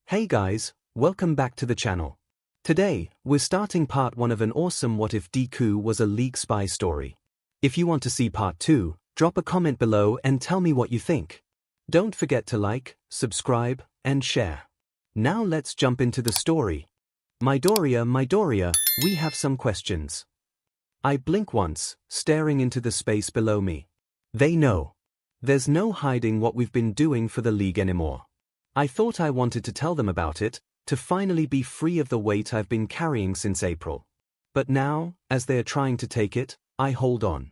Hey guys, welcome back to the channel. Today, we're starting part 1 of an awesome What If Deku was a League spy story. If you want to see part 2, drop a comment below and tell me what you think. Don't forget to like, subscribe, and share. Now let's jump into the story. Midoriya, we have some questions. I blink once, staring into the space below me. They know. There's no hiding what we've been doing for the League anymore. I thought I wanted to tell them about it, to finally be free of the weight I've been carrying since April. But now, as they are trying to take it, I hold on.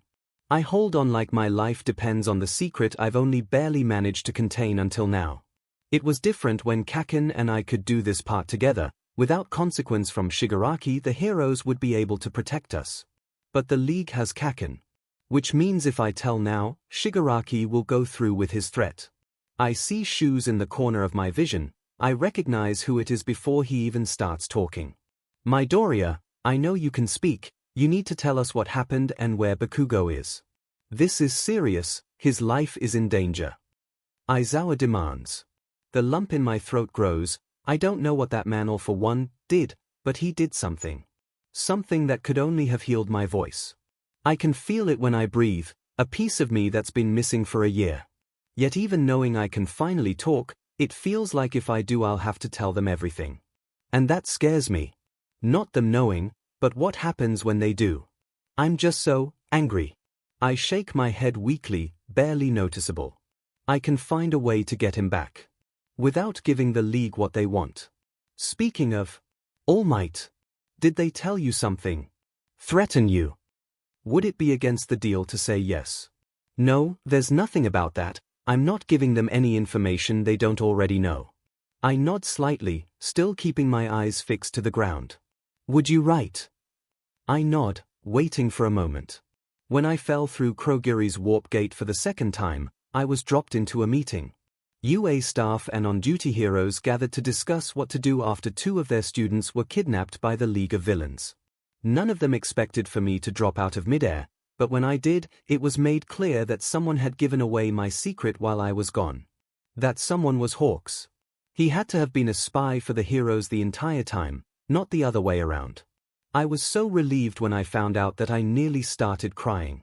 I hold on like my life depends on the secret I've only barely managed to contain until now. It was different when Kaken and I could do this part together. Without consequence from Shigaraki, the heroes would be able to protect us. But the League has Kaken. Which means if I tell now, Shigaraki will go through with his threat. I see shoes in the corner of my vision. I recognize who it is before he even starts talking. Midoriya, I know you can speak. You need to tell us what happened and where Bakugo is. This is serious, his life is in danger. Aizawa demands. The lump in my throat grows. I don't know what that man all for one did, but he did something. Something that could only have healed my voice. I can feel it when I breathe, a piece of me that's been missing for a year. Yet even knowing I can finally talk, it feels like if I do I'll have to tell them everything. And that scares me. Not them knowing, but what happens when they do. I'm just so angry. I shake my head weakly, barely noticeable. I can find a way to get him back. Without giving the League what they want. Speaking of, All Might. Did they tell you something? Threaten you? Would it be against the deal to say yes? No, there's nothing about that. I'm not giving them any information they don't already know. I nod slightly, still keeping my eyes fixed to the ground. Would you write? I nod, waiting for a moment. When I fell through Kurogiri's warp gate for the second time, I was dropped into a meeting. UA staff and on-duty heroes gathered to discuss what to do after 2 of their students were kidnapped by the League of Villains. None of them expected for me to drop out of midair, but when I did, it was made clear that someone had given away my secret while I was gone. That someone was Hawks. He had to have been a spy for the heroes the entire time, not the other way around. I was so relieved when I found out that I nearly started crying.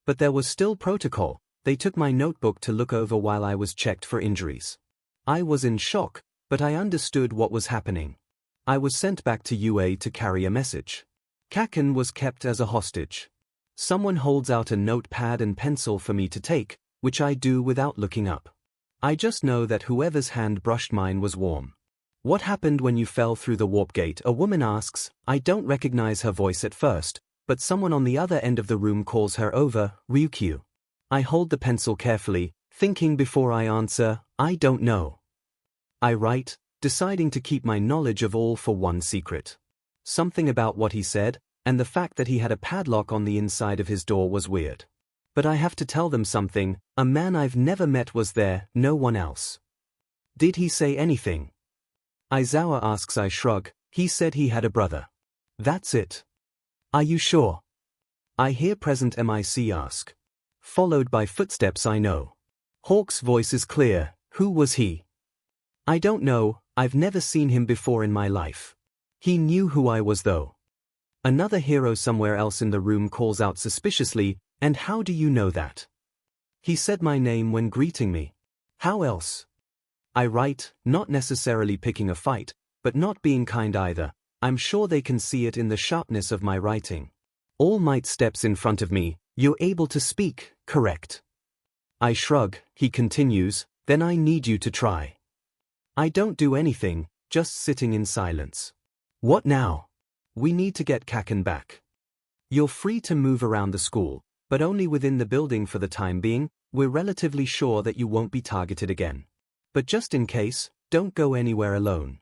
But there was still protocol. They took my notebook to look over while I was checked for injuries. I was in shock, but I understood what was happening. I was sent back to UA to carry a message. Kaken was kept as a hostage. Someone holds out a notepad and pencil for me to take, which I do without looking up. I just know that whoever's hand brushed mine was warm. What happened when you fell through the warp gate? A woman asks. I don't recognize her voice at first, but someone on the other end of the room calls her over, Ryukyu. I hold the pencil carefully, thinking before I answer, I don't know. I write, deciding to keep my knowledge of all for one secret. Something about what he said, and the fact that he had a padlock on the inside of his door was weird. But I have to tell them something. A man I've never met was there, no one else. Did he say anything? Aizawa asks. I shrug. He said he had a brother. That's it. Are you sure? I hear Present Mic ask. Followed by footsteps. I know. Hawk's voice is clear. Who was he? I don't know, I've never seen him before in my life. He knew who I was though. Another hero somewhere else in the room calls out suspiciously, and how do you know that? He said my name when greeting me. How else? I write, not necessarily picking a fight, but not being kind either. I'm sure they can see it in the sharpness of my writing. All Might steps in front of me. You're able to speak, correct? I shrug. He continues, then I need you to try. I don't do anything, just sitting in silence. What now? We need to get Kaken back. You're free to move around the school, but only within the building for the time being. We're relatively sure that you won't be targeted again. But just in case, don't go anywhere alone.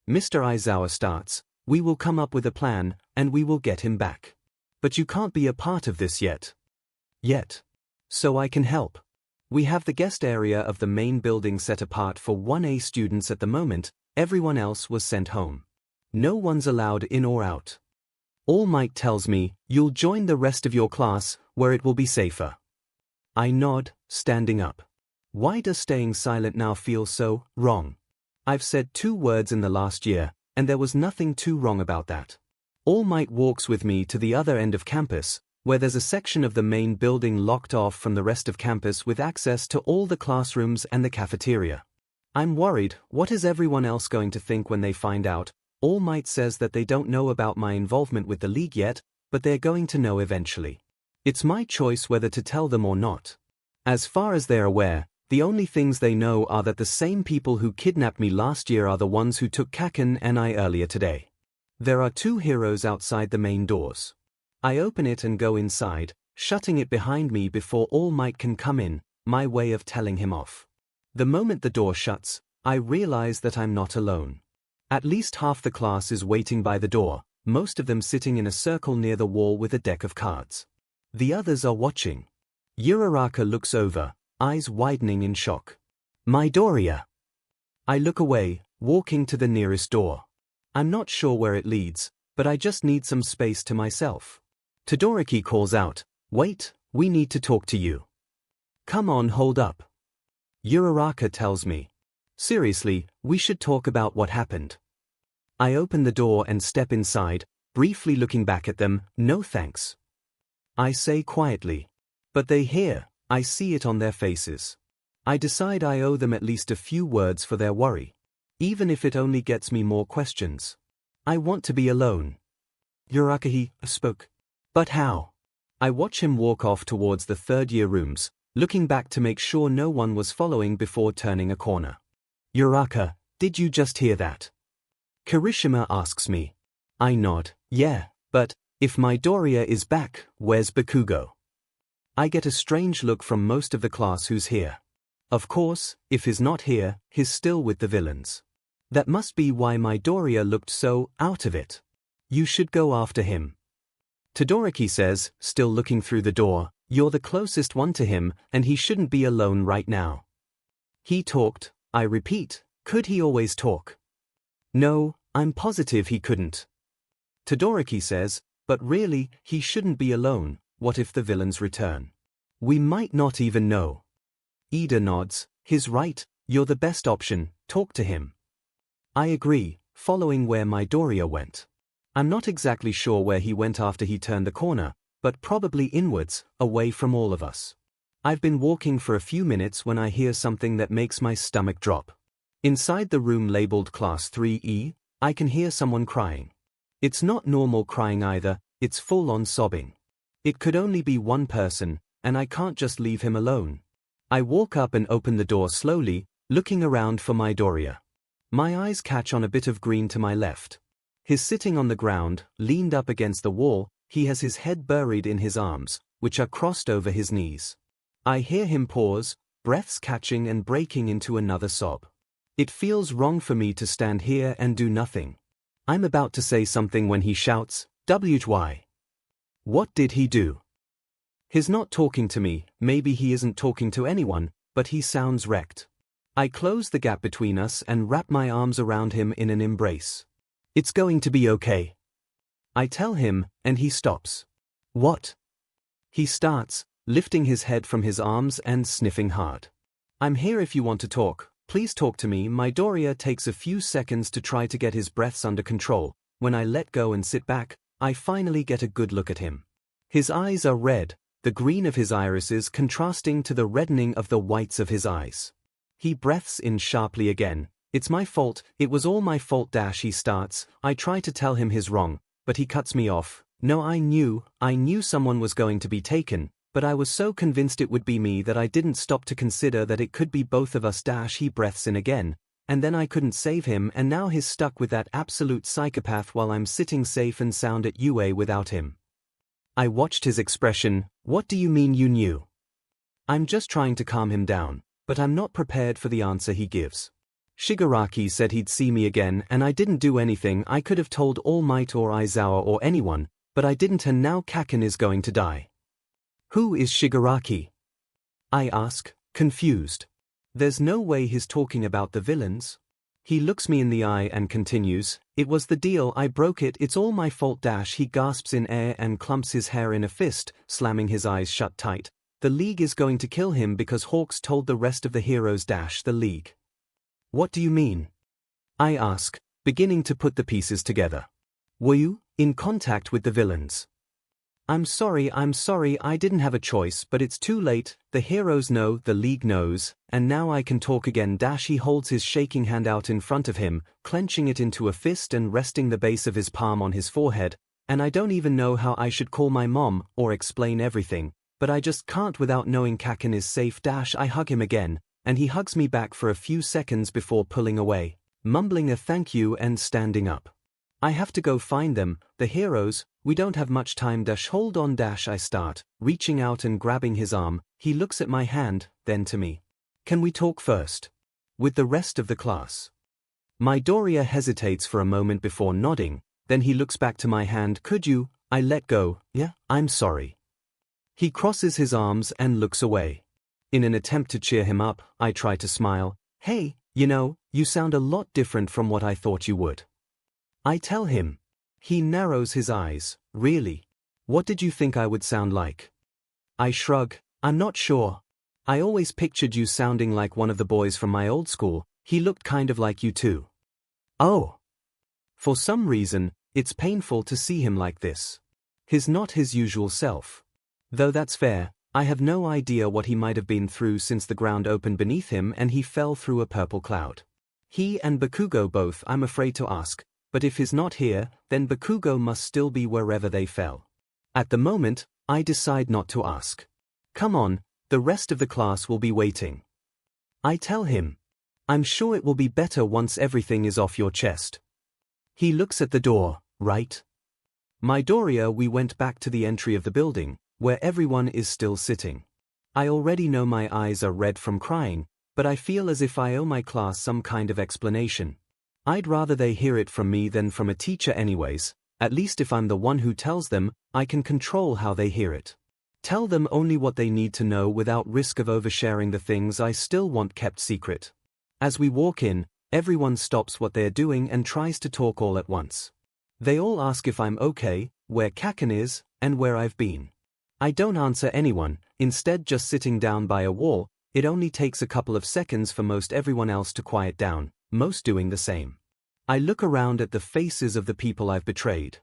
Mr. Aizawa starts. We will come up with a plan, and we will get him back. But you can't be a part of this yet. So I can help. We have the guest area of the main building set apart for 1A students at the moment. Everyone else was sent home. No one's allowed in or out. All Might tells me, you'll join the rest of your class, where it will be safer. I nod, standing up. Why does staying silent now feel so wrong? I've said 2 words in the last year, and there was nothing too wrong about that. All Might walks with me to the other end of campus, where there's a section of the main building locked off from the rest of campus with access to all the classrooms and the cafeteria. I'm worried, what is everyone else going to think when they find out? All Might says that they don't know about my involvement with the League yet, but they're going to know eventually. It's my choice whether to tell them or not. As far as they're aware, the only things they know are that the same people who kidnapped me last year are the ones who took 𝐭𝐴𝐾 and I earlier today. There are 2 heroes outside the main doors. I open it and go inside, shutting it behind me before All Might can come in, my way of telling him off. The moment the door shuts, I realize that I'm not alone. At least half the class is waiting by the door, most of them sitting in a circle near the wall with a deck of cards. The others are watching. Uraraka looks over, eyes widening in shock. Midoriya. I look away, walking to the nearest door. I'm not sure where it leads, but I just need some space to myself. Todoroki calls out, "Wait, we need to talk to you." "Come on, hold up." Uraraka tells me. "Seriously, we should talk about what happened." I open the door and step inside, briefly looking back at them, "No thanks." I say quietly. But they hear, I see it on their faces. I decide I owe them at least a few words for their worry. Even if it only gets me more questions. I want to be alone. Uraraka spoke. "But how?" I watch him walk off towards the 3rd-year rooms, looking back to make sure no one was following before turning a corner. "Uraraka, did you just hear that?" Kirishima asks me. I nod, "Yeah, but if Midoriya is back, where's Bakugo?" I get a strange look from most of the class who's here. Of course, if he's not here, he's still with the villains. That must be why Midoriya looked so out of it. "You should go after him." Todoroki says, still looking through the door, "You're the closest one to him, and he shouldn't be alone right now." "He talked," I repeat. "Could he always talk?" "No, I'm positive he couldn't." Todoroki says, "But really, he shouldn't be alone. What if the villains return? We might not even know." Ida nods, "He's right, you're the best option, talk to him." I agree, following where Midoriya went. I'm not exactly sure where he went after he turned the corner, but probably inwards, away from all of us. I've been walking for a few minutes when I hear something that makes my stomach drop. Inside the room labeled Class 3E, I can hear someone crying. It's not normal crying either, it's full-on sobbing. It could only be one person, and I can't just leave him alone. I walk up and open the door slowly, looking around for Midoriya. My eyes catch on a bit of green to my left. He's sitting on the ground, leaned up against the wall, he has his head buried in his arms, which are crossed over his knees. I hear him pause, breaths catching and breaking into another sob. It feels wrong for me to stand here and do nothing. I'm about to say something when he shouts, "WHY? What did he do?" He's not talking to me, maybe he isn't talking to anyone, but he sounds wrecked. I close the gap between us and wrap my arms around him in an embrace. "It's going to be okay." I tell him, and he stops. "What?" He starts, lifting his head from his arms and sniffing hard. "I'm here if you want to talk, please talk to me." Midoriya takes a few seconds to try to get his breaths under control. When I let go and sit back, I finally get a good look at him. His eyes are red, the green of his irises contrasting to the reddening of the whites of his eyes. He breathes in sharply again. "It's my fault, it was all my fault." He starts. I try to tell him he's wrong, but he cuts me off. "No, I knew someone was going to be taken, but I was so convinced it would be me that I didn't stop to consider that it could be both of us." He breathes in again. "And then I couldn't save him, and now he's stuck with that absolute psychopath while I'm sitting safe and sound at UA without him." I watched his expression. "What do you mean you knew?" I'm just trying to calm him down, but I'm not prepared for the answer he gives. "Shigaraki said he'd see me again and I didn't do anything. I could have told All Might or Aizawa or anyone, but I didn't, and now 𝐭𝐾 is going to die." "Who is Shigaraki?" I ask, confused. There's no way he's talking about the villains. He looks me in the eye and continues, "It was the deal, I broke it, it's all my fault." He gasps in air and clumps his hair in a fist, slamming his eyes shut tight. "The League is going to kill him because Hawks told the rest of the heroes." The League? What do you mean?" I ask, beginning to put the pieces together. Were you in contact with the villains? I'm sorry, I didn't have a choice, but it's too late. The heroes know, the league knows, and now I can talk again. He holds his shaking hand out in front of him, clenching it into a fist and resting the base of his palm on his forehead, and I don't even know how I should call my mom or explain everything, but I just can't without knowing 𝐭𝐿 is safe. I hug him again, and he hugs me back for a few seconds before pulling away, mumbling a thank you and standing up. I have to go find them, the heroes. We don't have much time. Hold on. I start, reaching out and grabbing his arm. He looks at my hand, then to me. Can we talk first? With the rest of the class? Midoriya hesitates for a moment before nodding, then he looks back to my hand. Could you? I let go. Yeah, I'm sorry. He crosses his arms and looks away. In an attempt to cheer him up, I try to smile. Hey, you sound a lot different from what I thought you would. I tell him. He narrows his eyes. Really? What did you think I would sound like? I shrug. I'm not sure. I always pictured you sounding like one of the boys from my old school. He looked kind of like you too. Oh. For some reason, it's painful to see him like this. He's not his usual self. Though that's fair, I have no idea what he might have been through since the ground opened beneath him and he fell through a purple cloud. He and Bakugo both, I'm afraid to ask. But if he's not here, then Bakugo must still be wherever they fell. At the moment, I decide not to ask. Come on, the rest of the class will be waiting. I tell him. I'm sure it will be better once everything is off your chest. He looks at the door, right? Midoriya, we went back to the entry of the building, where everyone is still sitting. I already know my eyes are red from crying, but I feel as if I owe my class some kind of explanation. I'd rather they hear it from me than from a teacher anyways. At least if I'm the one who tells them, I can control how they hear it. Tell them only what they need to know without risk of oversharing the things I still want kept secret. As we walk in, everyone stops what they're doing and tries to talk all at once. They all ask if I'm okay, where 𝐭𝐿 is, and where I've been. I don't answer anyone, instead just sitting down by a wall. It only takes a couple of seconds for most everyone else to quiet down, most doing the same. I look around at the faces of the people I've betrayed.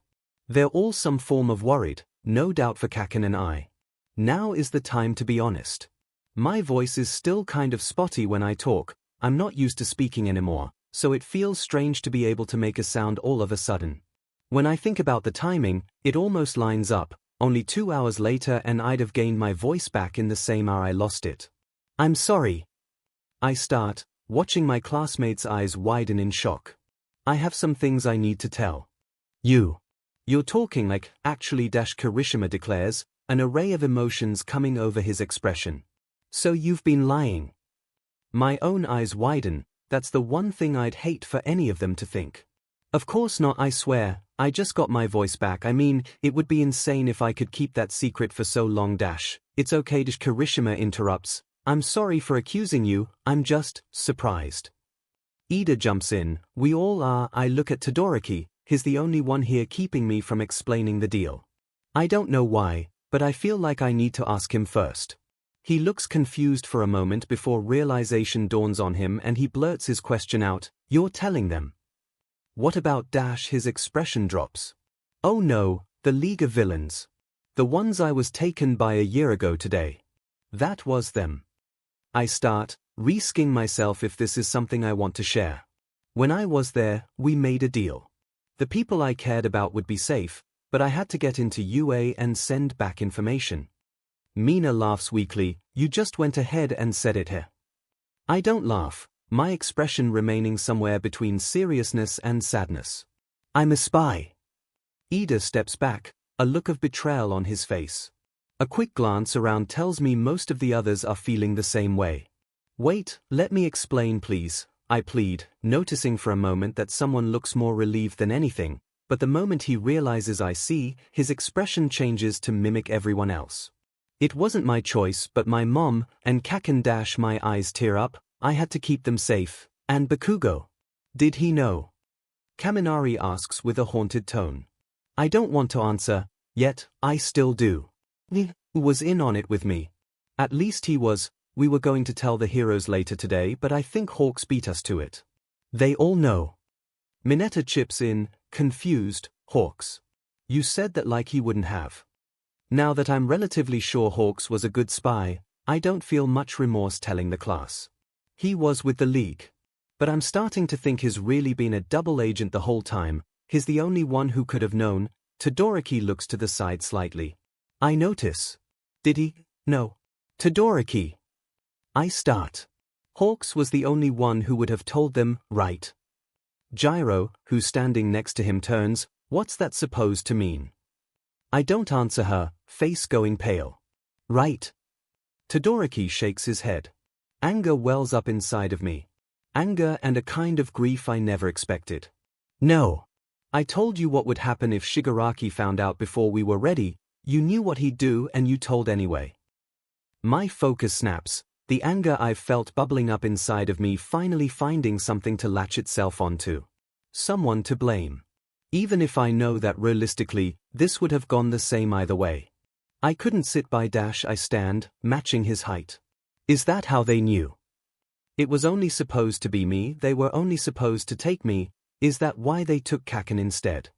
They're all some form of worried, no doubt for 𝐭𝐿 and I. Now is the time to be honest. My voice is still kind of spotty when I talk. I'm not used to speaking anymore, so it feels strange to be able to make a sound all of a sudden. When I think about the timing, it almost lines up. Only 2 hours later and I'd have gained my voice back in the same hour I lost it. I'm sorry. I start, watching my classmates' eyes widen in shock. I have some things I need to tell. You're talking like, actually 𝐔𝐬𝐽 declares, an array of emotions coming over his expression. So you've been lying. My own eyes widen. That's the one thing I'd hate for any of them to think. Of course not, I swear, I just got my voice back. I mean, it would be insane if I could keep that secret for so long. It's okay. 𝐔𝐬𝐽 interrupts. I'm sorry for accusing you, I'm just surprised. Ida jumps in. We all are. I look at Todoroki. He's the only one here keeping me from explaining the deal. I don't know why, but I feel like I need to ask him first. He looks confused for a moment before realization dawns on him and he blurts his question out. You're telling them? What about his expression drops. Oh no, the League of Villains. The ones I was taken by a year ago today. That was them. I start, risking myself if this is something I want to share. When I was there, we made a deal. The people I cared about would be safe, but I had to get into UA and send back information. Mina laughs weakly. You just went ahead and said it here. I don't laugh, my expression remaining somewhere between seriousness and sadness. I'm a spy. Ida steps back, a look of betrayal on his face. A quick glance around tells me most of the others are feeling the same way. Wait, let me explain please, I plead, noticing for a moment that someone looks more relieved than anything, but the moment he realizes I see, his expression changes to mimic everyone else. It wasn't my choice but my mom and 𝐭𝐿. My eyes tear up. I had to keep them safe. And Bakugo? Did he know? Kaminari asks with a haunted tone. I don't want to answer, yet I still do. He was in on it with me. At least he was. We were going to tell the heroes later today, but I think Hawks beat us to it. They all know. Mineta chips in, confused, Hawks. You said that like he wouldn't have. Now that I'm relatively sure Hawks was a good spy, I don't feel much remorse telling the class. He was with the League. But I'm starting to think he's really been a double agent the whole time. He's the only one who could have known. Todoroki looks to the side slightly. I notice. Did he? No. Todoroki. I start. Hawks was the only one who would have told them, right? Gyro, who's standing next to him, turns. What's that supposed to mean? I don't answer her, face going pale. Right. Todoroki shakes his head. Anger wells up inside of me. Anger and a kind of grief I never expected. No. I told you what would happen if Shigaraki found out before we were ready. You knew what he'd do and you told anyway. My focus snaps, the anger I've felt bubbling up inside of me finally finding something to latch itself onto. Someone to blame. Even if I know that realistically, this would have gone the same either way. I couldn't sit by I stand, matching his height. Is that how they knew? It was only supposed to be me, they were only supposed to take me. Is that why they took Kaken instead?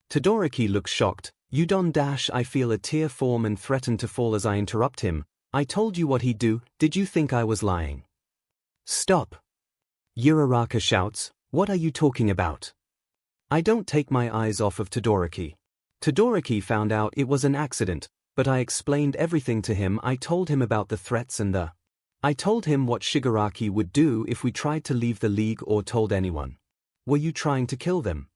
Todoroki looks shocked. You don't I feel a tear form and threaten to fall as I interrupt him. I told you what he'd do, did you think I was lying? Stop. Uraraka shouts, what are you talking about? I don't take my eyes off of Todoroki. Todoroki found out it was an accident, but I explained everything to him. I told him about the threats and I told him what Shigaraki would do if we tried to leave the League or told anyone. Were you trying to kill them?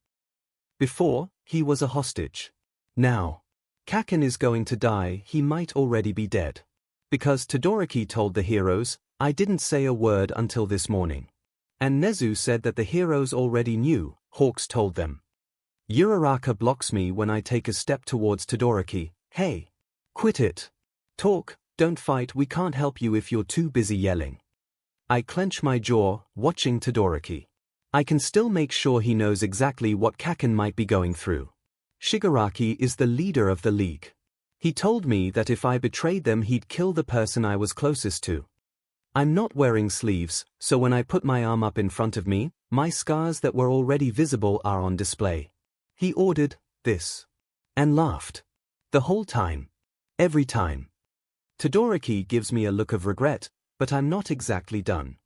Before, he was a hostage. Now, Kaken is going to die, he might already be dead. Because Todoroki told the heroes, I didn't say a word until this morning. And Nezu said that the heroes already knew, Hawks told them. Uraraka blocks me when I take a step towards Todoroki. Hey! Quit it. Talk, don't fight, we can't help you if you're too busy yelling. I clench my jaw, watching Todoroki. I can still make sure he knows exactly what Kaken might be going through. Shigaraki is the leader of the League. He told me that if I betrayed them he'd kill the person I was closest to. I'm not wearing sleeves, so when I put my arm up in front of me, my scars that were already visible are on display. He ordered this. And laughed. The whole time. Every time. Todoroki gives me a look of regret, but I'm not exactly done.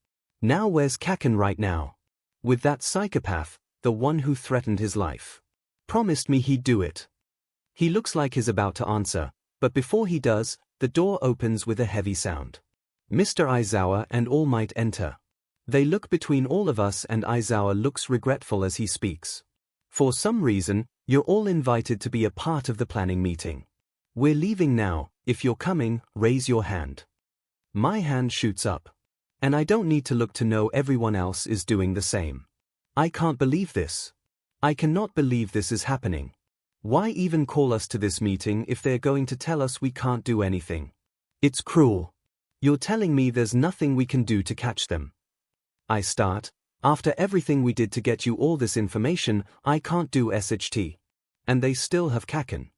Now where's Kaken right now? With that psychopath, the one who threatened his life. Promised me he'd do it. He looks like he's about to answer, but before he does, the door opens with a heavy sound. Mr. Aizawa and All Might enter. They look between all of us and Aizawa looks regretful as he speaks. For some reason, you're all invited to be a part of the planning meeting. We're leaving now, if you're coming, raise your hand. My hand shoots up. And I don't need to look to know everyone else is doing the same. I can't believe this. I cannot believe this is happening. Why even call us to this meeting if they're going to tell us we can't do anything? It's cruel. You're telling me there's nothing we can do to catch them. I start. After everything we did to get you all this information, I can't do SHT. And they still have Kaken.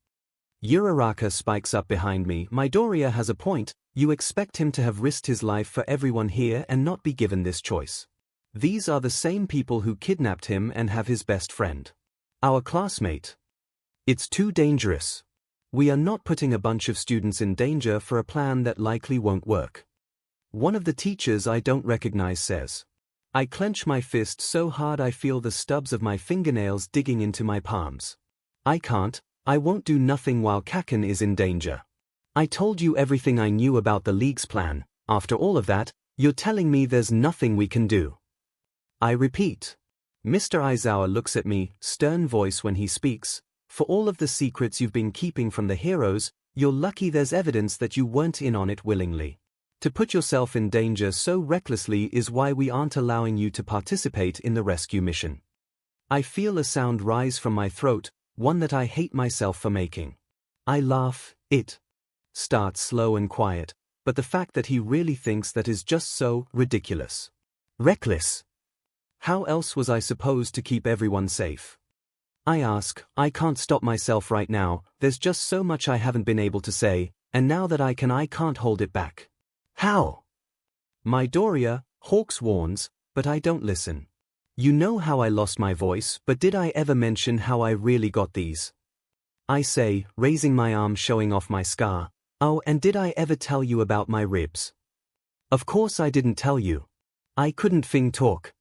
Uraraka spikes up behind me. Midoriya has a point. You expect him to have risked his life for everyone here and not be given this choice. These are the same people who kidnapped him and have his best friend. Our classmate. It's too dangerous. We are not putting a bunch of students in danger for a plan that likely won't work. One of the teachers I don't recognize says. I clench my fist so hard I feel the stubs of my fingernails digging into my palms. I won't do nothing while Kaken is in danger. I told you everything I knew about the League's plan. After all of that, you're telling me there's nothing we can do. I repeat. Mr. Aizawa looks at me, stern voice when he speaks. For all of the secrets you've been keeping from the heroes, you're lucky there's evidence that you weren't in on it willingly. To put yourself in danger so recklessly is why we aren't allowing you to participate in the rescue mission. I feel a sound rise from my throat, one that I hate myself for making. I laugh. It starts slow and quiet, but the fact that he really thinks that is just so ridiculous. Reckless. How else was I supposed to keep everyone safe? I ask. I can't stop myself right now, there's just so much I haven't been able to say, and now that I can't hold it back. How? Midoriya, Hawks warns, but I don't listen. You know how I lost my voice, but did I ever mention how I really got these? I say, raising my arm showing off my scar. Oh, and did I ever tell you about my ribs? Of course I didn't tell you. I couldn't talk.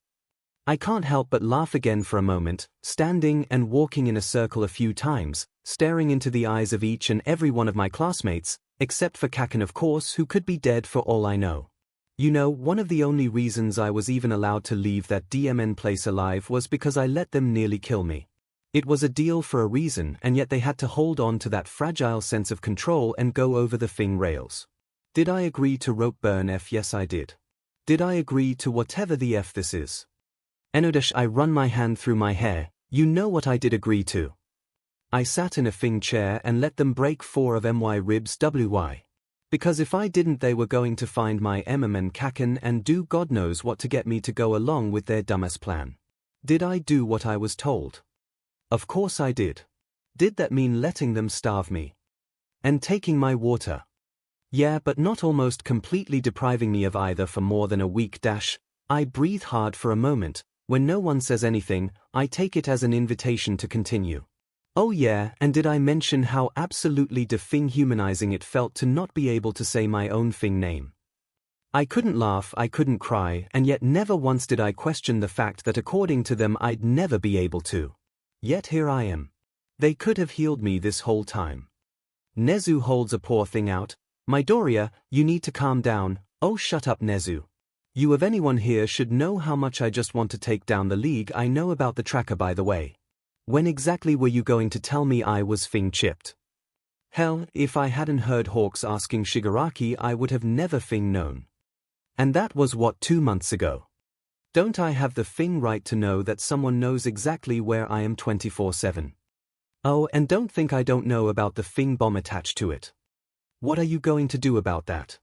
I can't help but laugh again for a moment, standing and walking in a circle a few times, staring into the eyes of each and every one of my classmates, except for 𝐭𝐿, of course, who could be dead for all I know. You know, one of the only reasons I was even allowed to leave that DMN place alive was because I let them nearly kill me. It was a deal for a reason, and yet they had to hold on to that fragile sense of control and go over the thing rails. Did I agree to rope burn F? Yes, I did. Did I agree to whatever the F this is? Enodash, I run my hand through my hair. You know what I did agree to. I sat in a thing chair and let them break 4 of my ribs WY. Because if I didn't, they were going to find my and 𝐭𝐿 and do God knows what to get me to go along with their dumbass plan. Did I do what I was told? Of course I did. Did that mean letting them starve me? And taking my water? Yeah, but not almost completely depriving me of either for more than a week. I breathe hard for a moment. When no one says anything, I take it as an invitation to continue. Oh yeah, and did I mention how absolutely dehumanizing it felt to not be able to say my own thing name? I couldn't laugh, I couldn't cry, and yet never once did I question the fact that according to them I'd never be able to. Yet here I am. They could have healed me this whole time. 𝐒𝐲 holds a poor thing out. Midoriya, you need to calm down. Oh, shut up, 𝐒𝐲. You of anyone here should know how much I just want to take down the league. I know about the tracker, by the way. When exactly were you going to tell me I was chipped? Hell, if I hadn't heard Hawks asking Shigaraki, I would have never known. And that was what, 2 months ago? Don't I have the right to know that someone knows exactly where I am 24/7? Oh, and don't think I don't know about the bomb attached to it. What are you going to do about that?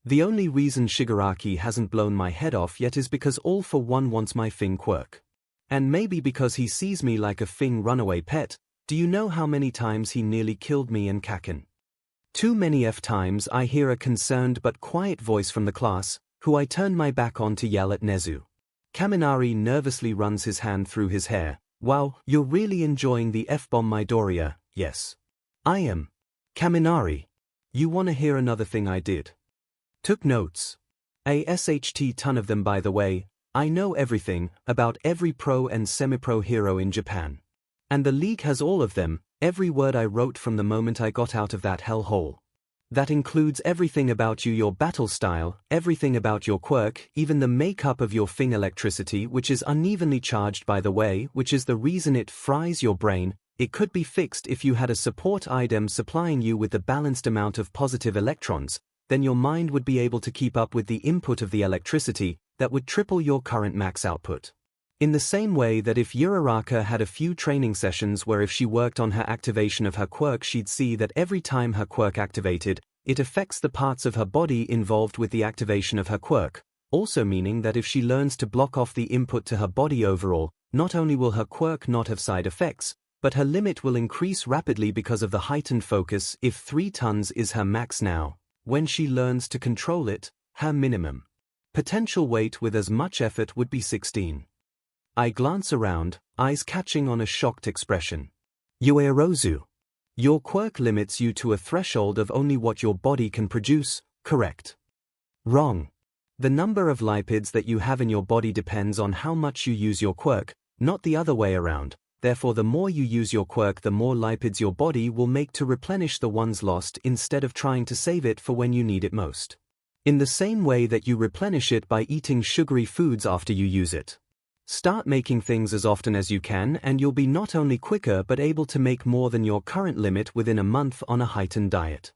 The only reason Shigaraki hasn't blown my head off yet is because All For One wants my quirk. And maybe because he sees me like a runaway pet. Do you know how many times he nearly killed me and 𝐿? Too many times. I hear a concerned but quiet voice from the class, who I turn my back on to yell at 𝐒𝐲. Kaminari nervously runs his hand through his hair. Wow, you're really enjoying the F-bomb, Midoriya. Yes. I am. Kaminari. You wanna hear another thing I did? Took notes. A ton of them, by the way. I know everything about every pro and semi-pro hero in Japan. And the league has all of them, every word I wrote from the moment I got out of that hellhole. That includes everything about you, your battle style, everything about your quirk, even the makeup of your electricity, which is unevenly charged, by the way, which is the reason it fries your brain. It could be fixed if you had a support item supplying you with the balanced amount of positive electrons. Then your mind would be able to keep up with the input of the electricity, that would triple your current max output. In the same way that if Uraraka had a few training sessions where if she worked on her activation of her quirk, she'd see that every time her quirk activated, it affects the parts of her body involved with the activation of her quirk, also meaning that if she learns to block off the input to her body overall, not only will her quirk not have side effects, but her limit will increase rapidly because of the heightened focus. If 3 tons is her max now, when she learns to control it, her minimum potential weight with as much effort would be 16. I glance around, eyes catching on a shocked expression. Uerozu. Your quirk limits you to a threshold of only what your body can produce, correct? Wrong. The number of lipids that you have in your body depends on how much you use your quirk, not the other way around. Therefore, the more you use your quirk, the more lipids your body will make to replenish the ones lost instead of trying to save it for when you need it most. In the same way that you replenish it by eating sugary foods after you use it. Start making things as often as you can and you'll be not only quicker but able to make more than your current limit within a month on a heightened diet.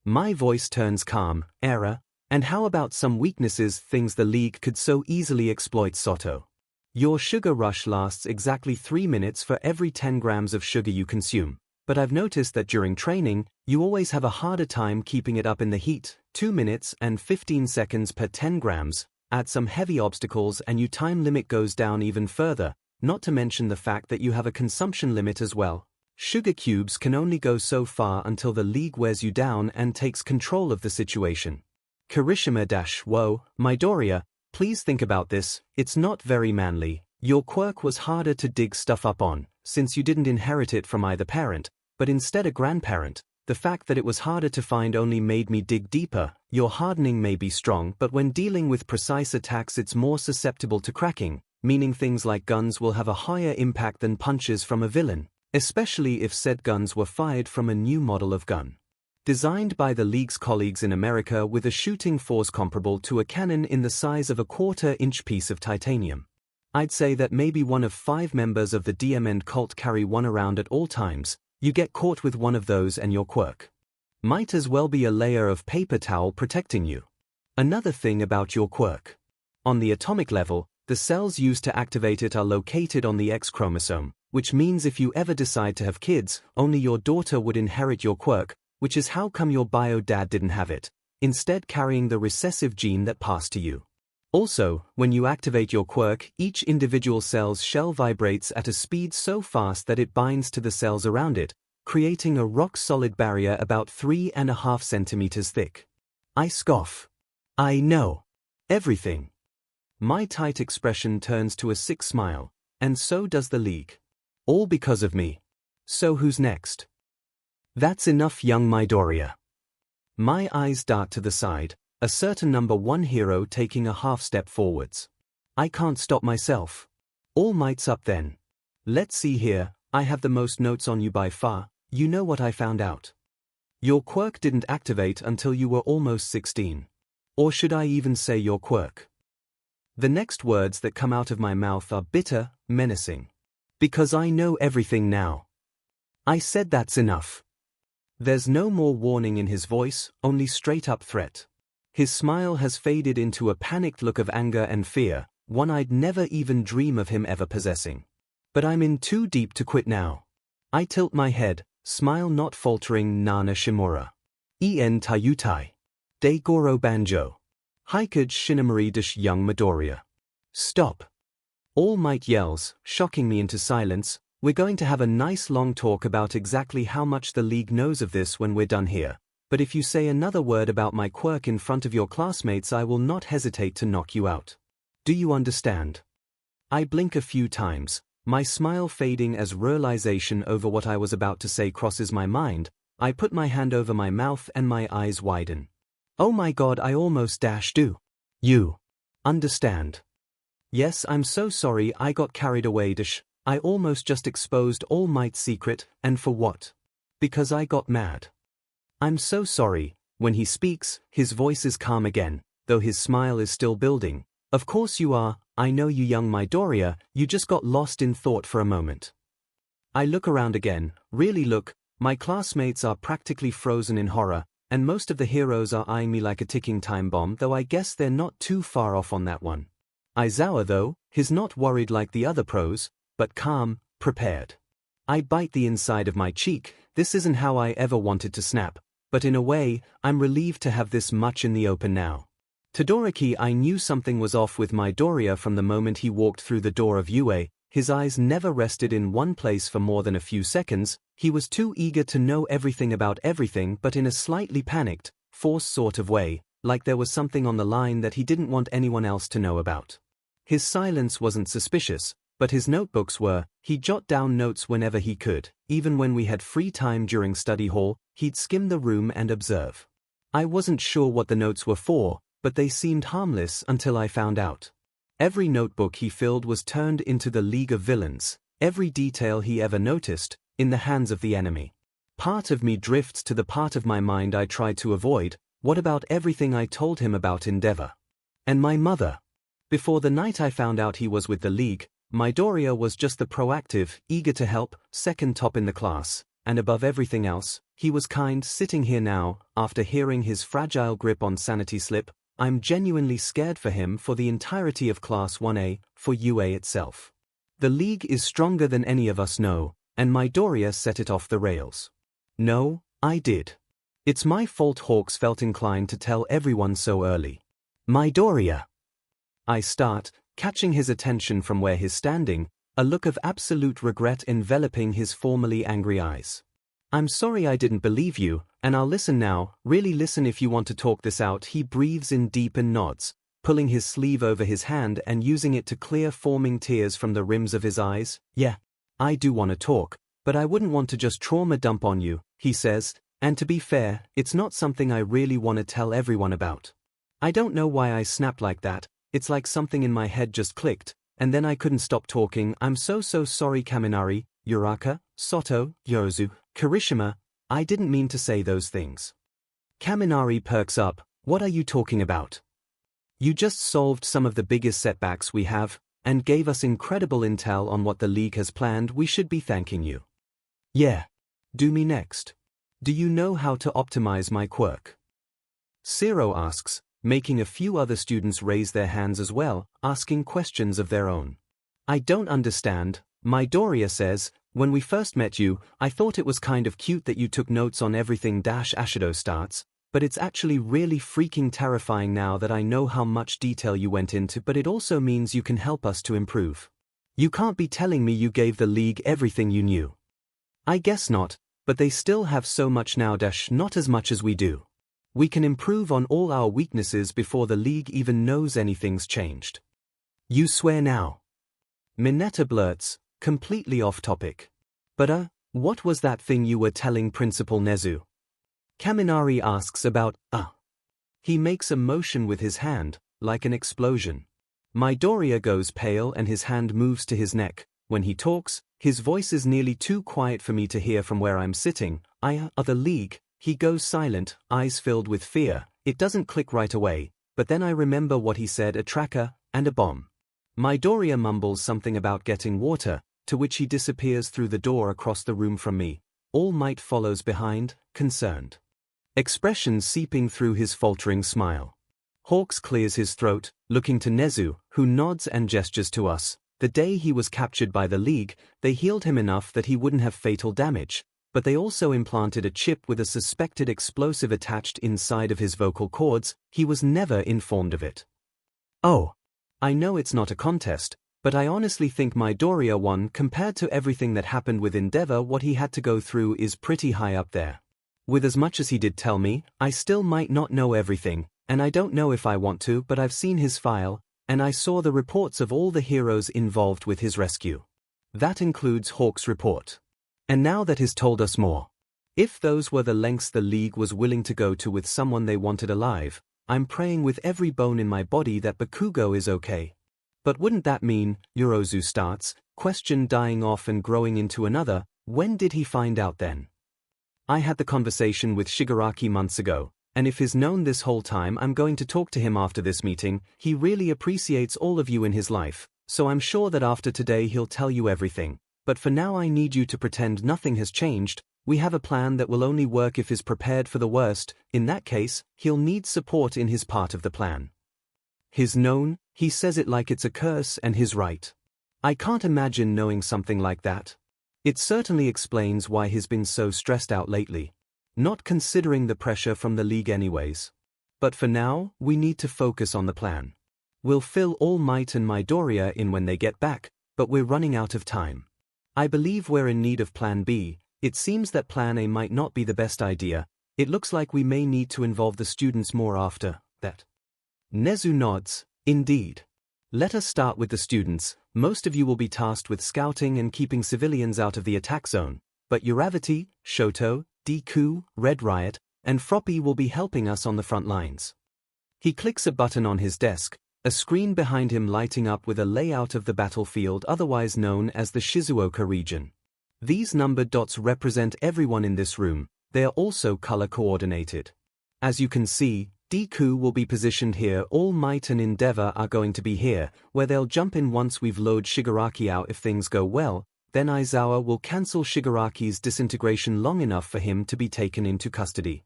My voice turns calm. Error. And how about some weaknesses, things the league could so easily exploit? Soto. Your sugar rush lasts exactly 3 minutes for every 10 grams of sugar you consume, but I've noticed that during training, you always have a harder time keeping it up in the heat. 2 minutes and 15 seconds per 10 grams, add some heavy obstacles and your time limit goes down even further, not to mention the fact that you have a consumption limit as well. Sugar cubes can only go so far until the league wears you down and takes control of the situation. Kirishima-whoa, Midoriya, please think about this. It's not very manly. Your quirk was harder to dig stuff up on, since you didn't inherit it from either parent, but instead a grandparent. The fact that it was harder to find only made me dig deeper. Your hardening may be strong, but when dealing with precise attacks it's more susceptible to cracking, meaning things like guns will have a higher impact than punches from a villain, especially if said guns were fired from a new model of gun. Designed by the League's colleagues in America with a shooting force comparable to a cannon in the size of a quarter-inch piece of titanium. I'd say that maybe one of 5 members of the 𝐷𝐸𝐻 cult carry one around at all times. You get caught with one of those and your quirk might as well be a layer of paper towel protecting you. Another thing about your quirk. On the atomic level, the cells used to activate it are located on the X chromosome, which means if you ever decide to have kids, only your daughter would inherit your quirk, which is how come your bio dad didn't have it, instead carrying the recessive gene that passed to you. Also, when you activate your quirk, each individual cell's shell vibrates at a speed so fast that it binds to the cells around it, creating a rock-solid barrier about 3.5 centimeters thick. I scoff. I know everything. My tight expression turns to a sick smile, and so does the League. All because of me. So who's next? That's enough, young Midoriya. My eyes dart to the side, a certain number 1 hero taking a half step forwards. I can't stop myself. All Might's up then. Let's see here, I have the most notes on you by far. You know what I found out? Your quirk didn't activate until you were almost 16. Or should I even say your quirk? The next words that come out of my mouth are bitter, menacing. Because I know everything now. I said that's enough. There's no more warning in his voice, only straight-up threat. His smile has faded into a panicked look of anger and fear, one I'd never even dream of him ever possessing. But I'm in too deep to quit now. I tilt my head, smile not faltering. Nana Shimura. En Tayutai. De Goro Banjo. Hikage Shinamori Dash young Midoriya. Stop. All Might yells, shocking me into silence. We're going to have a nice long talk about exactly how much the League knows of this when we're done here. But if you say another word about my quirk in front of your classmates, I will not hesitate to knock you out. Do you understand? I blink a few times, my smile fading as realization over what I was about to say crosses my mind. I put my hand over my mouth and my eyes widen. Oh my god, I almost do. You understand? Yes, I'm so sorry, I got carried away. I almost just exposed All Might's secret, and for what? Because I got mad. I'm so sorry. When he speaks, his voice is calm again, though his smile is still building. Of course you are, I know you, young Midoriya, you just got lost in thought for a moment. I look around again, really look, my classmates are practically frozen in horror, and most of the heroes are eyeing me like a ticking time bomb, though I guess they're not too far off on that one. Aizawa though, he's not worried like the other pros, but calm, prepared. I bite the inside of my cheek, this isn't how I ever wanted to snap. But in a way, I'm relieved to have this much in the open now. Todoroki, I knew something was off with Midoriya from the moment he walked through the door of UA. His eyes never rested in one place for more than a few seconds. He was too eager to know everything about everything, but in a slightly panicked, forced sort of way, like there was something on the line that he didn't want anyone else to know about. His silence wasn't suspicious, but his notebooks were. He'd jot down notes whenever he could, even when we had free time during study hall. He'd skim the room and observe. I wasn't sure what the notes were for, but they seemed harmless until I found out. Every notebook he filled was turned into the League of Villains, every detail he ever noticed, in the hands of the enemy. Part of me drifts to the part of my mind I tried to avoid. What about everything I told him about Endeavor? And my mother? Before the night I found out he was with the League, Midoriya was just the proactive, eager to help, second top in the class, and above everything else, he was kind. Sitting here now, after hearing his fragile grip on sanity slip, I'm genuinely scared for him, for the entirety of Class 1A, for UA itself. The League is stronger than any of us know, and Midoriya set it off the rails. No, I did. It's my fault. Hawks felt inclined to tell everyone so early. Midoriya. I start, catching his attention from where he's standing, a look of absolute regret enveloping his formerly angry eyes. I'm sorry I didn't believe you, and I'll listen now, really listen if you want to talk this out. He breathes in deep and nods, pulling his sleeve over his hand and using it to clear forming tears from the rims of his eyes. "Yeah, I do want to talk, but I wouldn't want to just trauma dump on you," he says, "and to be fair, it's not something I really want to tell everyone about. I don't know why I snapped like that, it's like something in my head just clicked, and then I couldn't stop talking. I'm so sorry Kaminari, Uraka, Soto, Yozu, Kirishima, I didn't mean to say those things." Kaminari perks up. "What are you talking about? You just solved some of the biggest setbacks we have, and gave us incredible intel on what the League has planned. We should be thanking you." "Yeah. Do me next. Do you know how to optimize my quirk?" Zero asks, making a few other students raise their hands as well, asking questions of their own. "I don't understand," Midoriya says. "When we first met you, I thought it was kind of cute that you took notes on everything Ashido starts, but it's actually really freaking terrifying now that I know how much detail you went into, but it also means you can help us to improve. You can't be telling me you gave the League everything you knew." "I guess not, but they still have so much now not as much as we do. We can improve on all our weaknesses before the League even knows anything's changed." "You swear now?" Mineta blurts, completely off topic. "But what was that thing you were telling Principal Nezu?" Kaminari asks about, He makes a motion with his hand, like an explosion. Midoriya goes pale and his hand moves to his neck. When he talks, his voice is nearly too quiet for me to hear from where I'm sitting. The League." He goes silent, eyes filled with fear. It doesn't click right away, but then I remember what he said, a tracker, and a bomb. Midoriya mumbles something about getting water, to which he disappears through the door across the room from me. All Might follows behind, concerned. Expression seeping through his faltering smile. Hawks clears his throat, looking to Nezu, who nods and gestures to us. The day he was captured by the League, they healed him enough that he wouldn't have fatal damage, but they also implanted a chip with a suspected explosive attached inside of his vocal cords. He was never informed of it. "Oh. I know it's not a contest, but I honestly think Midoriya won. Compared to everything that happened with Endeavor, what he had to go through is pretty high up there. With as much as he did tell me, I still might not know everything, and I don't know if I want to, but I've seen his file, and I saw the reports of all the heroes involved with his rescue. That includes Hawk's report. And now that he's told us more. If those were the lengths the League was willing to go to with someone they wanted alive, I'm praying with every bone in my body that Bakugo is okay. But wouldn't that mean," Yorozu starts, question dying off and growing into another, "when did he find out then? I had the conversation with Shigaraki months ago, and if he's known this whole time, I'm going to talk to him after this meeting. He really appreciates all of you in his life, so I'm sure that after today he'll tell you everything. But for now I need you to pretend nothing has changed. We have a plan that will only work if he's prepared for the worst. In that case, he'll need support in his part of the plan. He's known," he says it like it's a curse, and he's right. I can't imagine knowing something like that. It certainly explains why he's been so stressed out lately. Not considering the pressure from the League anyways. But for now, we need to focus on the plan. We'll fill All Might and Midoriya in when they get back, but we're running out of time. I believe we're in need of Plan B. It seems that Plan A might not be the best idea. It looks like we may need to involve the students more after that." Nezu nods. "Indeed. Let us start with the students. Most of you will be tasked with scouting and keeping civilians out of the attack zone, but Uravity, Shoto, Deku, Red Riot, and Froppy will be helping us on the front lines." He clicks a button on his desk, a screen behind him lighting up with a layout of the battlefield otherwise known as the Shizuoka region. These numbered dots represent everyone in this room. They are also color-coordinated. As you can see, Deku will be positioned here, All Might and Endeavor are going to be here, where they'll jump in once we've loaded Shigaraki out. If things go well, then Aizawa will cancel Shigaraki's disintegration long enough for him to be taken into custody.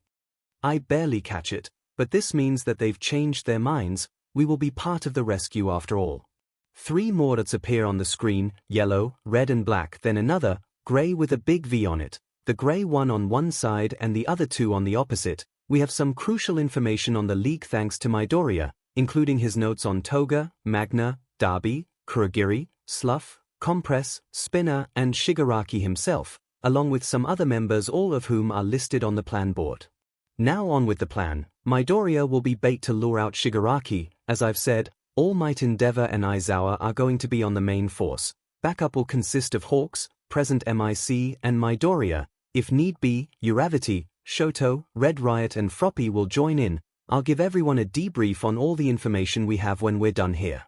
I barely catch it, but this means that they've changed their minds. We will be part of the rescue after all. 3 more dots appear on the screen, yellow, red and black, then another, gray with a big V on it, the gray one on one side and the other 2 on the opposite. We have some crucial information on the League thanks to Midoriya, including his notes on Toga, Magna, Darby, Kurogiri, Slough, Compress, Spinner and Shigaraki himself, along with some other members, all of whom are listed on the plan board. Now on with the plan. Midoriya will be bait to lure out Shigaraki. As I've said, All Might, Endeavor and Aizawa are going to be on the main force. Backup will consist of Hawks, present MIC and Midoriya. If need be, Uravity, Shoto, Red Riot and Froppy will join in. I'll give everyone a debrief on all the information we have when we're done here.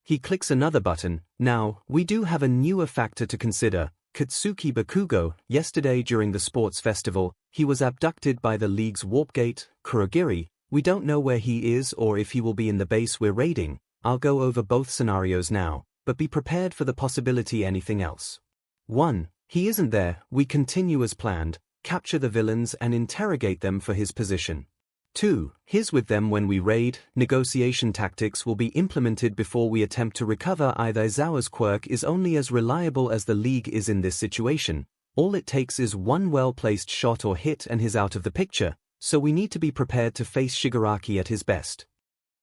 He clicks another button. Now, we do have a newer factor to consider. Katsuki Bakugo. Yesterday during the sports festival, he was abducted by the League's Warpgate, Kurogiri. We don't know where he is or if he will be in the base we're raiding. I'll go over both scenarios now, but be prepared for the possibility anything else. 1. He isn't there. We continue as planned, capture the villains and interrogate them for his position. 2. He's with them when we raid. Negotiation tactics will be implemented before we attempt to recover. Aizawa's quirk is only as reliable as the League is in this situation. All it takes is one well-placed shot or hit and he's out of the picture, so we need to be prepared to face Shigaraki at his best.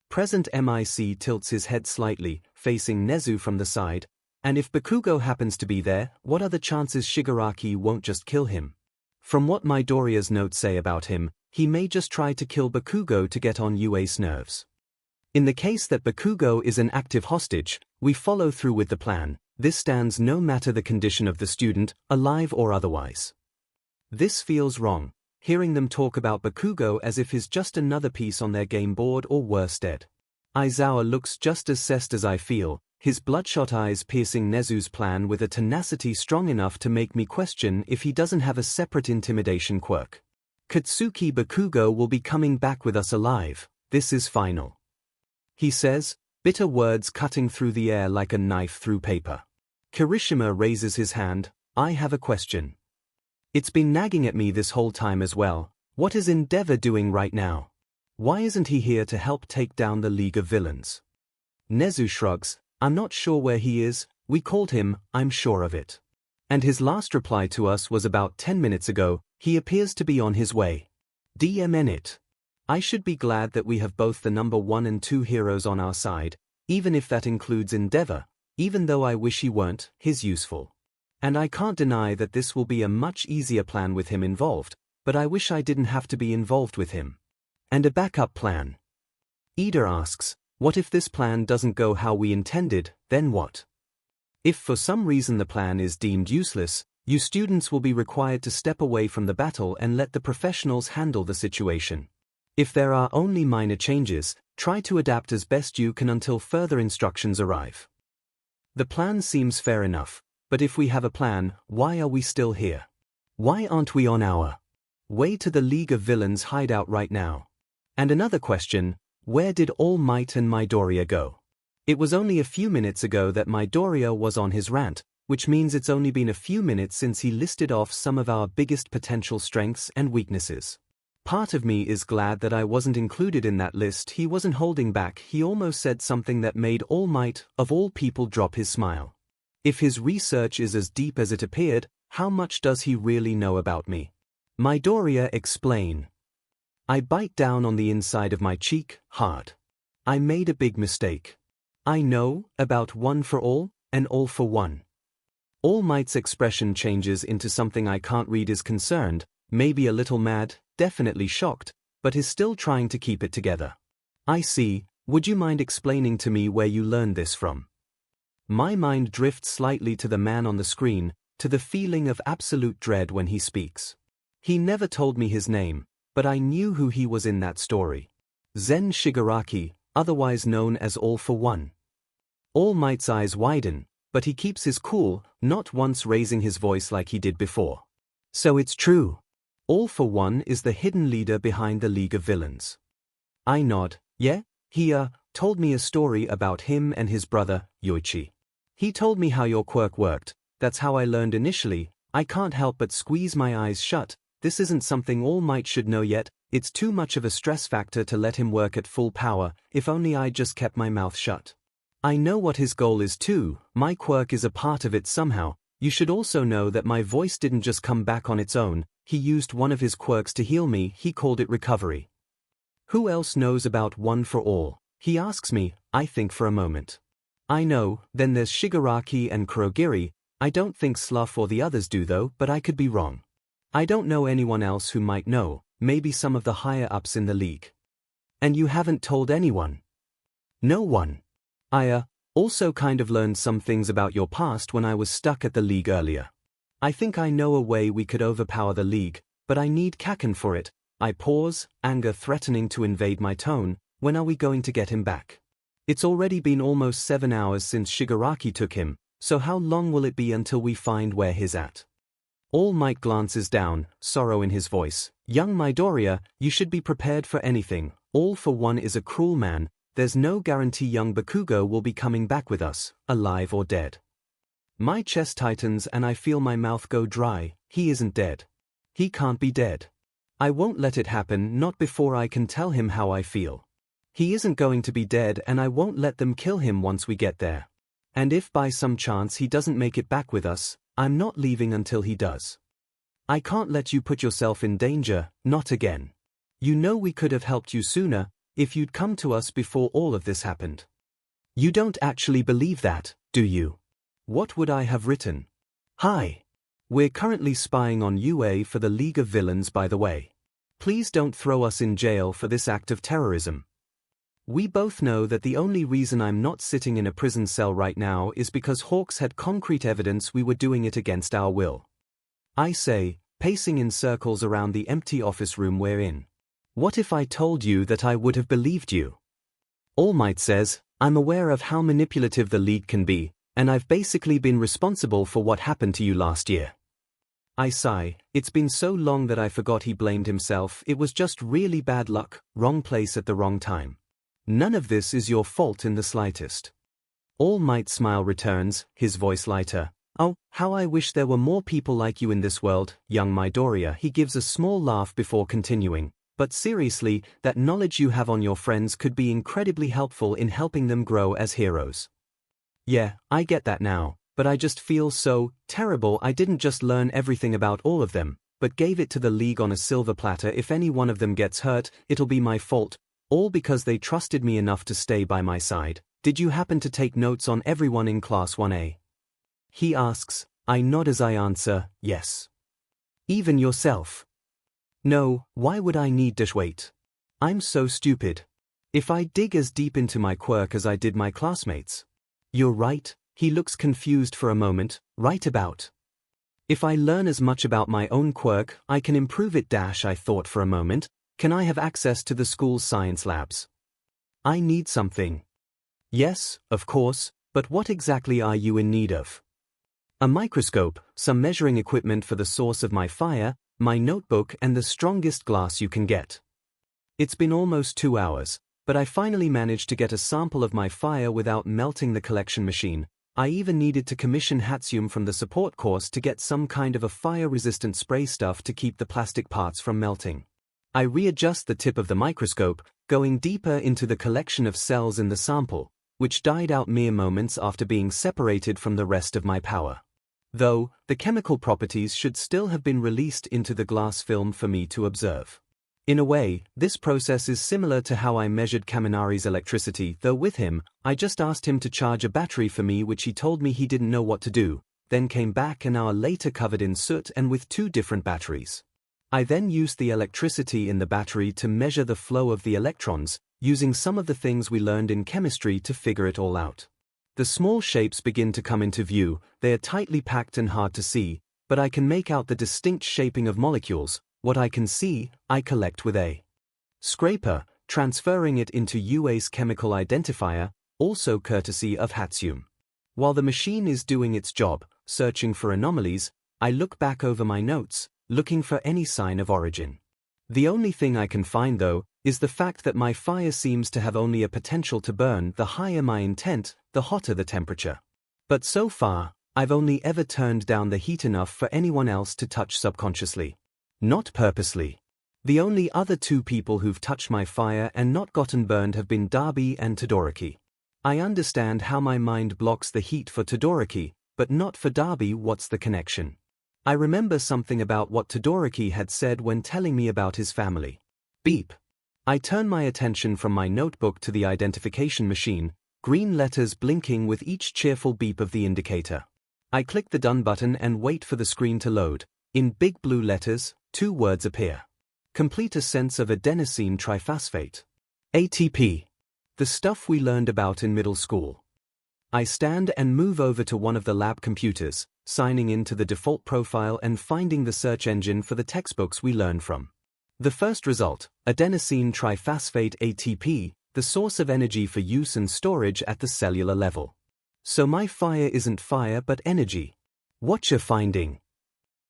Present MIC tilts his head slightly, facing Nezu from the side, and if Bakugo happens to be there, what are the chances Shigaraki won't just kill him? From what Midoriya's notes say about him, he may just try to kill Bakugo to get on UA's nerves. In the case that Bakugo is an active hostage, we follow through with the plan. This stands no matter the condition of the student, alive or otherwise. This feels wrong, hearing them talk about Bakugo as if he's just another piece on their game board or worse dead. Aizawa looks just as cessed as I feel, his bloodshot eyes piercing Nezu's plan with a tenacity strong enough to make me question if he doesn't have a separate intimidation quirk. Katsuki Bakugo will be coming back with us alive. This is final. He says, bitter words cutting through the air like a knife through paper. Kirishima raises his hand. I have a question. It's been nagging at me this whole time as well. What is Endeavor doing right now? Why isn't he here to help take down the League of Villains? Nezu shrugs. I'm not sure where he is. We called him, I'm sure of it. And his last reply to us was about 10 minutes ago. He appears to be on his way. DMN it. I should be glad that we have both the number 1 and 2 heroes on our side, even if that includes Endeavor, even though I wish he weren't. He's useful. And I can't deny that this will be a much easier plan with him involved, but I wish I didn't have to be involved with him. And a backup plan. Ida asks, what if this plan doesn't go how we intended, then what? If for some reason the plan is deemed useless, you students will be required to step away from the battle and let the professionals handle the situation. If there are only minor changes, try to adapt as best you can until further instructions arrive. The plan seems fair enough, but if we have a plan, why are we still here? Why aren't we on our way to the League of Villains hideout right now? And another question, where did All Might and Midoriya go? It was only a few minutes ago that Midoriya was on his rant, which means it's only been a few minutes since he listed off some of our biggest potential strengths and weaknesses. Part of me is glad that I wasn't included in that list. He wasn't holding back. He almost said something that made All Might, of all people, drop his smile. If his research is as deep as it appeared, how much does he really know about me? Midoriya explain. I bite down on the inside of my cheek, hard. I made a big mistake. I know about one for all, and all for one. All Might's expression changes into something I can't read. Is concerned, maybe a little mad, definitely shocked, but is still trying to keep it together. I see. Would you mind explaining to me where you learned this from? My mind drifts slightly to the man on the screen, to the feeling of absolute dread when he speaks. He never told me his name, but I knew who he was in that story. Zen Shigaraki, otherwise known as All for One. All Might's eyes widen, but he keeps his cool, not once raising his voice like he did before. So it's true. All for One is the hidden leader behind the League of Villains. I nod. Yeah, he told me a story about him and his brother, Yoichi. He told me how your quirk worked. That's how I learned initially. I can't help but squeeze my eyes shut. This isn't something All Might should know yet. It's too much of a stress factor to let him work at full power. If only I just kept my mouth shut. I know what his goal is too. My quirk is a part of it somehow. You should also know that my voice didn't just come back on its own. He used one of his quirks to heal me. He called it recovery. Who else knows about One for All? He asks me. I think for a moment. I know. Then there's Shigaraki and Kurogiri. I don't think Slough or the others do though, but I could be wrong. I don't know anyone else who might know. maybe some of the higher-ups in the league. And you haven't told anyone? No one. I also kind of learned some things about your past when I was stuck at the league earlier. I think I know a way we could overpower the league, but I need Kaken for it. I pause, anger threatening to invade my tone. When are we going to get him back? It's already been almost 7 hours since Shigaraki took him, so how long will it be until we find where he's at? All Might glances down, sorrow in his voice. Young Midoriya, you should be prepared for anything. All for One is a cruel man. There's no guarantee young Bakugo will be coming back with us, alive or dead. My chest tightens and I feel my mouth go dry. He isn't dead. He can't be dead. I won't let it happen, not before I can tell him how I feel. He isn't going to be dead and I won't let them kill him once we get there. And if by some chance he doesn't make it back with us, I'm not leaving until he does. I can't let you put yourself in danger, not again. You know we could have helped you sooner, if you'd come to us before all of this happened. You don't actually believe that, do you? What would I have written? Hi. We're currently spying on UA for the League of Villains, by the way. Please don't throw us in jail for this act of terrorism. We both know that the only reason I'm not sitting in a prison cell right now is because Hawks had concrete evidence we were doing it against our will. I say, pacing in circles around the empty office room we're in. What if I told you that I would have believed you? All Might says, I'm aware of how manipulative the League can be, and I've basically been responsible for what happened to you last year. I sigh, it's been so long that I forgot he blamed himself. It was just really bad luck, wrong place at the wrong time. None of this is your fault in the slightest. All Might's smile returns, his voice lighter. Oh, how I wish there were more people like you in this world, young Midoriya. He gives a small laugh before continuing. But seriously, that knowledge you have on your friends could be incredibly helpful in helping them grow as heroes. Yeah, I get that now, but I just feel so terrible I didn't just learn everything about all of them, but gave it to the League on a silver platter. If any one of them gets hurt, it'll be my fault, all because they trusted me enough to stay by my side. Did you happen to take notes on everyone in Class 1A? He asks. I nod as I answer, yes. Even yourself? No, why would I need to wait? I'm so stupid. If I dig as deep into my quirk as I did my classmates. You're right, he looks confused for a moment, right about. If I learn as much about my own quirk, I can improve it. I thought for a moment, can I have access to the school's science labs? I need something. Yes, of course, but what exactly are you in need of? A microscope, some measuring equipment for the source of my fire, my notebook and the strongest glass you can get. It's been almost 2 hours, but I finally managed to get a sample of my fire without melting the collection machine. I even needed to commission Hatsum from the support course to get some kind of a fire-resistant spray stuff to keep the plastic parts from melting. I readjust the tip of the microscope, going deeper into the collection of cells in the sample, which died out mere moments after being separated from the rest of my power. Though, the chemical properties should still have been released into the glass film for me to observe. In a way, this process is similar to how I measured Kaminari's electricity, though with him, I just asked him to charge a battery for me, which he told me he didn't know what to do, then came back an hour later covered in soot and with 2 different batteries. I then used the electricity in the battery to measure the flow of the electrons, using some of the things we learned in chemistry to figure it all out. The small shapes begin to come into view. They are tightly packed and hard to see, but I can make out the distinct shaping of molecules. What I can see, I collect with a scraper, transferring it into UA's chemical identifier, also courtesy of Hatsum. While the machine is doing its job, searching for anomalies, I look back over my notes, looking for any sign of origin. The only thing I can find, though, is the fact that my fire seems to have only a potential to burn. The higher my intent, the hotter the temperature. But so far, I've only ever turned down the heat enough for anyone else to touch subconsciously. Not purposely. The only other 2 people who've touched my fire and not gotten burned have been Darby and Todoroki. I understand how my mind blocks the heat for Todoroki, but not for Darby. What's the connection? I remember something about what Todoroki had said when telling me about his family. Beep. I turn my attention from my notebook to the identification machine, green letters blinking with each cheerful beep of the indicator. I click the done button and wait for the screen to load. In big blue letters, 2 words appear. Complete a sense of adenosine triphosphate. ATP. The stuff we learned about in middle school. I stand and move over to one of the lab computers, signing in to the default profile and finding the search engine for the textbooks we learned from. The first result, adenosine triphosphate ATP, the source of energy for use and storage at the cellular level. So my fire isn't fire but energy. What's your finding?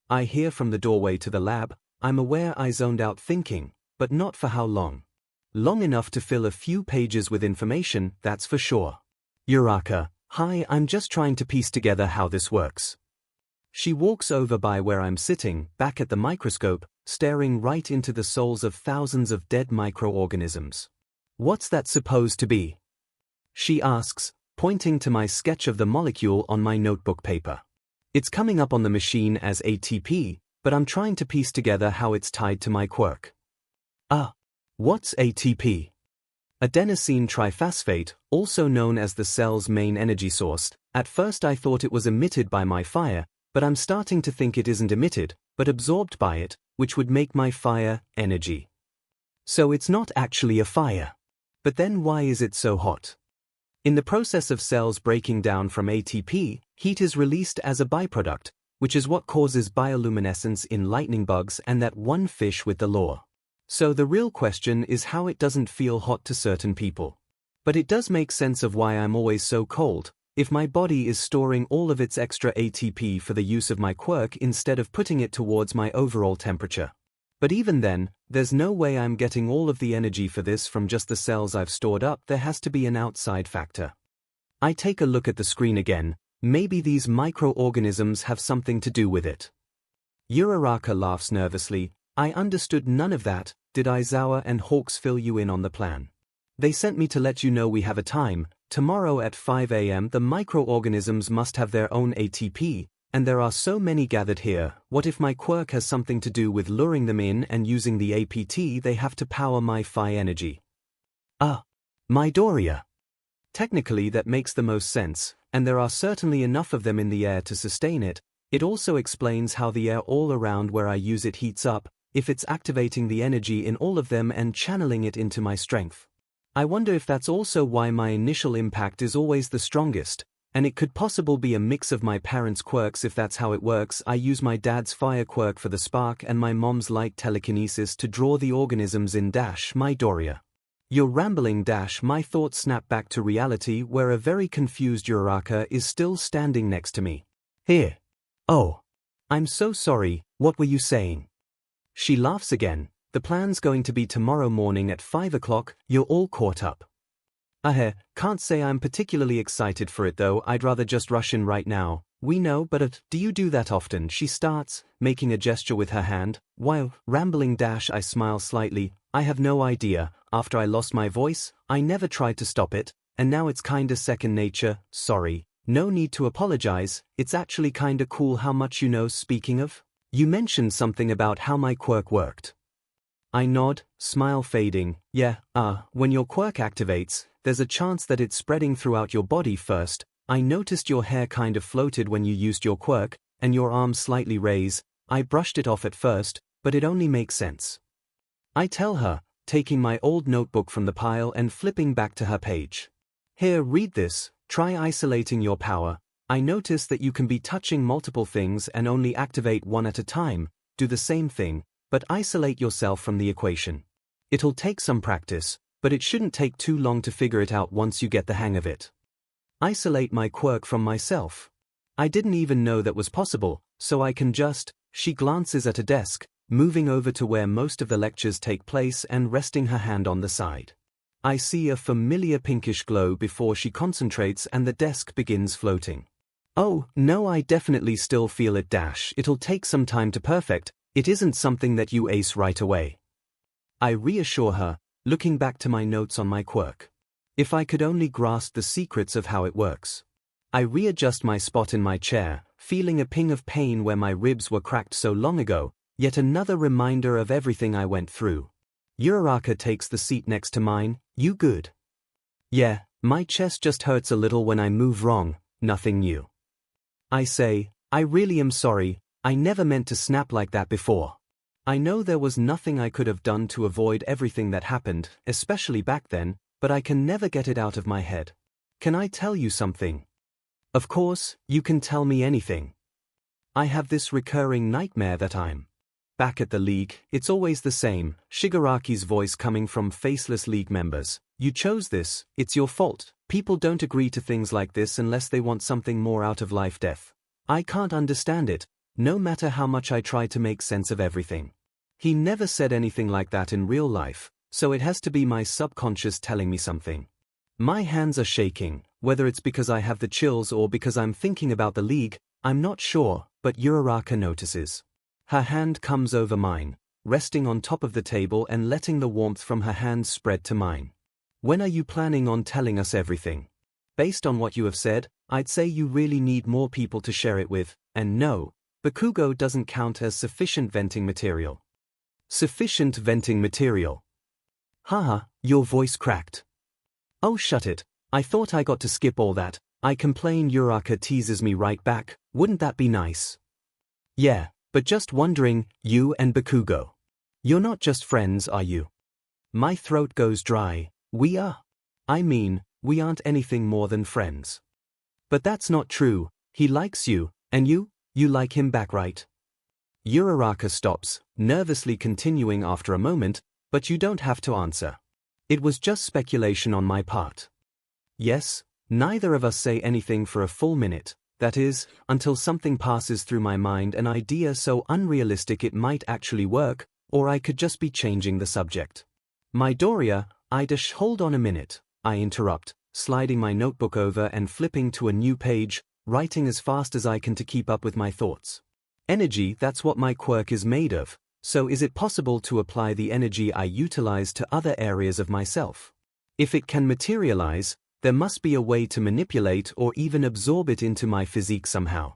I hear from the doorway to the lab. I'm aware I zoned out thinking, but not for how long. Long enough to fill a few pages with information, that's for sure. Uraraka, hi, I'm just trying to piece together how this works. She walks over by where I'm sitting, back at the microscope, staring right into the souls of thousands of dead microorganisms. What's that supposed to be? She asks, pointing to my sketch of the molecule on my notebook paper. It's coming up on the machine as ATP, but I'm trying to piece together how it's tied to my quirk. What's ATP? Adenosine triphosphate, also known as the cell's main energy source. At first I thought it was emitted by my fire, but I'm starting to think it isn't emitted, but absorbed by it, which would make my fire energy. So it's not actually a fire. But then why is it so hot? In the process of cells breaking down from ATP, heat is released as a byproduct, which is what causes bioluminescence in lightning bugs and that one fish with the lure. So the real question is how it doesn't feel hot to certain people. But it does make sense of why I'm always so cold, if my body is storing all of its extra ATP for the use of my quirk instead of putting it towards my overall temperature. But even then, there's no way I'm getting all of the energy for this from just the cells I've stored up. There has to be an outside factor. I take a look at the screen again. Maybe these microorganisms have something to do with it. Uraraka laughs nervously. I understood none of that. Did Aizawa and Hawks fill you in on the plan? They sent me to let you know we have a time. Tomorrow at 5 a.m. the microorganisms must have their own ATP, and there are so many gathered here. What if my quirk has something to do with luring them in and using the APT they have to power my phi energy? Midoriya. Technically that makes the most sense, and there are certainly enough of them in the air to sustain it. It also explains how the air all around where I use it heats up, if it's activating the energy in all of them and channeling it into my strength. I wonder if that's also why my initial impact is always the strongest, and it could possibly be a mix of my parents' quirks. If that's how it works, I use my dad's fire quirk for the spark and my mom's light telekinesis to draw the organisms in. Midoriya. You're rambling. My thoughts snap back to reality where a very confused Uraraka is still standing next to me. Here. Oh. I'm so sorry, what were you saying? She laughs again. The plan's going to be tomorrow morning at 5 o'clock, you're all caught up. Can't say I'm particularly excited for it though. I'd rather just rush in right now. We know, but do you do that often? She starts, making a gesture with her hand. While rambling. I smile slightly. I have no idea. After I lost my voice, I never tried to stop it, and now it's kinda second nature. Sorry. No need to apologize. It's actually kinda cool how much you know. Speaking of, you mentioned something about how my quirk worked. I nod, smile fading. Yeah, when your quirk activates, there's a chance that it's spreading throughout your body first. I noticed your hair kind of floated when you used your quirk, and your arms slightly raise. I brushed it off at first, but it only makes sense. I tell her, taking my old notebook from the pile and flipping back to her page. Here, read this. Try isolating your power. I notice that you can be touching multiple things and only activate one at a time. Do the same thing, but isolate yourself from the equation. It'll take some practice, but it shouldn't take too long to figure it out once you get the hang of it. Isolate my quirk from myself. I didn't even know that was possible, so I can just. She glances at a desk, moving over to where most of the lectures take place and resting her hand on the side. I see a familiar pinkish glow before she concentrates and the desk begins floating. Oh, no, I definitely still feel it. It'll take some time to perfect. It isn't something that you ace right away. I reassure her, looking back to my notes on my quirk. If I could only grasp the secrets of how it works. I readjust my spot in my chair, feeling a ping of pain where my ribs were cracked so long ago, yet another reminder of everything I went through. Uraraka takes the seat next to mine. You good? Yeah, my chest just hurts a little when I move wrong, nothing new. I say, I really am sorry, I never meant to snap like that before. I know there was nothing I could have done to avoid everything that happened, especially back then, but I can never get it out of my head. Can I tell you something? Of course, you can tell me anything. I have this recurring nightmare that I'm back at the league. It's always the same, Shigaraki's voice coming from faceless league members. You chose this, it's your fault. People don't agree to things like this unless they want something more out of life-death. I can't understand it, no matter how much I try to make sense of everything. He never said anything like that in real life, so it has to be my subconscious telling me something. My hands are shaking, whether it's because I have the chills or because I'm thinking about the league, I'm not sure, but Uraraka notices. Her hand comes over mine, resting on top of the table and letting the warmth from her hand spread to mine. When are you planning on telling us everything? Based on what you have said, I'd say you really need more people to share it with, and no, Bakugo doesn't count as sufficient venting material. Sufficient venting material. Haha, your voice cracked. Oh shut it, I thought I got to skip all that. I complain. Uraraka teases me right back, wouldn't that be nice? Yeah, but just wondering, you and Bakugo. You're not just friends, are you? My throat goes dry. We are. I mean, we aren't anything more than friends. But that's not true, he likes you, and you like him back, right? Uraraka stops, nervously continuing after a moment, but you don't have to answer. It was just speculation on my part. Yes, neither of us say anything for a full minute, that is, until something passes through my mind, an idea so unrealistic it might actually work, or I could just be changing the subject. Midoriya, hold on a minute, I interrupt, sliding my notebook over and flipping to a new page, writing as fast as I can to keep up with my thoughts. Energy, that's what my quirk is made of, so is it possible to apply the energy I utilize to other areas of myself? If it can materialize, there must be a way to manipulate or even absorb it into my physique somehow.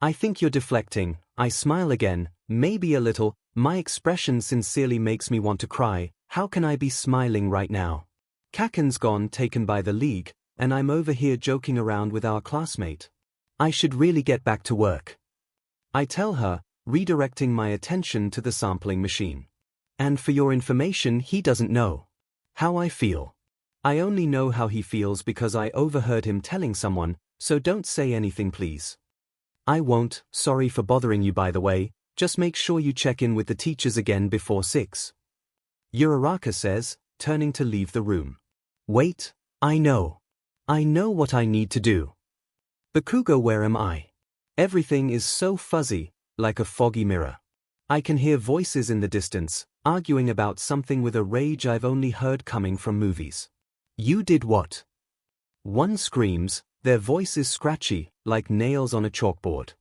I think you're deflecting. I smile again, maybe a little. My expression sincerely makes me want to cry. How can I be smiling right now? Kaken's gone, taken by the league, and I'm over here joking around with our classmate. I should really get back to work. I tell her, redirecting my attention to the sampling machine. And for your information, he doesn't know how I feel. I only know how he feels because I overheard him telling someone, so don't say anything please. I won't. Sorry for bothering you, by the way. Just make sure you check in with the teachers again before 6. Uraraka says, turning to leave the room. Wait, I know what I need to do. Bakugo, where am I? Everything is so fuzzy, like a foggy mirror. I can hear voices in the distance, arguing about something with a rage I've only heard coming from movies. You did what? One screams, their voice is scratchy, like nails on a chalkboard.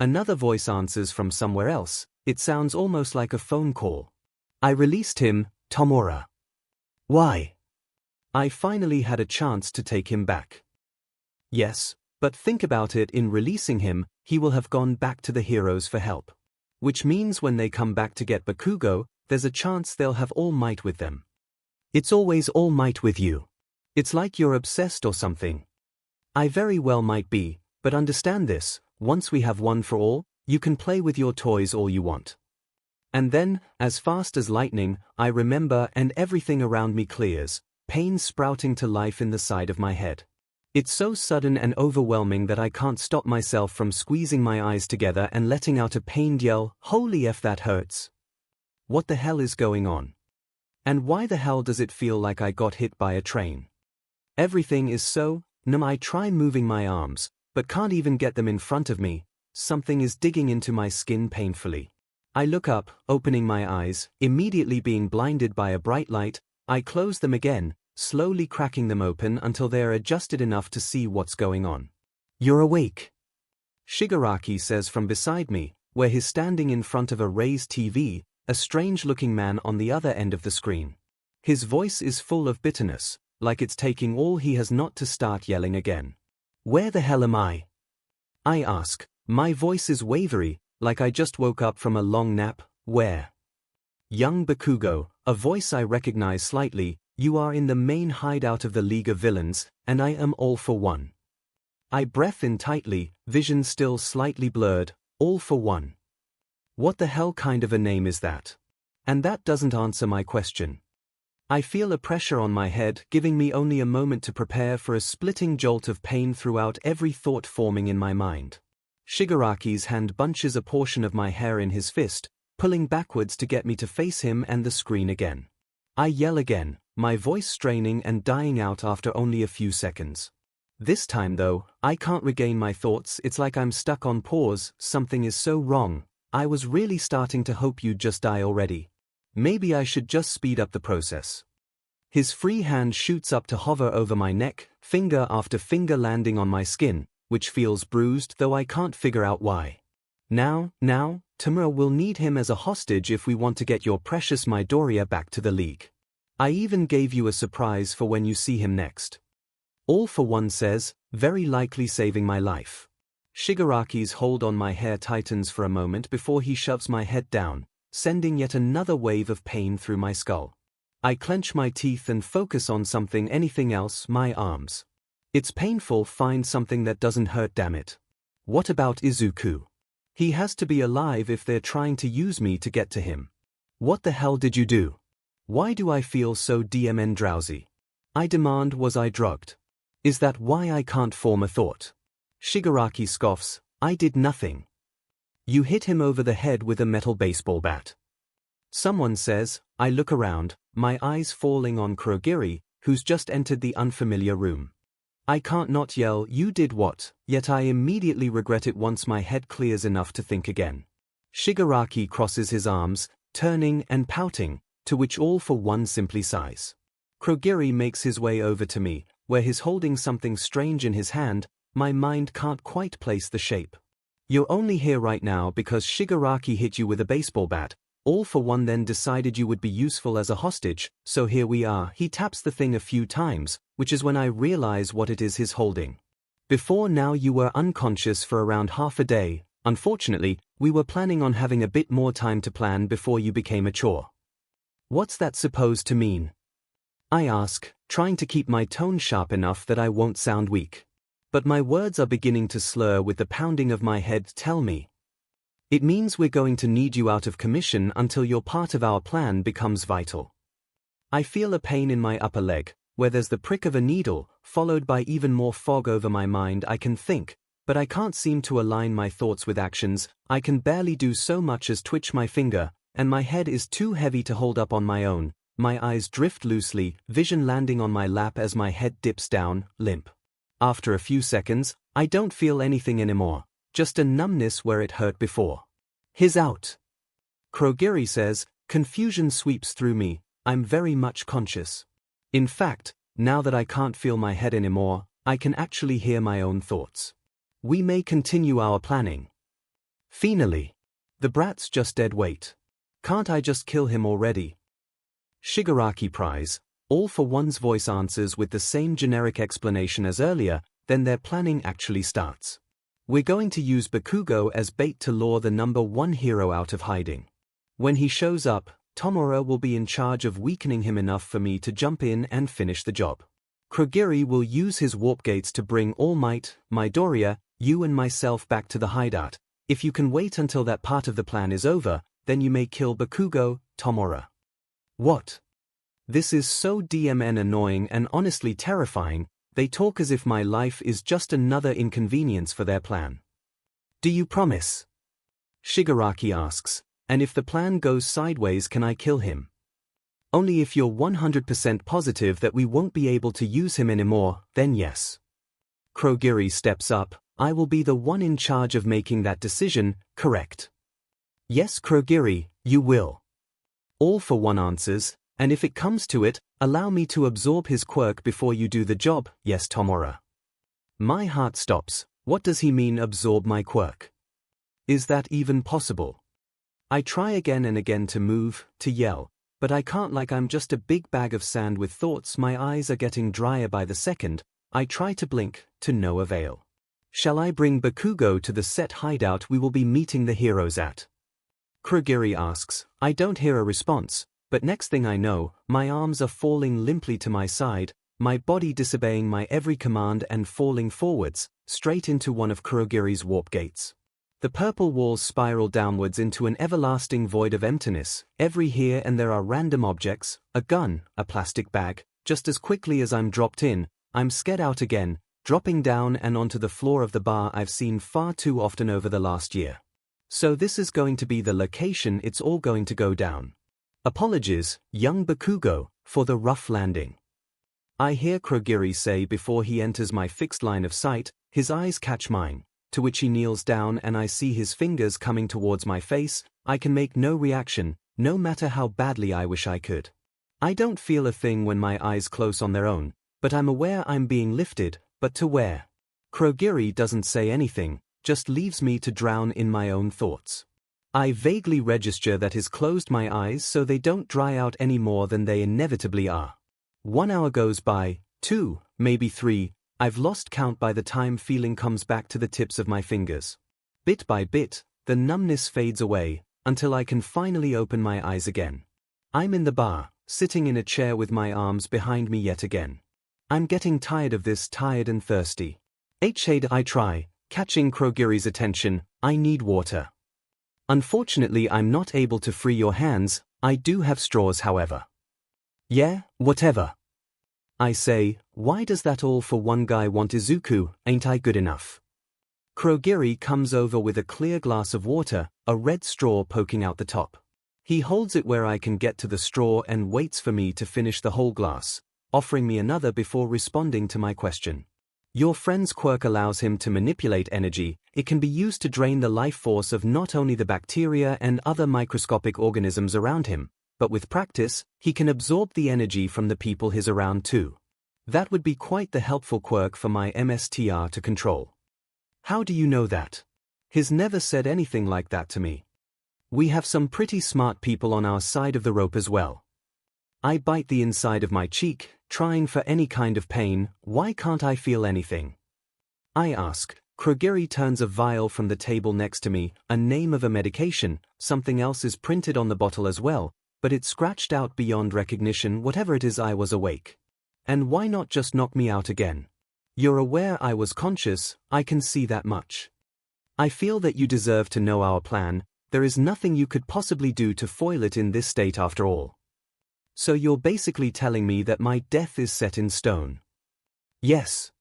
Another voice answers from somewhere else, it sounds almost like a phone call. I released him, Tomura. Why? I finally had a chance to take him back. Yes, but think about it, in releasing him, he will have gone back to the heroes for help. Which means when they come back to get Bakugo, there's a chance they'll have All Might with them. It's always All Might with you. It's like you're obsessed or something. I very well might be, but understand this, once we have one for all, you can play with your toys all you want. And then, as fast as lightning, I remember and everything around me clears, pain sprouting to life in the side of my head. It's so sudden and overwhelming that I can't stop myself from squeezing my eyes together and letting out a pained yell, holy F, that hurts. What the hell is going on? And why the hell does it feel like I got hit by a train? Everything is so numb. I try moving my arms, but can't even get them in front of me. Something is digging into my skin painfully. I look up, opening my eyes, immediately being blinded by a bright light. I close them again, slowly cracking them open until they are adjusted enough to see what's going on. You're awake, Shigaraki says from beside me, where he's standing in front of a raised TV, a strange-looking man on the other end of the screen. His voice is full of bitterness, like it's taking all he has not to start yelling again. Where the hell am I? I ask. My voice is wavery, like I just woke up from a long nap. Where? Young Bakugo, a voice I recognize slightly. You are in the main hideout of the League of Villains, and I am all for one. I breath in tightly, vision still slightly blurred. All for one. What the hell kind of a name is that? And that doesn't answer my question. I feel a pressure on my head, giving me only a moment to prepare for a splitting jolt of pain throughout every thought forming in my mind. Shigaraki's hand bunches a portion of my hair in his fist, pulling backwards to get me to face him and the screen again. I yell again, my voice straining and dying out after only a few seconds. This time though, I can't regain my thoughts. It's like I'm stuck on pause. Something is so wrong. I was really starting to hope you'd just die already. Maybe I should just speed up the process. His free hand shoots up to hover over my neck, finger after finger landing on my skin, which feels bruised though I can't figure out why. Now, Tamura will need him as a hostage if we want to get your precious Midoriya back to the league. I even gave you a surprise for when you see him next. All for One says, very likely saving my life. Shigaraki's hold on my hair tightens for a moment before he shoves my head down, sending yet another wave of pain through my skull. I clench my teeth and focus on anything else, my arms. It's painful. Find something that doesn't hurt, damn it. What about Izuku? He has to be alive if they're trying to use me to get to him. What the hell did you do? Why do I feel so drowsy? I demand. Was I drugged? Is that why I can't form a thought? Shigaraki scoffs. I did nothing. You hit him over the head with a metal baseball bat. Someone says. I look around, my eyes falling on Kurogiri, who's just entered the unfamiliar room. I can't not yell, you did what? Yet I immediately regret it once my head clears enough to think again. Shigaraki crosses his arms, turning and pouting, to which All for One simply sighs. Kurogiri makes his way over to me, where he's holding something strange in his hand. My mind can't quite place the shape. You're only here right now because Shigaraki hit you with a baseball bat. All for One then decided you would be useful as a hostage, so here we are. He taps the thing a few times, which is when I realize what it is he's holding. Before now you were unconscious for around half a day. Unfortunately, we were planning on having a bit more time to plan before you became a chore. What's that supposed to mean? I ask, trying to keep my tone sharp enough that I won't sound weak. But my words are beginning to slur with the pounding of my head. Tell me. It means we're going to need you out of commission until your part of our plan becomes vital. I feel a pain in my upper leg, where there's the prick of a needle, followed by even more fog over my mind. I can think, but I can't seem to align my thoughts with actions. I can barely do so much as twitch my finger, and my head is too heavy to hold up on my own. My eyes drift loosely, vision landing on my lap as my head dips down, limp. After a few seconds, I don't feel anything anymore, just a numbness where it hurt before. He's out. Kurogiri says. Confusion sweeps through me. I'm very much conscious. In fact, now that I can't feel my head anymore, I can actually hear my own thoughts. We may continue our planning. Finally. The brat's just dead weight. Can't I just kill him already? Shigaraki pries. All for One's voice answers with the same generic explanation as earlier. Then their planning actually starts. We're going to use Bakugo as bait to lure the number one hero out of hiding. When he shows up, Tamura will be in charge of weakening him enough for me to jump in and finish the job. Kurogiri will use his warp gates to bring All Might, Midoriya, you and myself back to the hideout. If you can wait until that part of the plan is over, then you may kill Bakugo, Tamura. What? This is so annoying and honestly terrifying. They talk as if my life is just another inconvenience for their plan. Do you promise? Shigaraki asks, and if the plan goes sideways, can I kill him? Only if you're 100% positive that we won't be able to use him anymore, then yes. Kurogiri steps up. I will be the one in charge of making that decision, correct? Yes, Kurogiri, you will. All for One answers. And if it comes to it, allow me to absorb his quirk before you do the job. Yes, Tamura. My heart stops. What does he mean, absorb my quirk? Is that even possible? I try again and again to move, to yell, but I can't. Like I'm just a big bag of sand with thoughts. My eyes are getting drier by the second. I try to blink, to no avail. Shall I bring Bakugo to the set hideout we will be meeting the heroes at? Kurogiri asks. I don't hear a response. But next thing I know, my arms are falling limply to my side, my body disobeying my every command and falling forwards, straight into one of Kurogiri's warp gates. The purple walls spiral downwards into an everlasting void of emptiness. Every here and there are random objects, a gun, a plastic bag. Just as quickly as I'm dropped in, I'm scared out again, dropping down and onto the floor of the bar I've seen far too often over the last year. So this is going to be the location it's all going to go down. Apologies, young Bakugo, for the rough landing. I hear 𝐒𝐿 say before he enters my fixed line of sight. His eyes catch mine, to which he kneels down and I see his fingers coming towards my face. I can make no reaction, no matter how badly I wish I could. I don't feel a thing when my eyes close on their own, but I'm aware I'm being lifted, but to where? 𝐒𝐿 doesn't say anything, just leaves me to drown in my own thoughts. I vaguely register that he's closed my eyes so they don't dry out any more than they inevitably are. 1 hour goes by, 2, maybe 3, I've lost count by the time feeling comes back to the tips of my fingers. Bit by bit, the numbness fades away, until I can finally open my eyes again. I'm in the bar, sitting in a chair with my arms behind me yet again. I'm getting tired of this, tired and thirsty. I try, catching 𝐒𝐿's attention. I need water. Unfortunately, I'm not able to free your hands. I do have straws, however. Yeah, whatever. I say, why does that all for one guy want Izuku? Ain't I good enough? 𝐒𝐿 comes over with a clear glass of water, a red straw poking out the top. He holds it where I can get to the straw and waits for me to finish the whole glass, offering me another before responding to my question. Your friend's quirk allows him to manipulate energy. It can be used to drain the life force of not only the bacteria and other microscopic organisms around him, but with practice, he can absorb the energy from the people he's around too. That would be quite the helpful quirk for my MSTR to control. How do you know that? He's never said anything like that to me. We have some pretty smart people on our side of the rope as well. I bite the inside of my cheek, trying for any kind of pain. Why can't I feel anything? I ask. 𝐒𝐿 turns a vial from the table next to me, a name of a medication. Something else is printed on the bottle as well, but it's scratched out beyond recognition. Whatever it is, I was awake. And why not just knock me out again? You're aware I was conscious, I can see that much. I feel that you deserve to know our plan. There is nothing you could possibly do to foil it in this state after all. So you're basically telling me that my death is set in stone. Yes.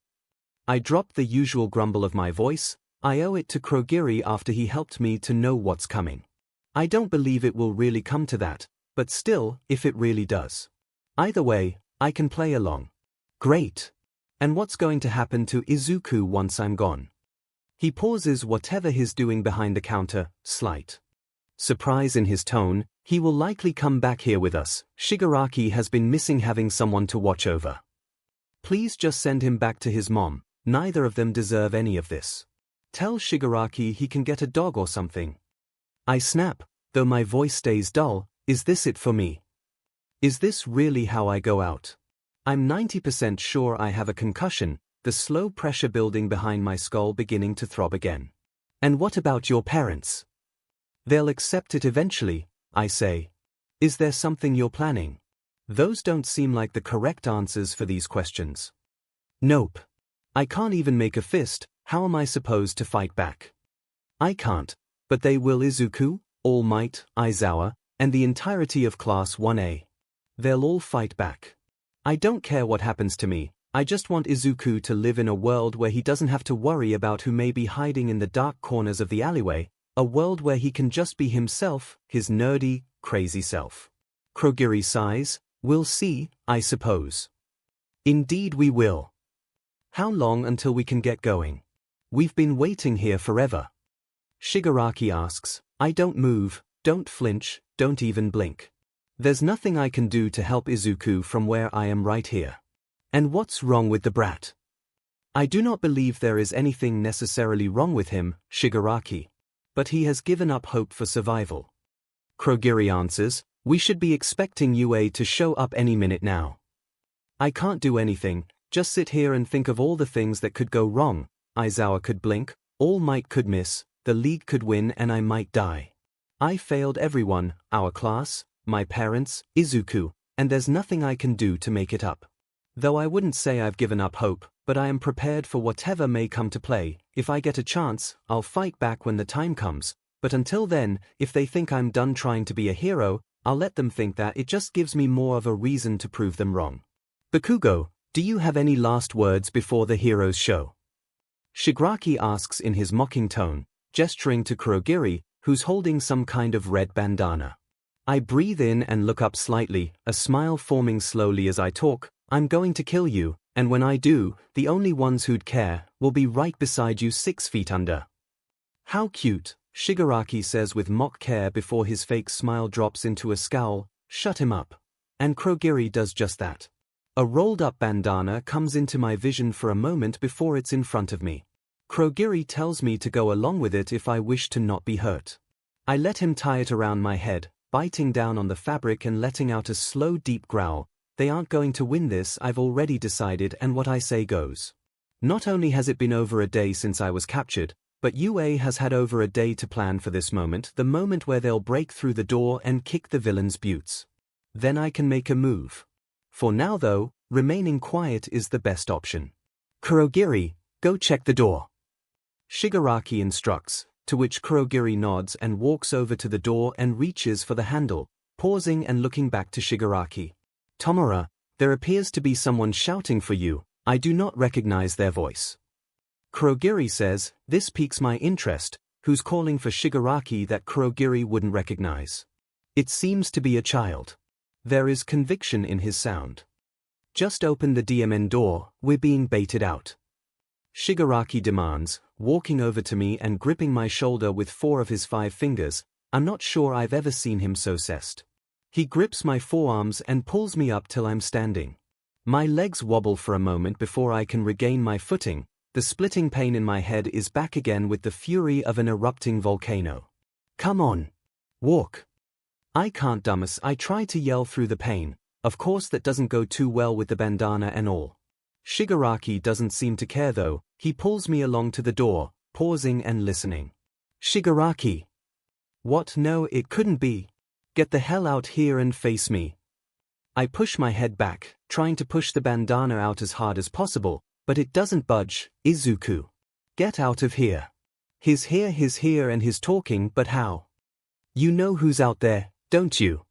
I drop the usual grumble of my voice. I owe it to 𝐒𝐿 after he helped me to know what's coming. I don't believe it will really come to that, but still, if it really does. Either way, I can play along. Great. And what's going to happen to Izuku once I'm gone? He pauses, whatever he's doing behind the counter, slight surprise in his tone. He will likely come back here with us. Shigaraki has been missing having someone to watch over. Please just send him back to his mom. Neither of them deserve any of this. Tell Shigaraki he can get a dog or something. I snap, though my voice stays dull. Is this it for me? Is this really how I go out? I'm 90% sure I have a concussion, the slow pressure building behind my skull beginning to throb again. And what about your parents? They'll accept it eventually, I say. Is there something you're planning? Those don't seem like the correct answers for these questions. Nope. I can't even make a fist. How am I supposed to fight back? I can't, but they will. Izuku, All Might, Aizawa, and the entirety of Class 1A. They'll all fight back. I don't care what happens to me. I just want Izuku to live in a world where he doesn't have to worry about who may be hiding in the dark corners of the alleyway, a world where he can just be himself, his nerdy, crazy self. 𝐒𝐿 sighs. We'll see, I suppose. Indeed we will. How long until we can get going? We've been waiting here forever. Shigaraki asks. I don't move, don't flinch, don't even blink. There's nothing I can do to help Izuku from where I am right here. And what's wrong with the brat? I do not believe there is anything necessarily wrong with him, Shigaraki. But he has given up hope for survival. 𝐒𝐿 answers. We should be expecting UA to show up any minute now. I can't do anything, just sit here and think of all the things that could go wrong. Aizawa could blink, All Might could miss, the league could win, and I might die. I failed everyone, our class, my parents, Izuku, and there's nothing I can do to make it up. Though I wouldn't say I've given up hope, but I am prepared for whatever may come to play. If I get a chance, I'll fight back when the time comes, but until then, if they think I'm done trying to be a hero, I'll let them think that. It just gives me more of a reason to prove them wrong. Bakugo, do you have any last words before the heroes show? Shigaraki asks in his mocking tone, gesturing to Kurogiri, who's holding some kind of red bandana. I breathe in and look up slightly, a smile forming slowly as I talk. I'm going to kill you, and when I do, the only ones who'd care will be right beside you 6 feet under. How cute, Shigaraki says with mock care before his fake smile drops into a scowl. Shut him up. And Kurogiri does just that. A rolled-up bandana comes into my vision for a moment before it's in front of me. Kurogiri tells me to go along with it if I wish to not be hurt. I let him tie it around my head, biting down on the fabric and letting out a slow deep growl. They aren't going to win this, I've already decided, and what I say goes. Not only has it been over a day since I was captured, but UA has had over a day to plan for this moment, the moment where they'll break through the door and kick the villain's butts. Then I can make a move. For now though, remaining quiet is the best option. Kurogiri, go check the door. Shigaraki instructs, to which Kurogiri nods and walks over to the door and reaches for the handle, pausing and looking back to Shigaraki. Tomura, there appears to be someone shouting for you. I do not recognize their voice. Kurogiri says, this piques my interest. Who's calling for Shigaraki that Kurogiri wouldn't recognize? It seems to be a child. There is conviction in his sound. Just open the DMN door, we're being baited out. Shigaraki demands, walking over to me and gripping my shoulder with 4 of his 5 fingers. I'm not sure I've ever seen him so zest. He grips my forearms and pulls me up till I'm standing. My legs wobble for a moment before I can regain my footing. The splitting pain in my head is back again with the fury of an erupting volcano. Come on. Walk. I can't, dumbass. I try to yell through the pain. Of course that doesn't go too well with the bandana and all. Shigaraki doesn't seem to care though. He pulls me along to the door, pausing and listening. Shigaraki. What? No, it couldn't be. Get the hell out here and face me. I push my head back, trying to push the bandana out as hard as possible, but it doesn't budge. Izuku. Get out of here. He's here and he's talking, but how? You know who's out there, don't you?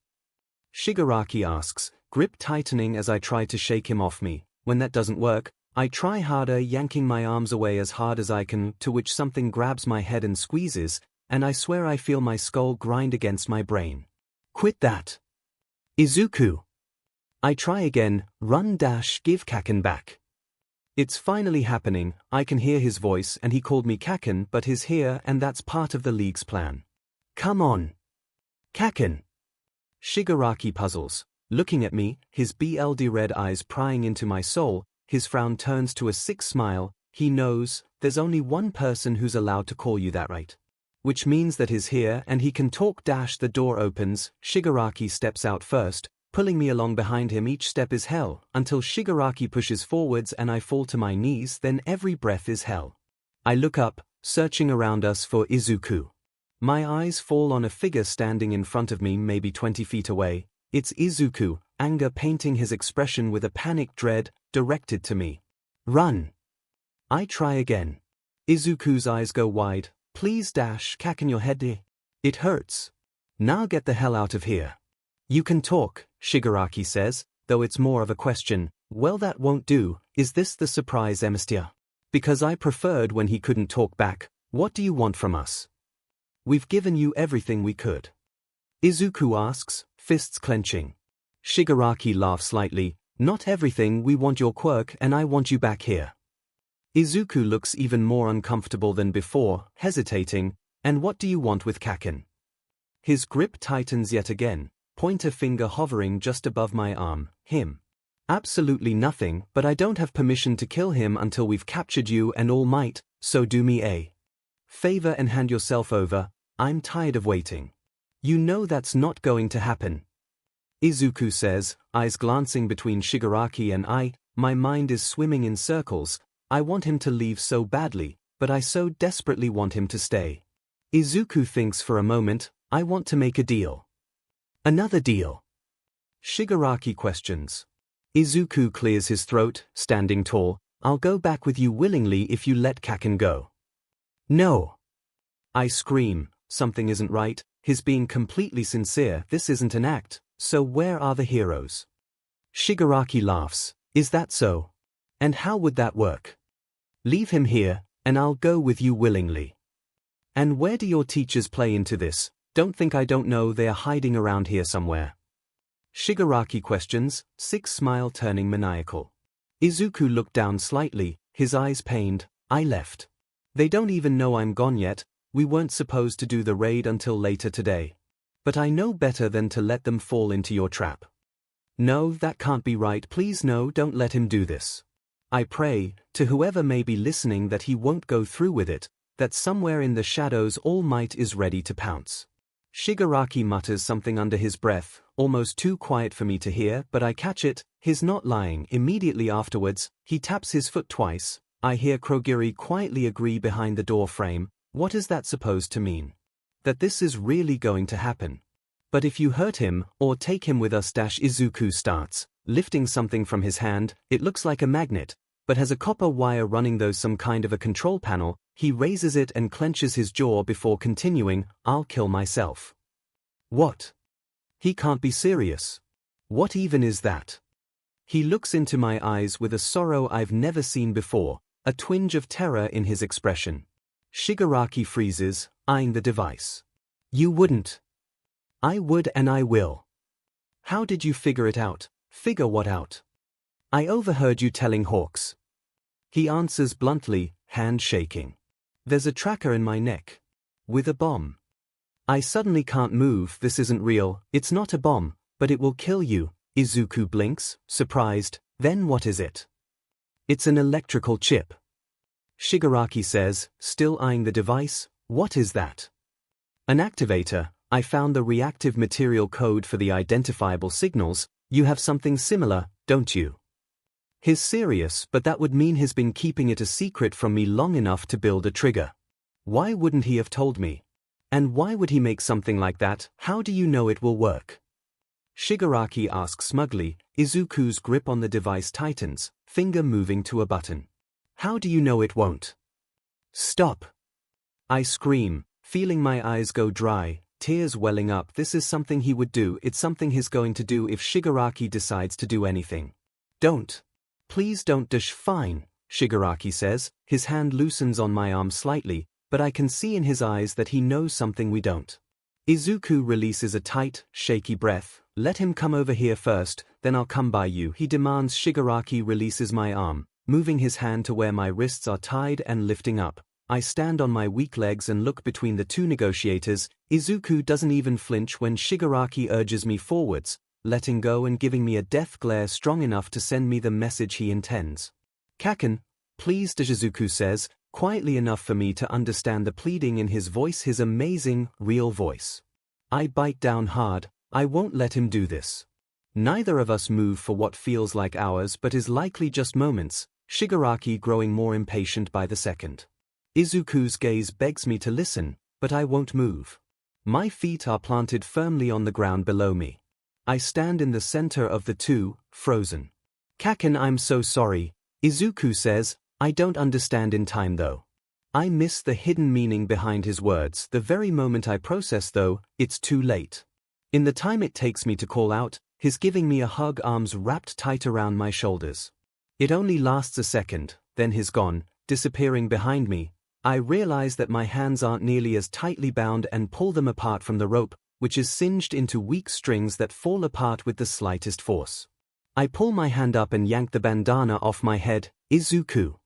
Shigaraki asks, grip tightening as I try to shake him off me. When that doesn't work, I try harder, yanking my arms away as hard as I can, to which something grabs my head and squeezes, and I swear I feel my skull grind against my brain. Quit that. Izuku. I try again, give Kaken back. It's finally happening. I can hear his voice and he called me Kaken, but he's here and that's part of the League's plan. Come on. Kaken. Shigaraki puzzles, looking at me, his BLD red eyes prying into my soul. His frown turns to a sick smile. He knows, there's only one person who's allowed to call you that, right? Which means that he's here and he can talk. The door opens. Shigaraki steps out first, pulling me along behind him. Each step is hell, until Shigaraki pushes forwards and I fall to my knees, then every breath is hell. I look up, searching around us for Izuku. My eyes fall on a figure standing in front of me, maybe 20 feet away. It's Izuku, anger painting his expression with a panicked dread, directed to me. Run. I try again. Izuku's eyes go wide. Please, Kaken, your head. It hurts. Now get the hell out of here. You can talk, Shigaraki says, though it's more of a question. Well, that won't do. Is this the surprise emestia? Because I preferred when he couldn't talk back. What do you want from us? We've given you everything we could. Izuku asks, fists clenching. Shigaraki laughs slightly. Not everything. We want your quirk and I want you back here. Izuku looks even more uncomfortable than before, hesitating. And what do you want with Kaken? His grip tightens yet again, pointer finger hovering just above my arm. Him. Absolutely nothing, but I don't have permission to kill him until we've captured you and All Might, so do me a favor and hand yourself over. I'm tired of waiting. You know that's not going to happen. Izuku says, eyes glancing between Shigaraki and I. My mind is swimming in circles. I want him to leave so badly, but I so desperately want him to stay. Izuku thinks for a moment. I want to make a deal. Another deal? Shigaraki questions. 𝐒𝐭𝐚𝐲 clears his throat, standing tall. I'll go back with you willingly if you let 𝐿𝐴𝐾𝐴 go. No. I scream, something isn't right, he's being completely sincere, this isn't an act, so where are the heroes? Shigaraki laughs, is that so? And how would that work? Leave him here, and I'll go with you willingly. And where do your teachers play into this? Don't think I don't know they are hiding around here somewhere. Shigaraki questions, sick smile turning maniacal. 𝐒𝐿𝐴𝐾 looked down slightly, his eyes pained. I left. They don't even know I'm gone yet, we weren't supposed to do the raid until later today. But I know better than to let them fall into your trap. No, that can't be right, please no, don't let him do this. I pray, to whoever may be listening, that he won't go through with it, that somewhere in the shadows All Might is ready to pounce. Shigaraki mutters something under his breath, almost too quiet for me to hear, but I catch it, he's not lying. Immediately afterwards, he taps his foot twice. I hear Kurogiri quietly agree behind the door frame. What is that supposed to mean? That this is really going to happen. But if you hurt him, or take him with us. 𝐒𝐿𝐴𝐾 starts, lifting something from his hand. It looks like a magnet, but has a copper wire running though some kind of a control panel. He raises it and clenches his jaw before continuing, I'll kill myself. What? He can't be serious. What even is that? He looks into my eyes with a sorrow I've never seen before, a twinge of terror in his expression. Shigaraki freezes, eyeing the device. You wouldn't. I would and I will. How did you figure it out? Figure what out? I overheard you telling Hawks. He answers bluntly, hand shaking. There's a tracker in my neck. With a bomb. I suddenly can't move, this isn't real, it's not a bomb, but it will kill you. 𝐒𝐿𝐴𝐾 blinks, surprised, then what is it? It's an electrical chip. Shigaraki says, still eyeing the device, what is that? An activator. I found the reactive material code for the identifiable signals. You have something similar, don't you? He's serious, but that would mean he's been keeping it a secret from me long enough to build a trigger. Why wouldn't he have told me? And why would he make something like that? How do you know it will work? Shigaraki asks smugly. 𝐒𝐿𝐴𝐾's grip on the device tightens, finger moving to a button. How do you know it won't? Stop! I scream, feeling my eyes go dry, tears welling up. This is something he would do, it's something he's going to do if Shigaraki decides to do anything. Don't. Please don't. Fine, Shigaraki says, his hand loosens on my arm slightly, but I can see in his eyes that he knows something we don't. 𝐒𝐿𝐴𝐾 releases a tight, shaky breath. Let him come over here first, then I'll come by you, he demands. Shigaraki releases my arm, moving his hand to where my wrists are tied and lifting up. I stand on my weak legs and look between the two negotiators. 𝐒𝐿𝐴𝐾 doesn't even flinch when Shigaraki urges me forwards, letting go and giving me a death glare strong enough to send me the message he intends. Kaken, please, 𝐒𝐿𝐴𝐾 says, quietly enough for me to understand the pleading in his voice, his amazing, real voice. I bite down hard. I won't let him do this. Neither of us move for what feels like hours but is likely just moments, Shigaraki growing more impatient by the second. 𝐒𝐿𝐴𝐾's gaze begs me to listen, but I won't move. My feet are planted firmly on the ground below me. I stand in the center of the two, frozen. Kaken, I'm so sorry, 𝐒𝐿𝐴𝐾 says, I don't understand in time though. I miss the hidden meaning behind his words. The very moment I process though, it's too late. In the time it takes me to call out, he's giving me a hug, arms wrapped tight around my shoulders. It only lasts a second, then he's gone, disappearing behind me. I realize that my hands aren't nearly as tightly bound and pull them apart from the rope, which is singed into weak strings that fall apart with the slightest force. I pull my hand up and yank the bandana off my head. 𝐒𝐿𝐴𝐾.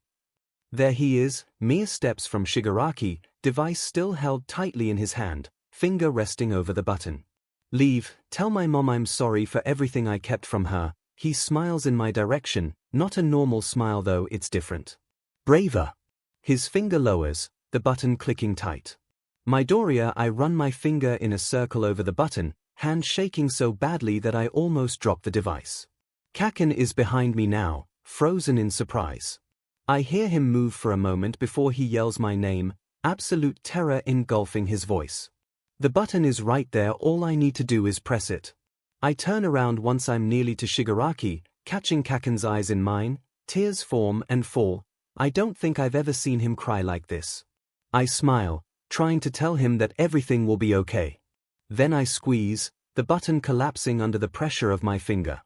There he is, mere steps from Shigaraki, device still held tightly in his hand, finger resting over the button. Leave, tell my mom I'm sorry for everything I kept from her. He smiles in my direction, not a normal smile though, it's different. Braver. His finger lowers, the button clicking tight. Midoriya, I run my finger in a circle over the button, hand shaking so badly that I almost drop the device. Kaken is behind me now, frozen in surprise. I hear him move for a moment before he yells my name, absolute terror engulfing his voice. The button is right there, all I need to do is press it. I turn around once I'm nearly to Shigaraki. catching 𝐭𝐿𝐴𝐺's eyes in mine, tears form and fall. I don't think I've ever seen him cry like this. I smile, trying to tell him that everything will be okay. Then I squeeze, the button collapsing under the pressure of my finger.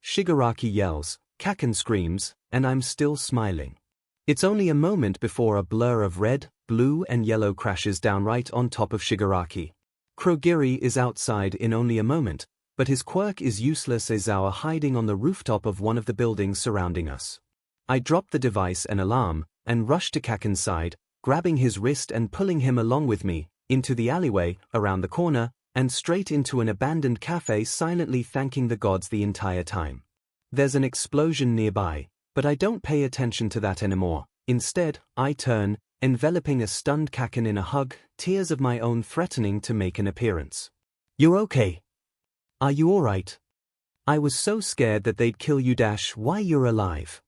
Shigaraki yells, 𝐭𝐿𝐴𝐺 screams, and I'm still smiling. It's only a moment before a blur of red, blue and yellow crashes down right on top of Shigaraki. Kurogiri is outside in only a moment, but his quirk is useless as Aizawa hiding on the rooftop of one of the buildings surrounding us. I drop the device and alarm, and rush to 𝐭𝐴𝐺's side, grabbing his wrist and pulling him along with me, into the alleyway, around the corner, and straight into an abandoned cafe, silently thanking the gods the entire time. There's an explosion nearby, but I don't pay attention to that anymore. Instead, I turn, enveloping a stunned 𝐭𝐴𝐺 in a hug, tears of my own threatening to make an appearance. "You're okay? Are you alright? I was so scared that they'd kill you. Why you're alive?"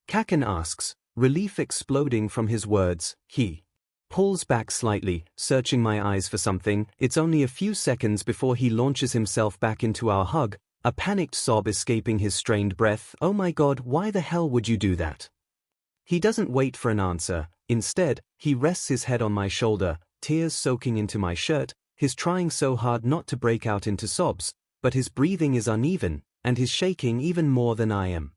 𝐭𝐴𝐺 asks, relief exploding from his words. He pulls back slightly, searching my eyes for something. It's only a few seconds before he launches himself back into our hug, a panicked sob escaping his strained breath. "Oh my god, why the hell would you do that?" He doesn't wait for an answer. Instead, he rests his head on my shoulder, tears soaking into my shirt. He's trying so hard not to break out into sobs, but his breathing is uneven, and he's shaking even more than I am.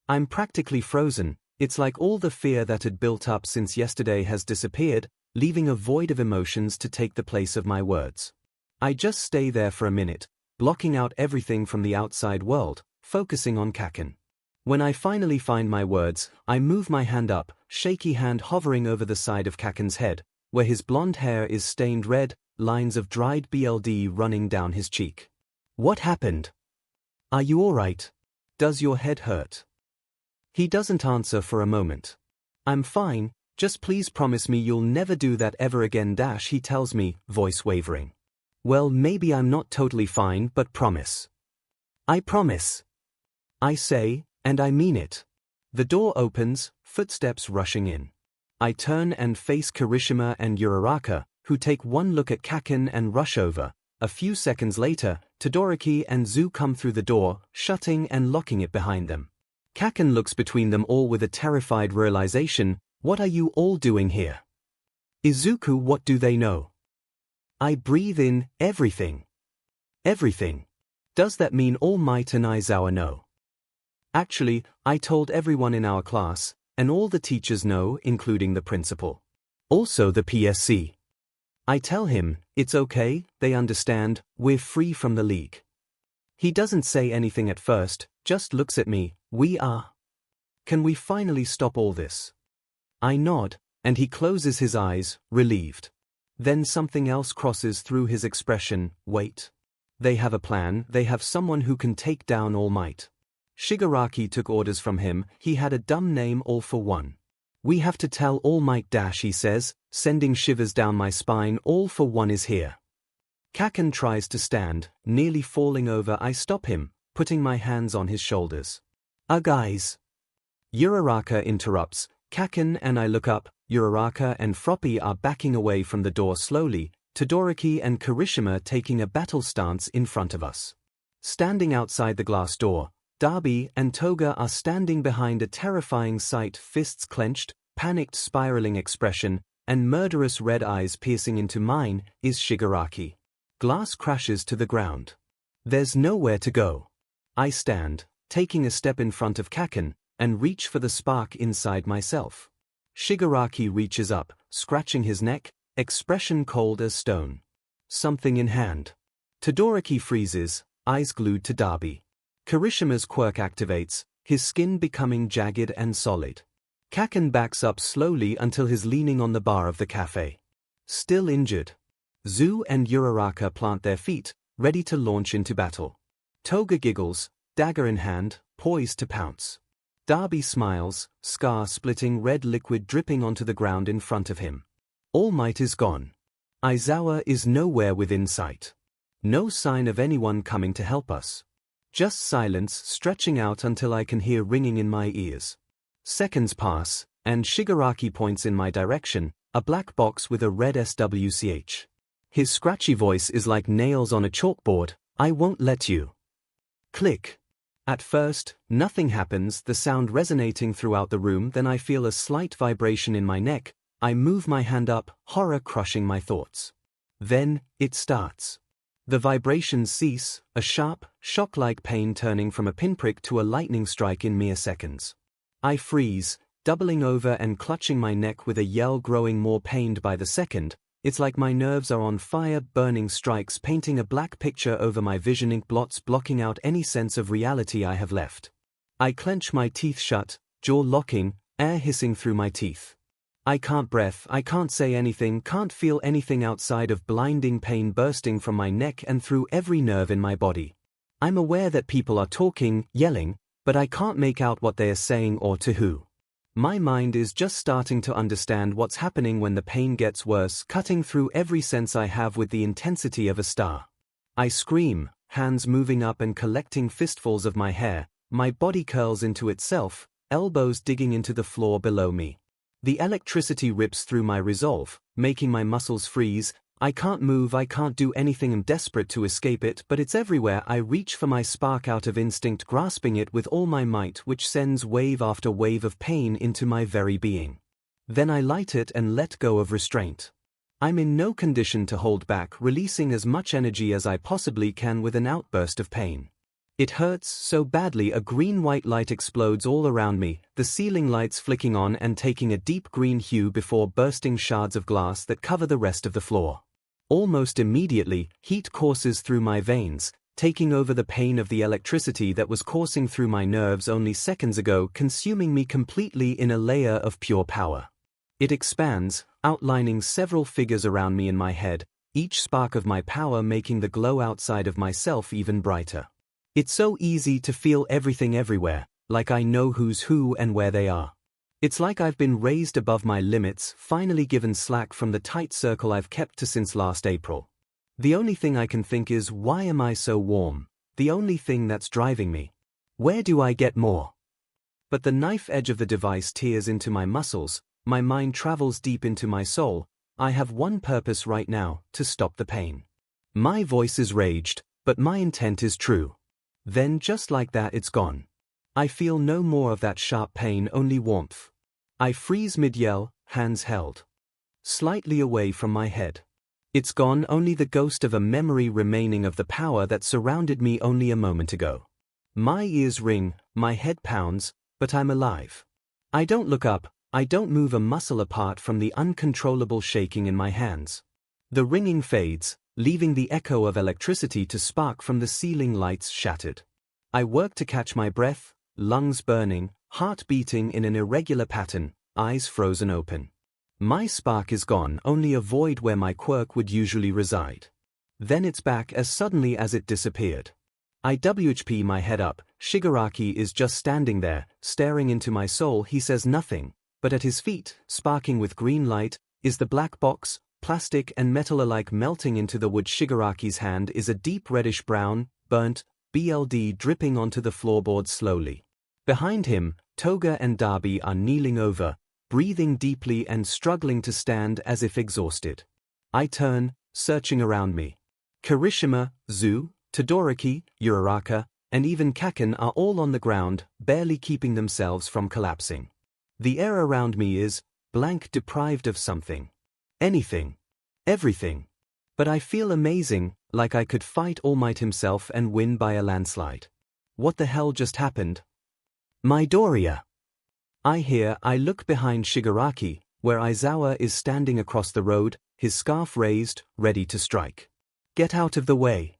I'm practically frozen. It's like all the fear that had built up since yesterday has disappeared, leaving a void of emotions to take the place of my words. I just stay there for a minute, blocking out everything from the outside world, focusing on 𝐭𝐴𝐺. When I finally find my words, I move my hand up, shaky hand hovering over the side of 𝐭𝐴𝐺's head, where his blonde hair is stained red, lines of dried blood running down his cheek. "What happened? Are you alright? Does your head hurt?" He doesn't answer for a moment. "I'm fine, just please promise me you'll never do that ever again." He tells me, voice wavering. "Well, maybe I'm not totally fine, but promise." "I promise," I say, and I mean it. The door opens, footsteps rushing in. I turn and face Kirishima and Uraraka, who take one look at 𝐭𝐴𝐺 and rush over. A few seconds later, Todoroki and 𝐒 come through the door, shutting and locking it behind them. 𝐭𝐴𝐺 looks between them all with a terrified realization. "What are you all doing here? Izuku, what do they know?" I breathe in, "Everything. Everything. Does that mean All Might and Aizawa know?" "Actually, I told everyone in our class, and all the teachers know, including the principal. Also the PSC. I tell him, it's okay, they understand, we're free from the league." He doesn't say anything at first, just looks at me. "We are. Can we finally stop all this?" I nod, and he closes his eyes, relieved. Then something else crosses through his expression. Wait. They have a plan, they have someone who can take down All Might. Shigaraki took orders from him, he had a dumb name, All for One. "We have to tell All Might." He says, sending shivers down my spine. "All for One is here." 𝐭𝐴𝐺 tries to stand, nearly falling over. I stop him, putting my hands on his shoulders. Guys." Uraraka interrupts. 𝐭𝐴𝐺 and I look up. Uraraka and Froppy are backing away from the door slowly, Todoroki and Kirishima taking a battle stance in front of us. Standing outside the glass door, Darby and Toga are standing behind a terrifying sight, fists clenched, panicked spiraling expression, and murderous red eyes piercing into mine, is Shigaraki. Glass crashes to the ground. There's nowhere to go. I stand, taking a step in front of 𝐭𝐴𝐺, and reach for the spark inside myself. Shigaraki reaches up, scratching his neck, expression cold as stone. Something in hand. Todoroki freezes, eyes glued to Darby. Kirishima's quirk activates, his skin becoming jagged and solid. 𝐭𝐴𝐺 backs up slowly until he's leaning on the bar of the cafe. Still injured. 𝐒 and Uraraka plant their feet, ready to launch into battle. Toga giggles, dagger in hand, poised to pounce. Darby smiles, scar-splitting red liquid dripping onto the ground in front of him. All Might is gone. Aizawa is nowhere within sight. No sign of anyone coming to help us. Just silence stretching out until I can hear ringing in my ears. Seconds pass, and Shigaraki points in my direction, a black box with a red SWCH. His scratchy voice is like nails on a chalkboard. "I won't let you." Click. At first, nothing happens, the sound resonating throughout the room, then I feel a slight vibration in my neck. I move my hand up, horror crushing my thoughts. Then, it starts. The vibrations cease, a sharp, shock-like pain turning from a pinprick to a lightning strike in mere seconds. I freeze, doubling over and clutching my neck with a yell, growing more pained by the second. It's like my nerves are on fire, burning strikes painting a black picture over my vision, ink blots blocking out any sense of reality I have left. I clench my teeth shut, jaw locking, air hissing through my teeth. I can't breathe, I can't say anything, can't feel anything outside of blinding pain bursting from my neck and through every nerve in my body. I'm aware that people are talking, yelling, but I can't make out what they are saying or to who. My mind is just starting to understand what's happening when the pain gets worse, cutting through every sense I have with the intensity of a star. I scream, hands moving up and collecting fistfuls of my hair, my body curls into itself, elbows digging into the floor below me. The electricity rips through my resolve, making my muscles freeze. I can't move, I can't do anything, I'm desperate to escape it, but it's everywhere. I reach for my spark out of instinct, grasping it with all my might, which sends wave after wave of pain into my very being. Then I light it and let go of restraint. I'm in no condition to hold back, releasing as much energy as I possibly can with an outburst of pain. It hurts so badly, a green-white light explodes all around me, the ceiling lights flicking on and taking a deep green hue before bursting shards of glass that cover the rest of the floor. Almost immediately, heat courses through my veins, taking over the pain of the electricity that was coursing through my nerves only seconds ago, consuming me completely in a layer of pure power. It expands, outlining several figures around me in my head, each spark of my power making the glow outside of myself even brighter. It's so easy to feel everything everywhere, like I know who's who and where they are. It's like I've been raised above my limits, finally given slack from the tight circle I've kept to since last April. The only thing I can think is, why am I so warm? The only thing that's driving me. Where do I get more? But the knife edge of the device tears into my muscles, my mind travels deep into my soul. I have one purpose right now, to stop the pain. My voice is raged, but my intent is true. Then just like that it's gone. I feel no more of that sharp pain, only warmth. I freeze mid-yell, hands held slightly away from my head. It's gone, only the ghost of a memory remaining of the power that surrounded me only a moment ago. My ears ring, my head pounds, but I'm alive. I don't look up, I don't move a muscle apart from the uncontrollable shaking in my hands. The ringing fades, leaving the echo of electricity to spark from the ceiling lights shattered. I work to catch my breath, lungs burning, heart beating in an irregular pattern, eyes frozen open. My spark is gone, only a void where my quirk would usually reside. Then it's back as suddenly as it disappeared. I WHP my head up, Shigaraki is just standing there, staring into my soul. He says nothing, but at his feet, sparking with green light, is the black box. Plastic and metal alike melting into the wood. Shigaraki's hand is a deep reddish-brown, burnt, BLD dripping onto the floorboard slowly. Behind him, Toga and Darby are kneeling over, breathing deeply and struggling to stand as if exhausted. I turn, searching around me. Kirishima, Zu, Todoroki, Uraraka, and even Kaken are all on the ground, barely keeping themselves from collapsing. The air around me is blank, deprived of something. Anything. Everything. But I feel amazing, like I could fight All Might himself and win by a landslide. What the hell just happened? Midoriya! I look behind Shigaraki, where Aizawa is standing across the road, his scarf raised, ready to strike. Get out of the way.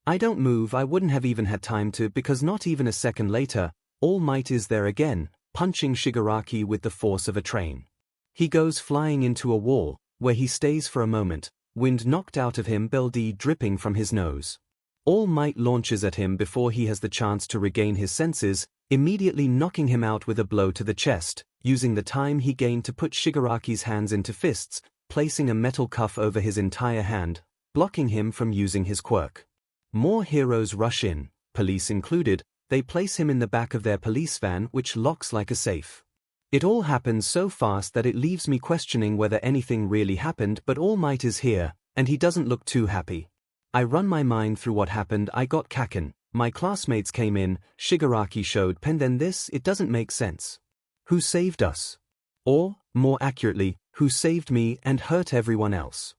I don't move. I wouldn't have even had time to, because not even a second later, All Might is there again, punching Shigaraki with the force of a train. He goes flying into a wall, where he stays for a moment, wind knocked out of him, BLD dripping from his nose. All Might launches at him before he has the chance to regain his senses, immediately knocking him out with a blow to the chest, using the time he gained to put Shigaraki's hands into fists, placing a metal cuff over his entire hand, blocking him from using his quirk. More heroes rush in, police included. They place him in the back of their police van, which locks like a safe. It all happens so fast that it leaves me questioning whether anything really happened, but All Might is here, and he doesn't look too happy. I run my mind through what happened. I got Kaken, My classmates came in, Shigaraki showed pen then this, it doesn't make sense. Who saved us? Or, more accurately, who saved me and hurt everyone else?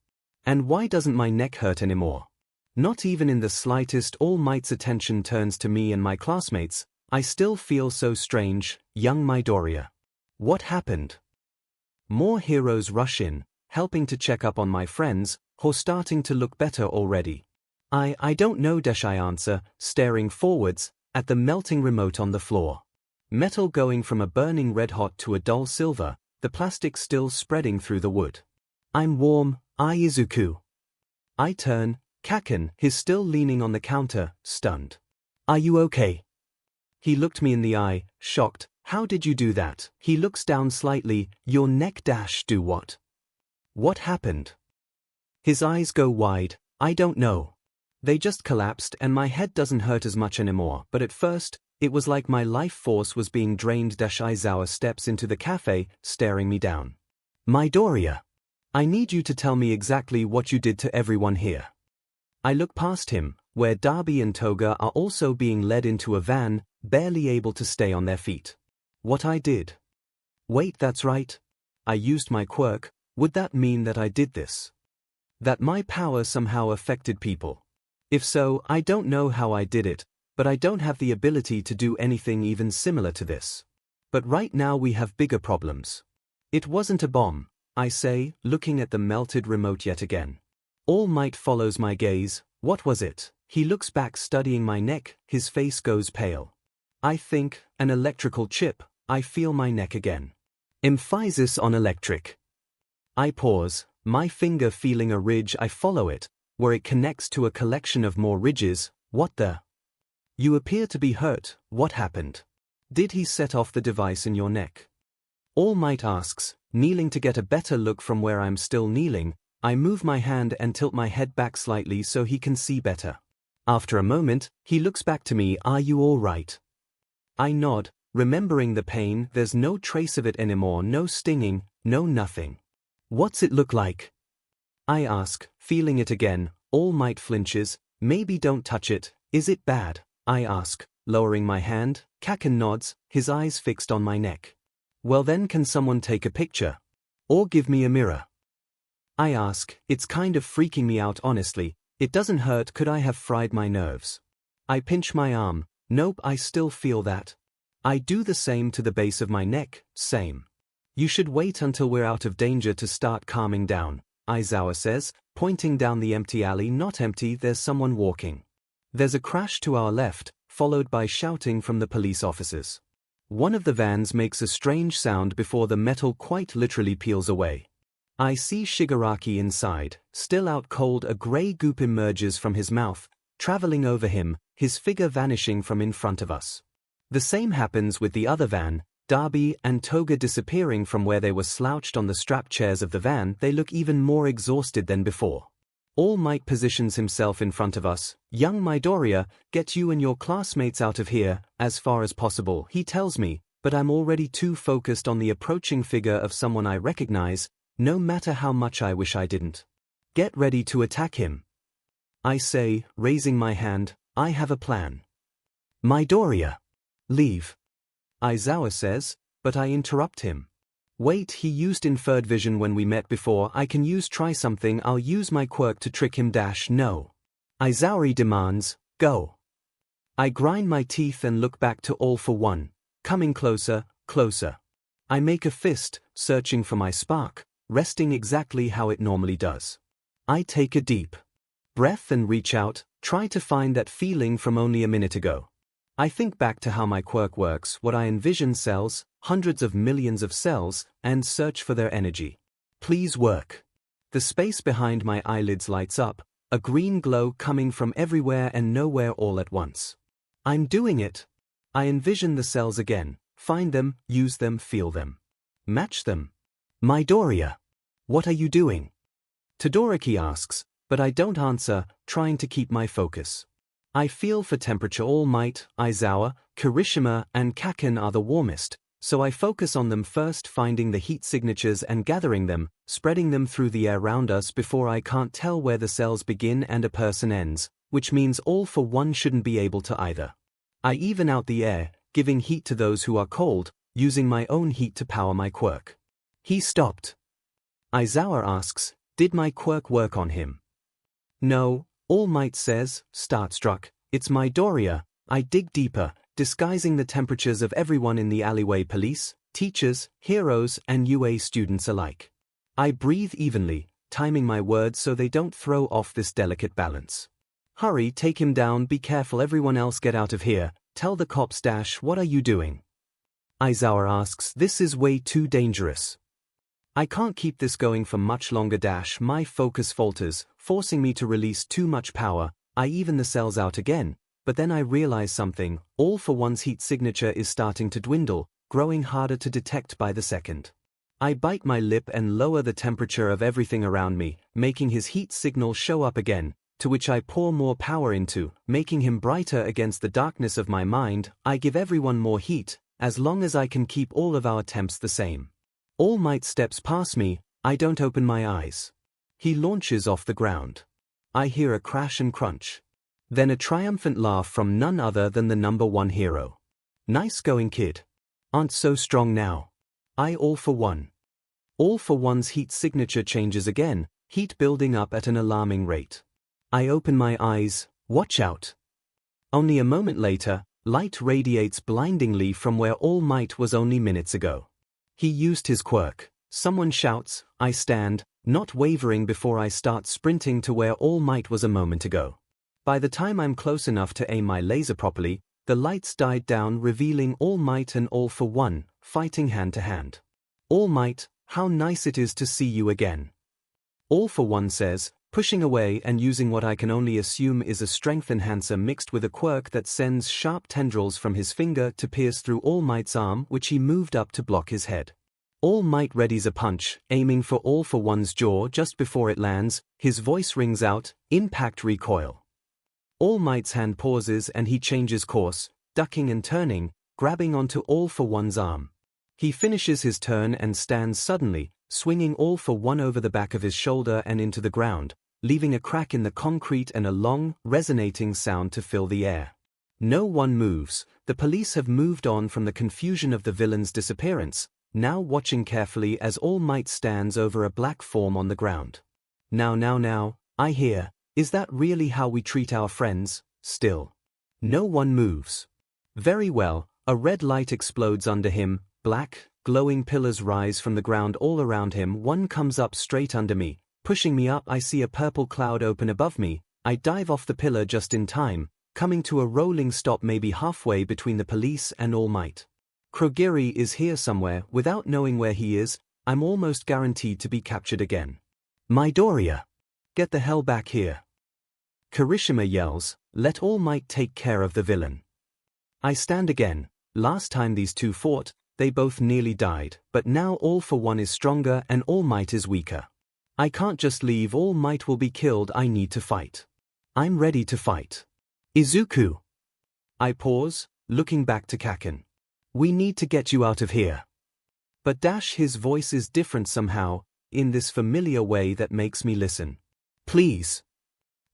And why doesn't my neck hurt anymore? Not even in the slightest. All Might's attention turns to me and my classmates. I still feel so strange, young Midoriya. What happened? More heroes rush in, helping to check up on my friends, who are starting to look better already. I don't know, I answer, staring forwards, at the melting remote on the floor. Metal going from a burning red hot to a dull silver, the plastic still spreading through the wood. I'm warm, Izuku. I turn, Kaken, he's still leaning on the counter, stunned. Are you okay? He looked me in the eye, shocked. How did you do that? He looks down slightly. Your neck do what? What happened? His eyes go wide. I don't know. They just collapsed and my head doesn't hurt as much anymore, but at first, it was like my life force was being drained. Aizawa steps into the cafe, staring me down. Midoriya, I need you to tell me exactly what you did to everyone here. I look past him, where Darby and Toga are also being led into a van, barely able to stay on their feet. What I did? Wait, that's right. I used my quirk. Would that mean that I did this? That my power somehow affected people? If so, I don't know how I did it, but I don't have the ability to do anything even similar to this. But right now we have bigger problems. It wasn't a bomb, I say, looking at the melted remote yet again. All Might follows my gaze. What was it? He looks back, studying my neck, his face goes pale. I think, an electrical chip. I feel my neck again. Emphasis on electric. I pause, my finger feeling a ridge. I follow it, where it connects to a collection of more ridges. What the? You appear to be hurt. What happened? Did he set off the device in your neck? All Might asks, kneeling to get a better look from where I'm still kneeling. I move my hand and tilt my head back slightly so he can see better. After a moment, he looks back to me. Are you all right? I nod, remembering the pain. There's no trace of it anymore, no stinging, no nothing. What's it look like? I ask, feeling it again. All Might flinches. Maybe don't touch it. Is it bad? I ask, lowering my hand. Kaken nods, his eyes fixed on my neck. Well then, can someone take a picture? Or give me a mirror? I ask, it's kind of freaking me out honestly. It doesn't hurt. Could I have fried my nerves? I pinch my arm. Nope, I still feel that. I do the same to the base of my neck. Same. You should wait until we're out of danger to start calming down, Aizawa says, pointing down the empty alley. Not empty, there's someone walking. There's a crash to our left, followed by shouting from the police officers. One of the vans makes a strange sound before the metal quite literally peels away. I see Shigaraki inside, still out cold. A grey goop emerges from his mouth, traveling over him, his figure vanishing from in front of us. The same happens with the other van, Darby and Toga disappearing from where they were slouched on the strap chairs of the van. They look even more exhausted than before. All Might positions himself in front of us. Young Midoriya, get you and your classmates out of here, as far as possible, he tells me, but I'm already too focused on the approaching figure of someone I recognize, no matter how much I wish I didn't. Get ready to attack him. I say, raising my hand. I have a plan. Midoriya. Leave. Aizawa says, but I interrupt him. Wait, he used inferred vision when we met before. I can try something. I'll use my quirk to trick him. No. Aizawa demands, go. I grind my teeth and look back to All for One, coming closer, closer. I make a fist, searching for my spark, resting exactly how it normally does. I take a deep breath and reach out, try to find that feeling from only a minute ago. I think back to how my quirk works, what I envision: cells, hundreds of millions of cells, and search for their energy. Please work. The space behind my eyelids lights up, a green glow coming from everywhere and nowhere all at once. I'm doing it. I envision the cells again, find them, use them, feel them. Match them. Midoriya, what are you doing? Todoroki asks, but I don't answer, trying to keep my focus. I feel for temperature. All Might, Aizawa, Kirishima, and Kaken are the warmest, so I focus on them first, finding the heat signatures and gathering them, spreading them through the air around us before I can't tell where the cells begin and a person ends. which means all for one shouldn't be able to either. I even out the air, giving heat to those who are cold, using my own heat to power my quirk. He stopped. Aizawa asks, did my quirk work on him? No, All Might says, starstruck, it's my Doria. I dig deeper, disguising the temperatures of everyone in the alleyway, police, teachers, heroes, and UA students alike. I breathe evenly, timing my words so they don't throw off this delicate balance. Hurry, take him down, be careful, everyone else get out of here, tell the cops. What are you doing? Aizawa asks, this is way too dangerous. I can't keep this going for much longer. My focus falters, forcing me to release too much power. I even the cells out again, but then I realize something. All for One's heat signature is starting to dwindle, growing harder to detect by the second. I bite my lip and lower the temperature of everything around me, making his heat signal show up again, to which I pour more power into, making him brighter against the darkness of my mind. I give everyone more heat, as long as I can keep all of our temps the same. All Might steps past me, I don't open my eyes. He launches off the ground. I hear a crash and crunch. Then a triumphant laugh from none other than the #1 hero. Nice going, kid. Aren't so strong now. All for One. All for One's heat signature changes again, heat building up at an alarming rate. I open my eyes, watch out. Only a moment later, light radiates blindingly from where All Might was only minutes ago. He used his quirk. Someone shouts, I stand, not wavering before I start sprinting to where All Might was a moment ago. By the time I'm close enough to aim my laser properly, the lights died down, revealing All Might and All for One, fighting hand to hand. All Might, how nice it is to see you again. All for One says, pushing away and using what I can only assume is a strength enhancer mixed with a quirk that sends sharp tendrils from his finger to pierce through All Might's arm, which he moved up to block his head. All Might readies a punch, aiming for All for One's jaw. Just before it lands, his voice rings out, impact recoil. All Might's hand pauses and he changes course, ducking and turning, grabbing onto All for One's arm. He finishes his turn and stands suddenly, swinging All for One over the back of his shoulder and into the ground, leaving a crack in the concrete and a long, resonating sound to fill the air. No one moves. The police have moved on from the confusion of the villain's disappearance, now watching carefully as All Might stands over a black form on the ground. Now, I hear, is that really how we treat our friends? Still. No one moves. Very well, a red light explodes under him, black, glowing pillars rise from the ground all around him. One comes up straight under me, pushing me up. I see a purple cloud open above me. I dive off the pillar just in time, coming to a rolling stop maybe halfway between the police and All Might. Kurogiri is here somewhere. Without knowing where he is, I'm almost guaranteed to be captured again. My Doria! Get the hell back here! Kirishima yells, let All Might take care of the villain. I stand again. Last time these two fought, they both nearly died, but now All for One is stronger and All Might is weaker. I can't just leave. All Might will be killed. I need to fight. I'm ready to fight. Izuku! I pause, looking back to Kaken. We need to get you out of here. But his voice is different somehow, in this familiar way that makes me listen. Please.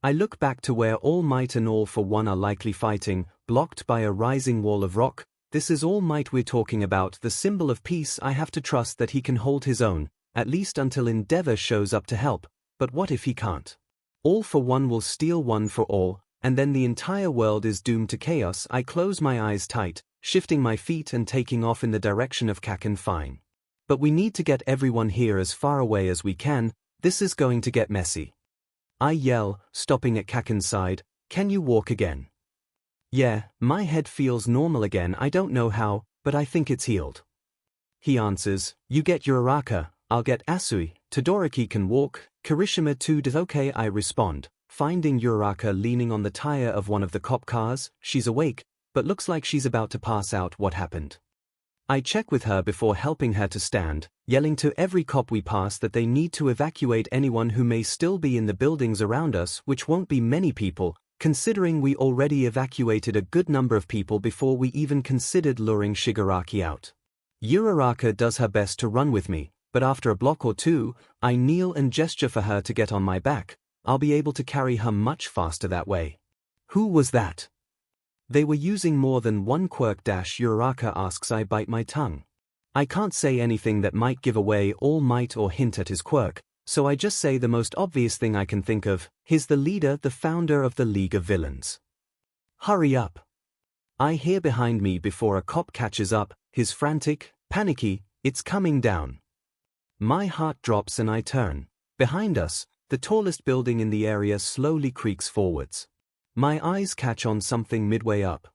I look back to where All Might and All for One are likely fighting, blocked by a rising wall of rock. This is All Might we're talking about, the symbol of peace. I have to trust that he can hold his own, at least until Endeavor shows up to help. But what if he can't? All for One will steal One for All, and then the entire world is doomed to chaos. I close my eyes tight, shifting my feet and taking off in the direction of Kaken. Fine. But we need to get everyone here as far away as we can. This is going to get messy. I yell, stopping at Kaken's side, can you walk again? Yeah, my head feels normal again. I don't know how, but I think it's healed. He answers, you get Uraraka, I'll get Asui. Todoroki can walk, Kirishima too does. Okay, I respond, finding Uraraka leaning on the tire of one of the cop cars. She's awake, but looks like she's about to pass out. What happened? I check with her before helping her to stand, yelling to every cop we pass that they need to evacuate anyone who may still be in the buildings around us, which won't be many people, considering we already evacuated a good number of people before we even considered luring Shigaraki out. Uraraka does her best to run with me, but after a block or two, I kneel and gesture for her to get on my back. I'll be able to carry her much faster that way. Who was that? They were using more than one quirk. Uraraka asks. I bite my tongue. I can't say anything that might give away All Might or hint at his quirk, so I just say the most obvious thing I can think of. He's the leader, the founder of the League of Villains. Hurry up. I hear behind me before a cop catches up, he's frantic, panicky, it's coming down. My heart drops and I turn. Behind us, the tallest building in the area slowly creaks forwards. My eyes catch on something midway up.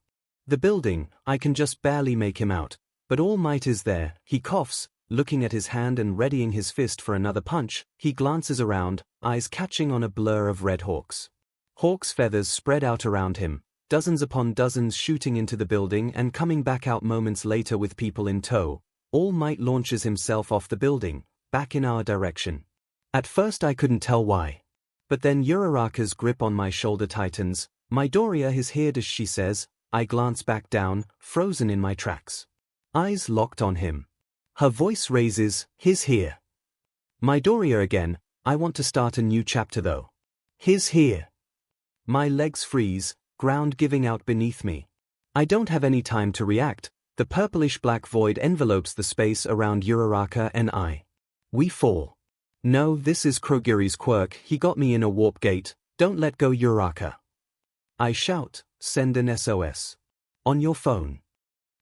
The building, I can just barely make him out, but All Might is there. He coughs, looking at his hand and readying his fist for another punch. He glances around, eyes catching on a blur of red hawks. Hawks' feathers spread out around him, dozens upon dozens shooting into the building and coming back out moments later with people in tow. All Might launches himself off the building, back in our direction. At first I couldn't tell why. But then Uraraka's grip on my shoulder tightens. Midoriya is here, as she says. I glance back down, frozen in my tracks. Eyes locked on him. Her voice raises, he's here. Midoriya again. I want to start a new chapter though. He's here. My legs freeze, ground giving out beneath me. I don't have any time to react. The purplish-black void envelopes the space around Uraraka and I. We fall. No, this is Kurogiri's quirk. He got me in a warp gate. Don't let go, Uraraka. I shout, send an SOS. On your phone.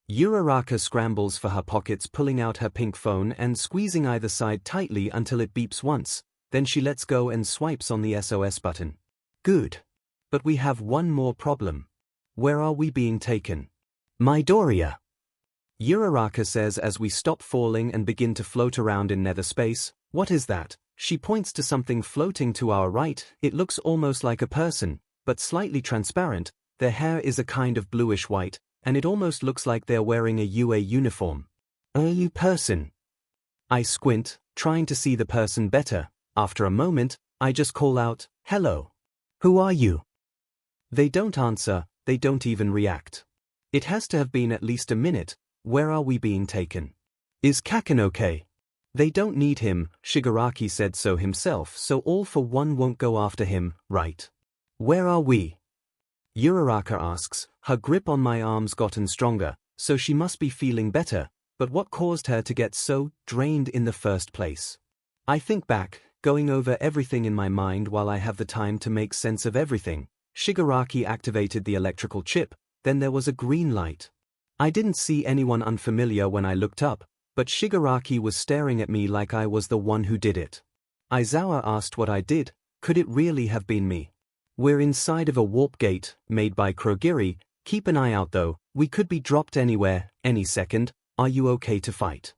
Uraraka scrambles for her pockets, pulling out her pink phone and squeezing either side tightly until it beeps once. Then she lets go and swipes on the SOS button. Good. But we have one more problem. Where are we being taken? Midoriya. Uraraka says as we stop falling and begin to float around in nether space. What is that? She points to something floating to our right. It looks almost like a person, but slightly transparent. Their hair is a kind of bluish-white, and it almost looks like they're wearing a UA uniform. A person. I squint, trying to see the person better. After a moment, I just call out, hello. Who are you? They don't answer, they don't even react. It has to have been at least a minute. Where are we being taken? Is Kaken okay? They don't need him, Shigaraki said so himself, so All for One won't go after him, right? Where are we? Uraraka asks. Her grip on my arm's gotten stronger, so she must be feeling better, but what caused her to get so drained in the first place? I think back, going over everything in my mind while I have the time to make sense of everything. Shigaraki activated the electrical chip, then there was a green light. I didn't see anyone unfamiliar when I looked up, but Shigaraki was staring at me like I was the one who did it. Aizawa asked what I did. Could it really have been me? We're inside of a warp gate, made by Kurogiri. Keep an eye out though, we could be dropped anywhere, any second. Are you okay to fight?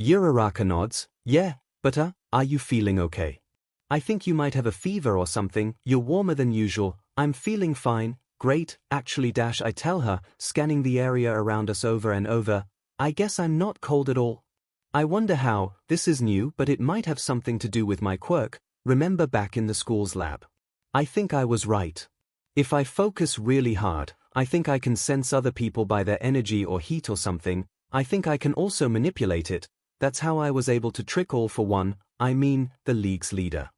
Uraraka nods. Yeah, but are you feeling okay? I think you might have a fever or something. You're warmer than usual. I'm feeling fine. Great, actually. I tell her, scanning the area around us over and over. I guess I'm not cold at all. I wonder how. This is new, but it might have something to do with my quirk. Remember back in the school's lab? I think I was right. If I focus really hard, I think I can sense other people by their energy or heat or something. I think I can also manipulate it. That's how I was able to trick All for One, I mean, the League's leader.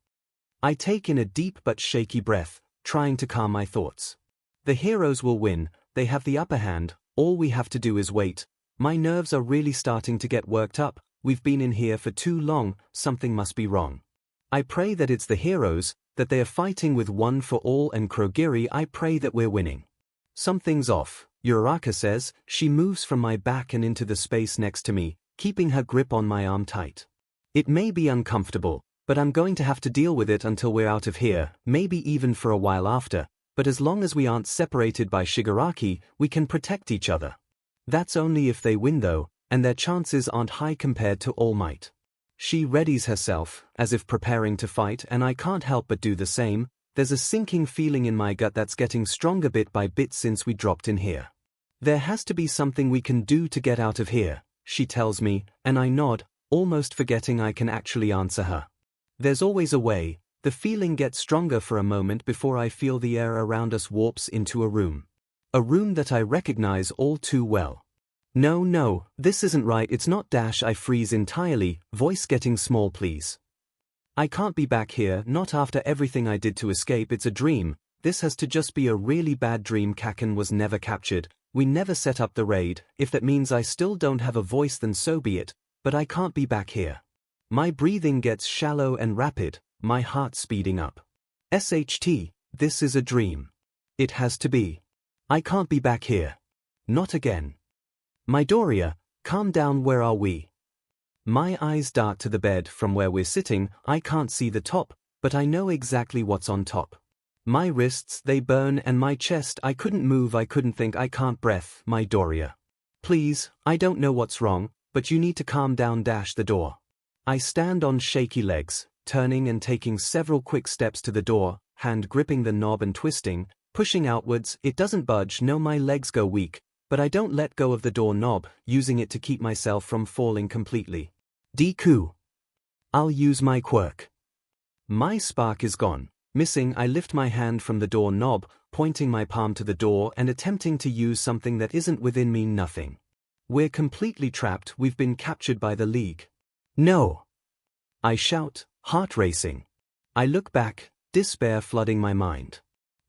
I take in a deep but shaky breath, trying to calm my thoughts. The heroes will win, they have the upper hand, all we have to do is wait. My nerves are really starting to get worked up. We've been in here for too long, something must be wrong. I pray that it's the heroes, that they are fighting with One for All and Kurogiri. I pray that we're winning. Something's off, Uraraka says. She moves from my back and into the space next to me, keeping her grip on my arm tight. It may be uncomfortable, but I'm going to have to deal with it until we're out of here, maybe even for a while after, but as long as we aren't separated by Shigaraki, we can protect each other. That's only if they win though, and their chances aren't high compared to All Might. She readies herself, as if preparing to fight, and I can't help but do the same. There's a sinking feeling in my gut that's getting stronger bit by bit since we dropped in here. There has to be something we can do to get out of here, she tells me, and I nod, almost forgetting I can actually answer her. There's always a way. The feeling gets stronger for a moment before I feel the air around us warps into a room. A room that I recognize all too well. No, this isn't right, it's not. I freeze entirely, voice getting small. Please. I can't be back here, not after everything I did to escape. It's a dream. this has to just be a really bad dream. 𝐿𝐭𝐚𝐲 was never captured, we never set up the raid. If that means I still don't have a voice, then so be it, but I can't be back here. My breathing gets shallow and rapid, my heart speeding up. SHT, this is a dream. It has to be. I can't be back here. Not again. Midoriya, calm down, where are we? My eyes dart to the bed from where we're sitting. I can't see the top, but I know exactly what's on top. My wrists, they burn, and my chest, I couldn't move, I couldn't think, I can't breathe. Midoriya. Please, I don't know what's wrong, but you need to calm down. The door. I stand on shaky legs, turning and taking several quick steps to the door, hand gripping the knob and twisting, pushing outwards. It doesn't budge. No, my legs go weak, but I don't let go of the door knob, using it to keep myself from falling completely. Deku. I'll use my quirk. My spark is gone. Missing. I lift my hand from the door knob, pointing my palm to the door and attempting to use something that isn't within me. Nothing. We're completely trapped. We've been captured by the League. No! I shout, heart racing. I look back, despair flooding my mind.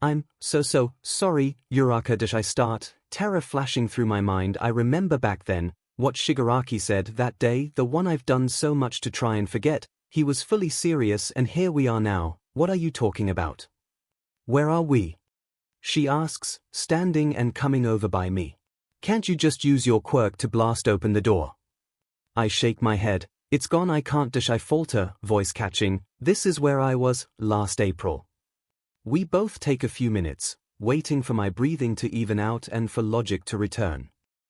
I'm so sorry, Uraka. I start, terror flashing through my mind. I remember back then, what Shigaraki said that day, the one I've done so much to try and forget. He was fully serious, and here we are now. What are you talking about? Where are we? She asks, standing and coming over by me. Can't you just use your quirk to blast open the door? I shake my head. It's gone. I can't. I falter, voice catching. This is where I was last April. We both take a few minutes, waiting for my breathing to even out and for logic to return.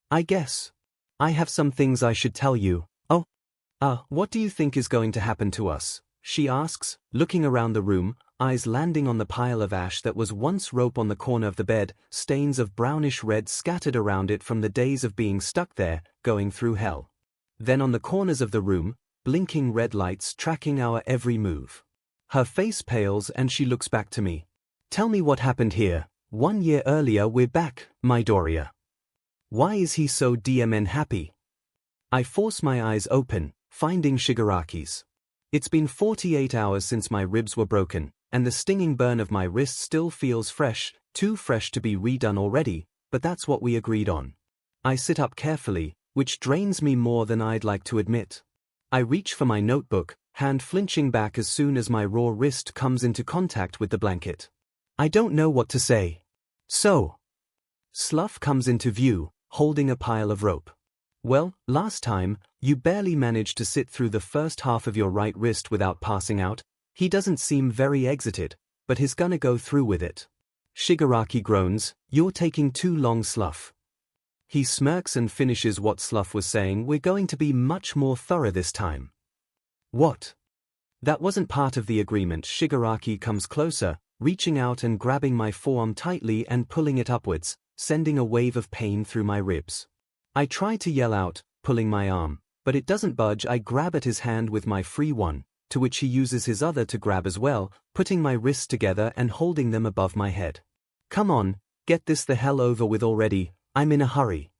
I guess. I have some things I should tell you. Oh. What do you think is going to happen to us? She asks, looking around the room, eyes landing on the pile of ash that was once rope on the corner of the bed, stains of brownish red scattered around it from the days of being stuck there, going through hell. Then on the corners of the room, blinking red lights tracking our every move. Her face pales and she looks back to me. Tell me what happened here. 1 year earlier we're back, Midoriya. Why is he so happy? I force my eyes open, finding Shigaraki's. It's been 48 hours since my ribs were broken, and the stinging burn of my wrist still feels fresh, too fresh to be redone already, but that's what we agreed on. I sit up carefully, which drains me more than I'd like to admit. I reach for my notebook, hand flinching back as soon as my raw wrist comes into contact with the blanket. I don't know what to say. So. Slough comes into view, holding a pile of rope. Well, last time, you barely managed to sit through the first half of your right wrist without passing out. He doesn't seem very excited, but he's gonna go through with it. Shigaraki groans, you're taking too long, Slough. He smirks and finishes what Slough was saying, we're going to be much more thorough this time. What? That wasn't part of the agreement. Shigaraki comes closer, reaching out and grabbing my forearm tightly and pulling it upwards, sending a wave of pain through my ribs. I try to yell out, pulling my arm, but it doesn't budge. I grab at his hand with my free one, to which he uses his other to grab as well, putting my wrists together and holding them above my head. Come on, get this the hell over with already, I'm in a hurry.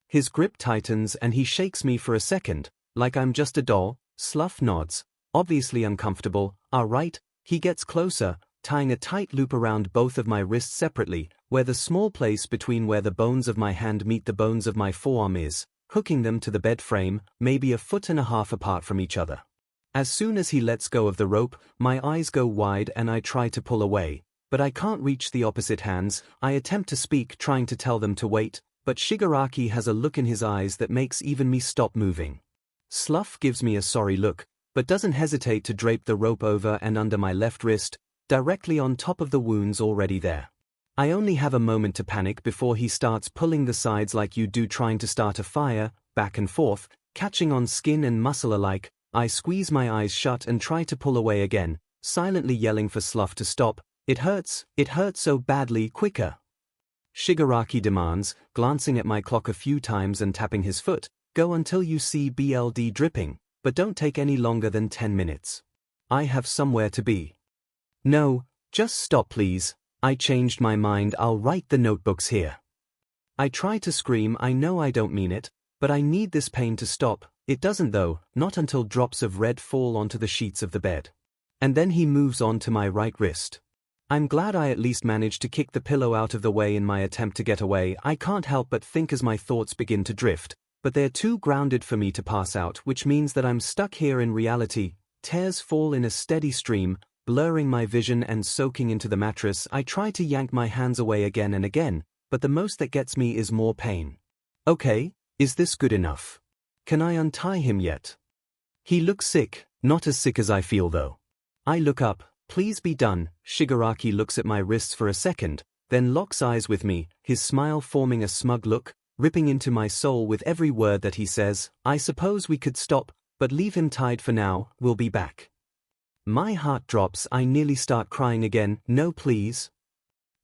His grip tightens and he shakes me for a second, like I'm just a doll. Slough nods, obviously uncomfortable. All right. He gets closer, tying a tight loop around both of my wrists separately, where the small place between where the bones of my hand meet the bones of my forearm is, hooking them to the bed frame, maybe 1.5 feet apart from each other. As soon as he lets go of the rope, my eyes go wide and I try to pull away, but I can't reach the opposite hands. I attempt to speak, trying to tell them to wait, but Shigaraki has a look in his eyes that makes even me stop moving. Slough gives me a sorry look, but doesn't hesitate to drape the rope over and under my left wrist, directly on top of the wounds already there. I only have a moment to panic before he starts pulling the sides like you do trying to start a fire, back and forth, catching on skin and muscle alike. I squeeze my eyes shut and try to pull away again, silently yelling for Slough to stop. It hurts so badly, quicker. Shigaraki demands, glancing at my clock a few times and tapping his foot, go until you see blood dripping, but don't take any longer than 10 minutes. I have somewhere to be. No, just stop please. I changed my mind, I'll write the notebooks here. I try to scream, I know I don't mean it, but I need this pain to stop. It doesn't though, not until drops of red fall onto the sheets of the bed. And then he moves on to my right wrist. I'm glad I at least managed to kick the pillow out of the way in my attempt to get away. I can't help but think as my thoughts begin to drift, but they're too grounded for me to pass out, which means that I'm stuck here in reality. Tears fall in a steady stream, blurring my vision and soaking into the mattress. I try to yank my hands away again and again, but the most that gets me is more pain. Okay, is this good enough? Can I untie him yet? He looks sick, not as sick as I feel though. I look up. Please be done. Shigaraki looks at my wrists for a second, then locks eyes with me, his smile forming a smug look, ripping into my soul with every word that he says. I suppose we could stop, but leave him tied for now, we'll be back. My heart drops. I nearly start crying again. No, please.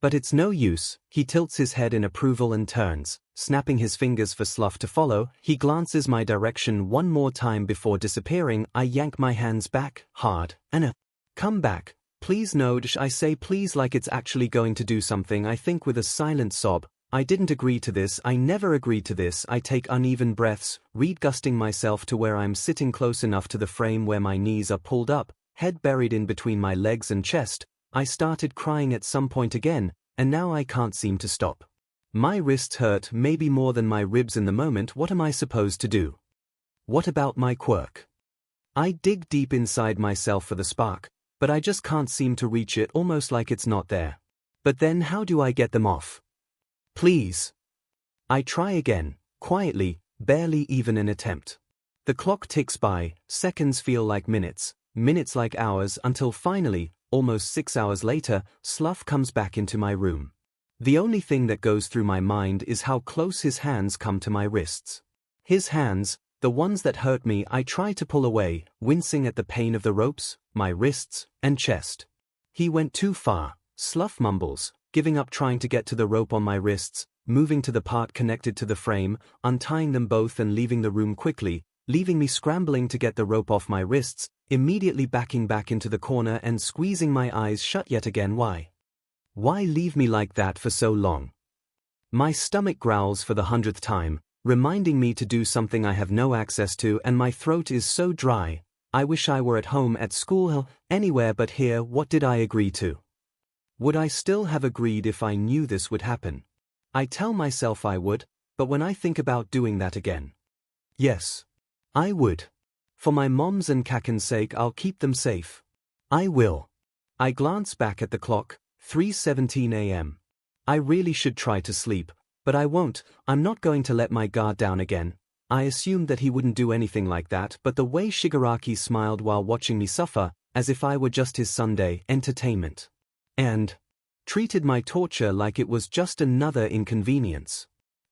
But it's no use. He tilts his head in approval and turns, snapping his fingers for Slough to follow. He glances my direction one more time before disappearing. I yank my hands back, hard, and come back. Please no, I say please like it's actually going to do something. I think with a silent sob. I didn't agree to this. I never agreed to this. I take uneven breaths, readjusting myself to where I'm sitting close enough to the frame where my knees are pulled up, head buried in between my legs and chest. I started crying at some point again, and now I can't seem to stop. My wrists hurt, maybe more than my ribs in the moment. What am I supposed to do? What about my quirk? I dig deep inside myself for the spark, but I just can't seem to reach it, almost like it's not there. But then how do I get them off? Please. I try again, quietly, barely even an attempt. The clock ticks by, seconds feel like minutes, minutes like hours, until finally, almost 6 hours later, Slough comes back into my room. The only thing that goes through my mind is how close his hands come to my wrists. His hands, the ones that hurt me. I try to pull away, wincing at the pain of the ropes, my wrists, and chest. He went too far, Slough mumbles, giving up trying to get to the rope on my wrists, moving to the part connected to the frame, untying them both and leaving the room quickly, leaving me scrambling to get the rope off my wrists, immediately backing back into the corner and squeezing my eyes shut yet again. Why? Why leave me like that for so long? My stomach growls for the 100th time, reminding me to do something I have no access to, and my throat is so dry. I wish I were at home, at school, anywhere but here. What did I agree to? Would I still have agreed if I knew this would happen? I tell myself I would, but when I think about doing that again, yes, I would. For my mom's and Kaken's sake, I'll keep them safe. I will. I glance back at the clock, 3:17 a.m. I really should try to sleep, but I won't. I'm not going to let my guard down again. I assumed that he wouldn't do anything like that, but the way Shigaraki smiled while watching me suffer, as if I were just his Sunday entertainment, and treated my torture like it was just another inconvenience.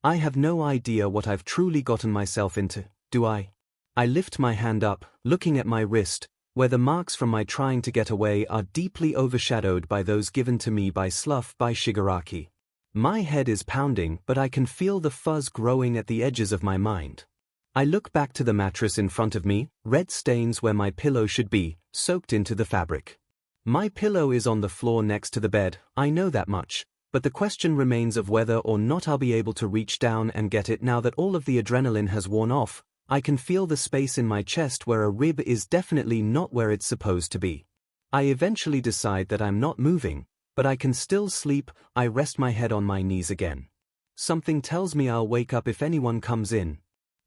I have no idea what I've truly gotten myself into, do I? I lift my hand up, looking at my wrist, where the marks from my trying to get away are deeply overshadowed by those given to me by Slough, by Shigaraki. My head is pounding, but I can feel the fuzz growing at the edges of my mind. I look back to the mattress in front of me, red stains where my pillow should be, soaked into the fabric. My pillow is on the floor next to the bed, I know that much, but the question remains of whether or not I'll be able to reach down and get it now that all of the adrenaline has worn off. I can feel the space in my chest where a rib is definitely not where it's supposed to be. I eventually decide that I'm not moving, but I can still sleep. I rest my head on my knees again. Something tells me I'll wake up if anyone comes in.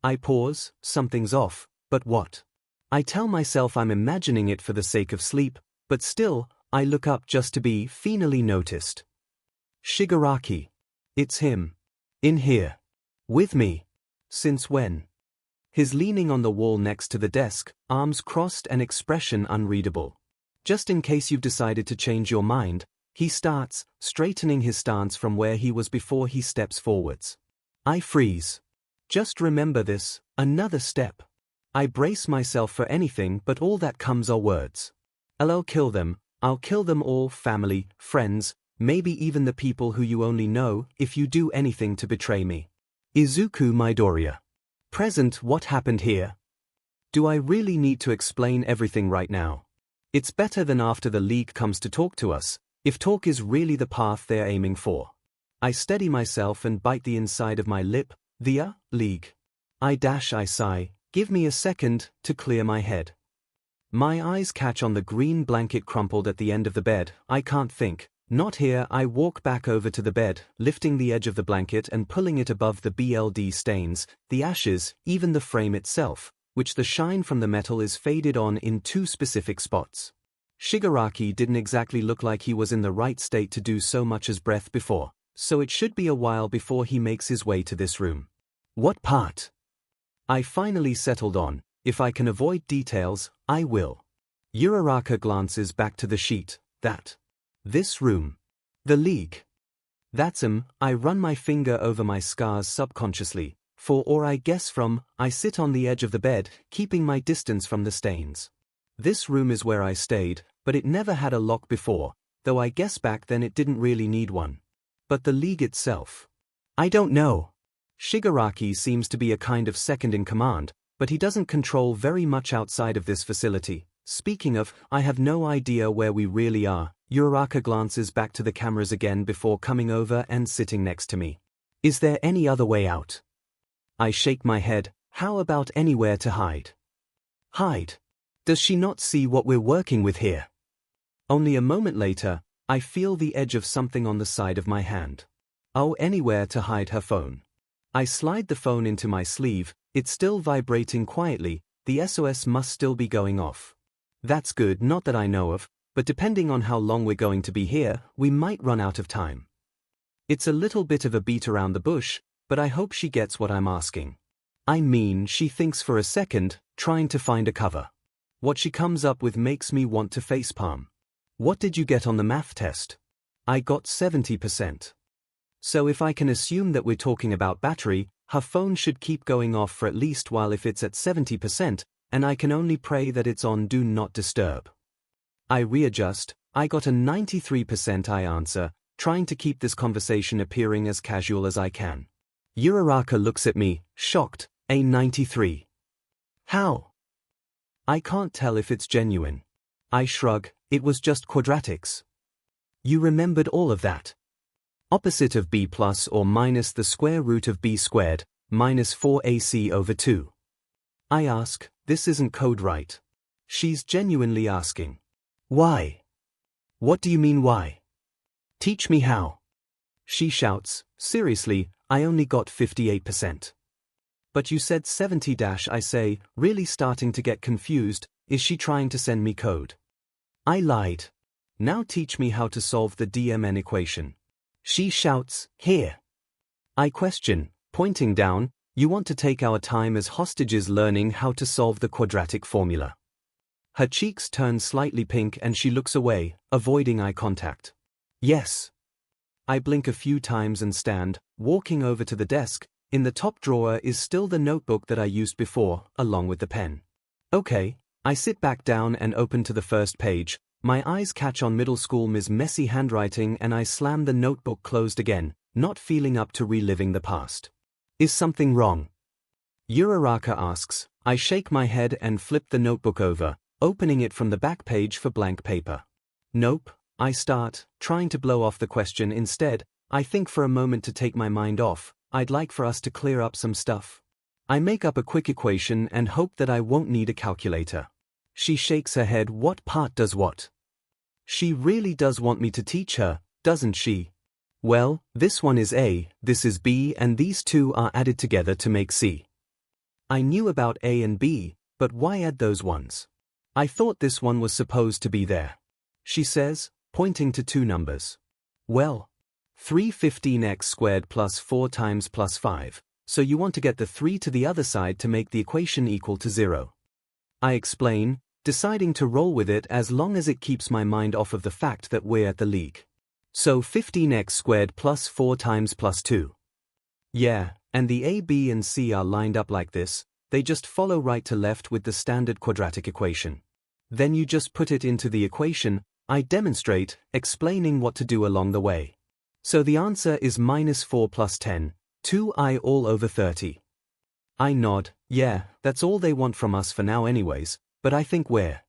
I pause, something's off, but what? I tell myself I'm imagining it for the sake of sleep, but still, I look up just to be finally noticed. Shigaraki. It's him. In here. With me. Since when? He's leaning on the wall next to the desk, arms crossed and expression unreadable. Just in case you've decided to change your mind, he starts, straightening his stance from where he was before he steps forwards. I freeze. Just remember this, another step. I brace myself for anything, but all that comes are words. I'll kill them. I'll kill them all, family, friends, maybe even the people who you only know, if you do anything to betray me. Izuku Midoriya. Present. What happened here? Do I really need to explain everything right now? It's better than after the League comes to talk to us, if talk is really the path they're aiming for. I steady myself and bite the inside of my lip. The League. I sigh, give me a second to clear my head. My eyes catch on the green blanket crumpled at the end of the bed. I can't think. Not here. I walk back over to the bed, lifting the edge of the blanket and pulling it above the BLD stains, the ashes, even the frame itself, which the shine from the metal is faded on in 2 specific spots. Shigaraki didn't exactly look like he was in the right state to do so much as breath before, so it should be a while before he makes his way to this room. What part? I finally settled on, if I can avoid details, I will. Uraraka glances back to the sheet. This room. The League. That's him. I run my finger over my scars subconsciously, or I guess I sit on the edge of the bed, keeping my distance from the stains. This room is where I stayed, but it never had a lock before, though I guess back then it didn't really need one. But the League itself? I don't know. Shigaraki seems to be a kind of second in command, but he doesn't control very much outside of this facility. Speaking of, I have no idea where we really are. Uraraka glances back to the cameras again before coming over and sitting next to me. Is there any other way out? I shake my head. How about anywhere to hide? Hide? Does she not see what we're working with here? Only a moment later, I feel the edge of something on the side of my hand. Oh, anywhere to hide her phone. I slide the phone into my sleeve. It's still vibrating quietly. The SOS must still be going off. That's good, not that I know of, but depending on how long we're going to be here, we might run out of time. It's a little bit of a beat around the bush, but I hope she gets what I'm asking. I mean, she thinks for a second, trying to find a cover. What she comes up with makes me want to facepalm. What did you get on the math test? I got 70%. So if I can assume that we're talking about battery, her phone should keep going off for at least while if it's at 70%, and I can only pray that it's on Do Not Disturb. I readjust. I got a 93%. I answer, trying to keep this conversation appearing as casual as I can. Uraraka looks at me, shocked. A 93. How? I can't tell if it's genuine. I shrug. It was just quadratics. You remembered all of that? Opposite of b plus or minus the square root of b squared, minus 4ac/2. I ask, this isn't code, right? She's genuinely asking. Why? What do you mean why? Teach me how. She shouts, seriously, I only got 58%. But you said 70 dash, I say, really starting to get confused. Is she trying to send me code? I lied. Now teach me how to solve the DMN equation. She shouts, here. I question, pointing down, you want to take our time as hostages learning how to solve the quadratic formula. Her cheeks turn slightly pink and she looks away, avoiding eye contact. Yes. I blink a few times and stand, walking over to the desk. In the top drawer is still the notebook that I used before, along with the pen. Okay. I sit back down and open to the first page. My eyes catch on middle school Ms. messy handwriting and I slam the notebook closed again, not feeling up to reliving the past. Is something wrong? Uraraka asks. I shake my head and flip the notebook over, opening it from the back page for blank paper. Nope, I start, trying to blow off the question instead. I think for a moment to take my mind off. I'd like for us to clear up some stuff. I make up a quick equation and hope that I won't need a calculator. She shakes her head. What part does what? She really does want me to teach her, doesn't she? Well, this one is A, this is B, and these two are added together to make C. I knew about A and B, but why add those ones? I thought this one was supposed to be there. She says, pointing to 2 numbers. Well, 315x squared plus 4 times plus 5, so you want to get the 3 to the other side to make the equation equal to 0. I explain, deciding to roll with it as long as it keeps my mind off of the fact that we're at the League. So 15x squared plus 4 times plus 2. Yeah, and the A, B and C are lined up like this, they just follow right to left with the standard quadratic equation. Then you just put it into the equation. I demonstrate, explaining what to do along the way. So the answer is minus 4 plus 10, 2i all over 30. I nod. Yeah, that's all they want from us for now anyways, but I think we're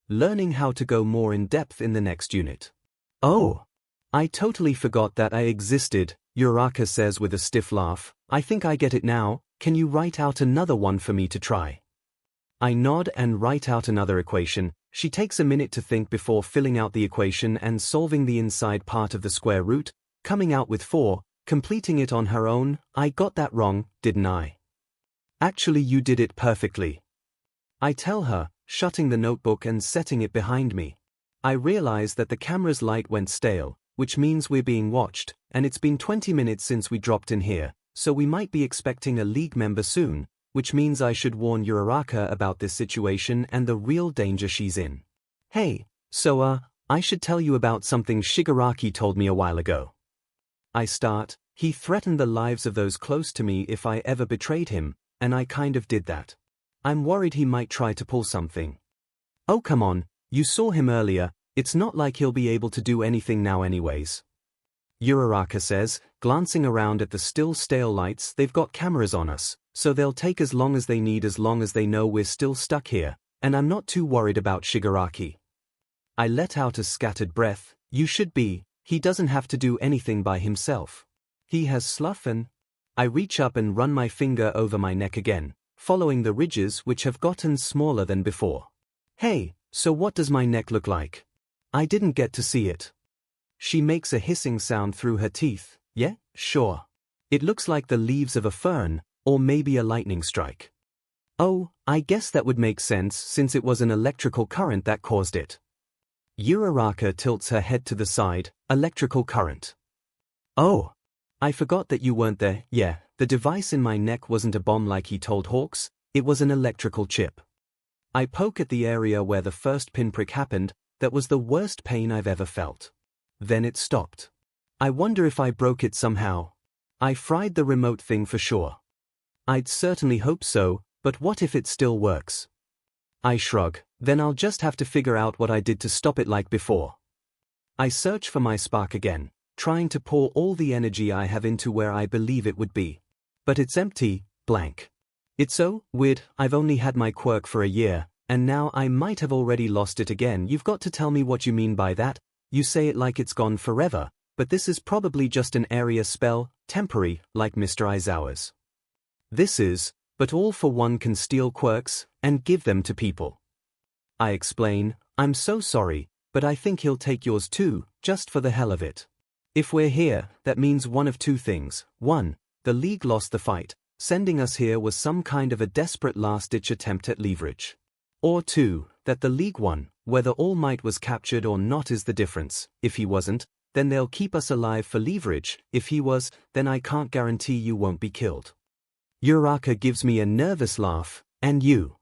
learning how to go more in depth in the next unit. Oh! I totally forgot that I existed, Uraraka says with a stiff laugh. I think I get it now. Can you write out another one for me to try? I nod and write out another equation. She takes a minute to think before filling out the equation and solving the inside part of the square root, coming out with 4, completing it on her own. I got that wrong, didn't I? Actually, you did it perfectly. I tell her, shutting the notebook and setting it behind me. I realize that the camera's light went stale, which means we're being watched, and it's been 20 minutes since we dropped in here, so we might be expecting a League member soon, which means I should warn Uraraka about this situation and the real danger she's in. Hey, so I should tell you about something Shigaraki told me a while ago. I start. He threatened the lives of those close to me if I ever betrayed him, and I kind of did that. I'm worried he might try to pull something. Oh come on, you saw him earlier, it's not like he'll be able to do anything now anyways. Uraraka says, glancing around at the still stale lights. They've got cameras on us, so they'll take as long as they need as long as they know we're still stuck here, and I'm not too worried about Shigaraki. I let out a scattered breath. You should be, he doesn't have to do anything by himself. He has Slough and… I reach up and run my finger over my neck again, following the ridges which have gotten smaller than before. Hey, so what does my neck look like? I didn't get to see it. She makes a hissing sound through her teeth. Yeah, sure. It looks like the leaves of a fern, or maybe a lightning strike. Oh, I guess that would make sense since it was an electrical current that caused it. Uraraka tilts her head to the side. Electrical current. Oh. I forgot that you weren't there. Yeah, the device in my neck wasn't a bomb like he told Hawks, it was an electrical chip. I poke at the area where the first pinprick happened. That was the worst pain I've ever felt. Then it stopped. I wonder if I broke it somehow. I fried the remote thing for sure. I'd certainly hope so, but what if it still works? I shrug. Then I'll just have to figure out what I did to stop it like before. I search for my spark again, trying to pour all the energy I have into where I believe it would be. But it's empty, blank. It's so weird. I've only had my quirk for a year, and now I might have already lost it again. You've got to tell me what you mean by that. You say it like it's gone forever, but this is probably just an area spell, temporary, like Mr. Aizawa's. This is, but All for One can steal quirks and give them to people. I explain, I'm so sorry, but I think he'll take yours too, just for the hell of it. If we're here, that means one of two things. 1, the League lost the fight. Sending us here was some kind of a desperate last-ditch attempt at leverage. Or 2, that the League won. Whether All Might was captured or not is the difference. If he wasn't, then they'll keep us alive for leverage. If he was, then I can't guarantee you won't be killed. Uraraka gives me a nervous laugh. And you?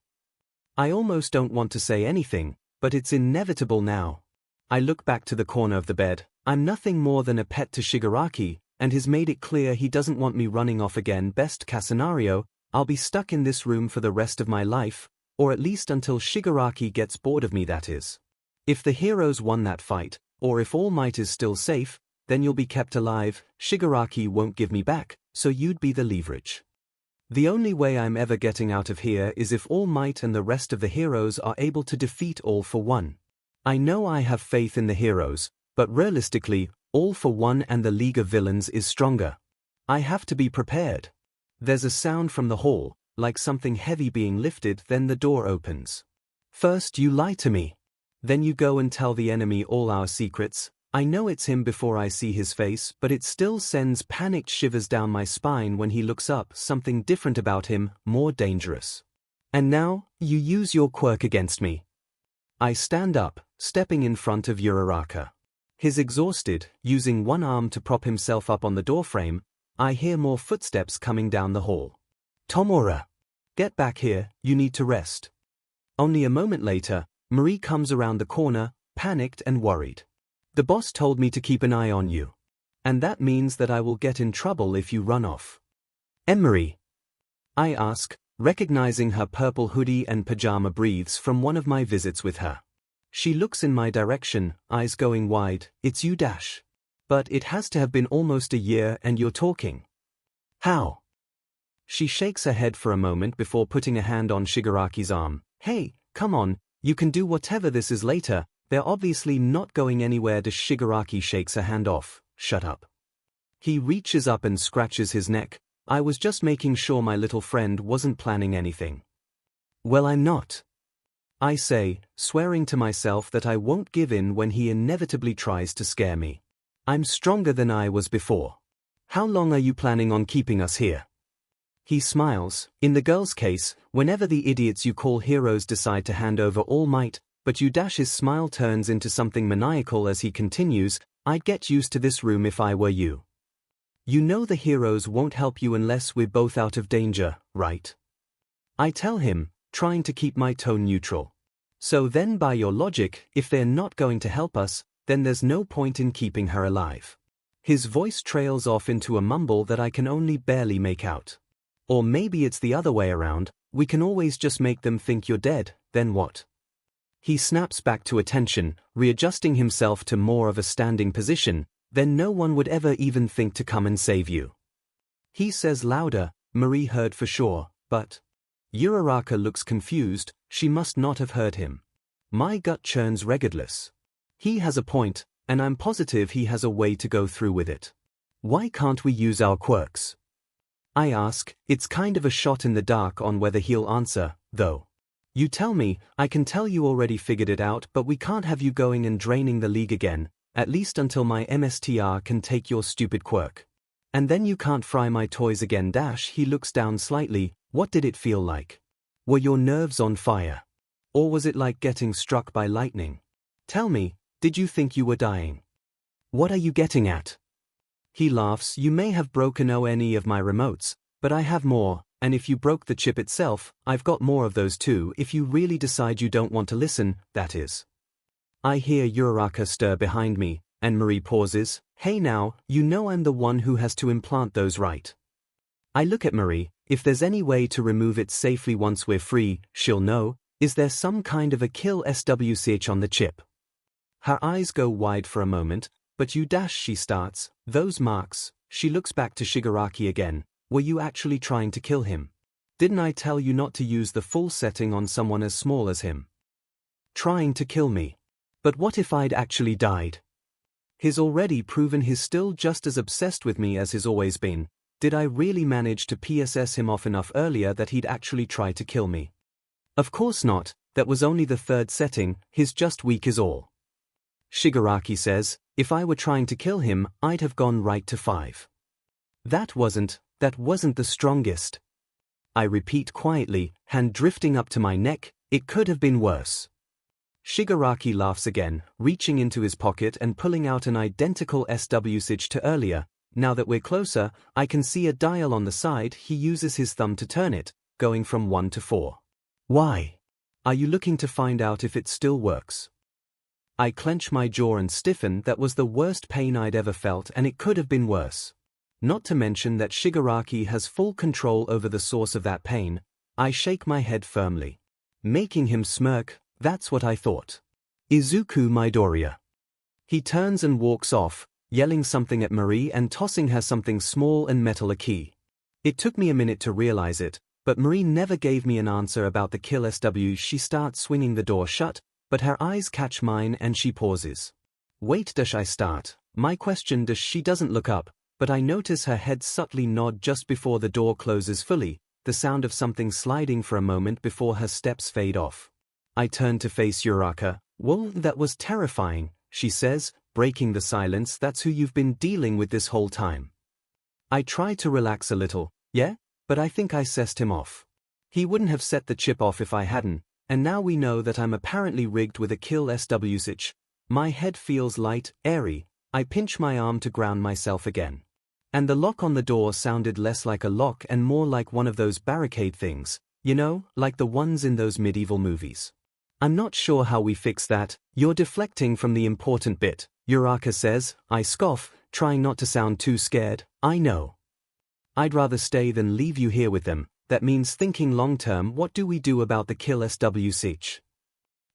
I almost don't want to say anything, but it's inevitable now. I look back to the corner of the bed. I'm nothing more than a pet to Shigaraki, and he's made it clear he doesn't want me running off again. Best case scenario, I'll be stuck in this room for the rest of my life, or at least until Shigaraki gets bored of me, that is. If the heroes won that fight, or if All Might is still safe, then you'll be kept alive. Shigaraki won't give me back, so you'd be the leverage. The only way I'm ever getting out of here is if All Might and the rest of the heroes are able to defeat All for One. I know I have faith in the heroes, but realistically, All for One and the League of Villains is stronger. I have to be prepared. There's a sound from the hall, like something heavy being lifted. Then the door opens. First you lie to me. Then you go and tell the enemy all our secrets. I know it's him before I see his face, but it still sends panicked shivers down my spine when he looks up. Something different about him, more dangerous. And now, you use your quirk against me. I stand up, stepping in front of Uraraka. He's exhausted, using one arm to prop himself up on the doorframe. I hear more footsteps coming down the hall. Tomura! Get back here, you need to rest. Only a moment later, Marie comes around the corner, panicked and worried. The boss told me to keep an eye on you. And that means that I will get in trouble if you run off. Marie? I ask, recognizing her purple hoodie and pajama briefs from one of my visits with her. She looks in my direction, eyes going wide. It's you, Dash. But it has to have been almost a year and you're talking. How? She shakes her head for a moment before putting a hand on Shigaraki's arm. Hey, come on, you can do whatever this is later. They're obviously not going anywhere. Shigaraki shakes her hand off. Shut up. He reaches up and scratches his neck. I was just making sure my little friend wasn't planning anything. Well, I'm not. I say, swearing to myself that I won't give in when he inevitably tries to scare me. I'm stronger than I was before. How long are you planning on keeping us here? He smiles. In the girl's case, whenever the idiots you call heroes decide to hand over all might, but you dash his smile turns into something maniacal as he continues, I'd get used to this room if I were you. You know the heroes won't help you unless we're both out of danger, right? I tell him, trying to keep my tone neutral. So then by your logic, if they're not going to help us, then there's no point in keeping her alive. His voice trails off into a mumble that I can only barely make out. Or maybe it's the other way around, we can always just make them think you're dead, then what? He snaps back to attention, readjusting himself to more of a standing position, then no one would ever even think to come and save you. He says louder, Marie heard for sure, but... Uraraka looks confused, she must not have heard him. My gut churns regardless. He has a point, and I'm positive he has a way to go through with it. Why can't we use our quirks? I ask, it's kind of a shot in the dark on whether he'll answer, though. You tell me, I can tell you already figured it out, but we can't have you going and draining the league again, at least until my MSTR can take your stupid quirk. And then you can't fry my toys again. He looks down slightly. What did it feel like? Were your nerves on fire? Or was it like getting struck by lightning? Tell me, did you think you were dying? What are you getting at? He laughs. You may have broken any of my remotes, but I have more, and if you broke the chip itself, I've got more of those too, if you really decide you don't want to listen, that is. I hear Uraraka stir behind me, and Marie pauses. Hey now, you know I'm the one who has to implant those, right? I look at Marie. If there's any way to remove it safely once we're free, she'll know. Is there some kind of a 𝐒𝐻 on the chip? Her eyes go wide for a moment, but you dash she starts. Those marks, she looks back to Shigaraki again. Were you actually trying to kill him? Didn't I tell you not to use the full setting on someone as small as him? Trying to kill me. But what if I'd actually died? He's already proven he's still just as obsessed with me as he's always been. Did I really manage to PSS him off enough earlier that he'd actually try to kill me? Of course not, that was only the third setting, he's just weak is all. Shigaraki says, if I were trying to kill him, I'd have gone right to 5. That wasn't the strongest. I repeat quietly, hand drifting up to my neck, it could have been worse. Shigaraki laughs again, reaching into his pocket and pulling out an identical 𝐶𝐻 to earlier. Now that we're closer, I can see a dial on the side. He uses his thumb to turn it, going from 1 to 4. Why? Are you looking to find out if it still works? I clench my jaw and stiffen. That was the worst pain I'd ever felt, and it could have been worse. Not to mention that Shigaraki has full control over the source of that pain. I shake my head firmly. Making him smirk, that's what I thought. Izuku Midoriya. He turns and walks off, yelling something at Marie and tossing her something small and metal, a key. It took me a minute to realize it, but Marie never gave me an answer about the 𝐾𝐻. She starts swinging the door shut, but her eyes catch mine and she pauses. Wait, I start. My question. She doesn't look up, but I notice her head subtly nod just before the door closes fully, the sound of something sliding for a moment before her steps fade off. I turn to face Uraraka. Well, that was terrifying, she says, breaking the silence. That's who you've been dealing with this whole time. I try to relax a little. Yeah, but I think I sessed him off. He wouldn't have set the chip off if I hadn't, and now we know that I'm apparently rigged with a 𝐾𝐻. My head feels light, airy. I pinch my arm to ground myself again. And the lock on the door sounded less like a lock and more like one of those barricade things, you know, like the ones in those medieval movies. I'm not sure how we fix that. You're deflecting from the important bit, Uraraka says. I scoff, trying not to sound too scared. I know. I'd rather stay than leave you here with them. That means thinking long term. What do we do about the 𝐾𝐻?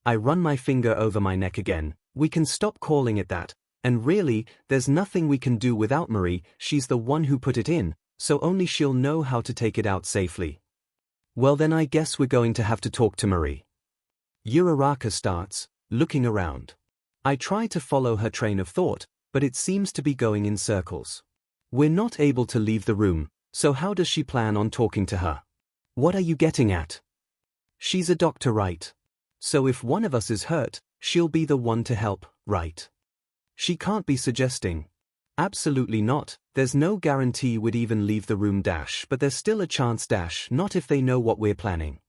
I run my finger over my neck again. We can stop calling it that. And really, there's nothing we can do without Marie. She's the one who put it in, so only she'll know how to take it out safely. Well then I guess we're going to have to talk to Marie. Uraraka starts, looking around. I try to follow her train of thought, but it seems to be going in circles. We're not able to leave the room, so how does she plan on talking to her? What are you getting at? She's a doctor, right? So if one of us is hurt, she'll be the one to help, right? She can't be suggesting. Absolutely not, there's no guarantee we'd even leave the room dash, but there's still a chance dash, not if they know what we're planning.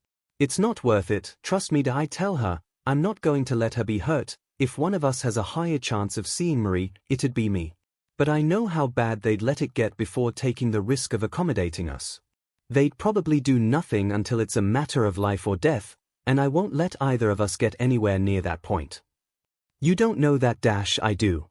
It's not worth it, trust me. I tell her, I'm not going to let her be hurt. If one of us has a higher chance of seeing Marie, it'd be me. But I know how bad they'd let it get before taking the risk of accommodating us. They'd probably do nothing until it's a matter of life or death, and I won't let either of us get anywhere near that point. You don't know that dash, I do.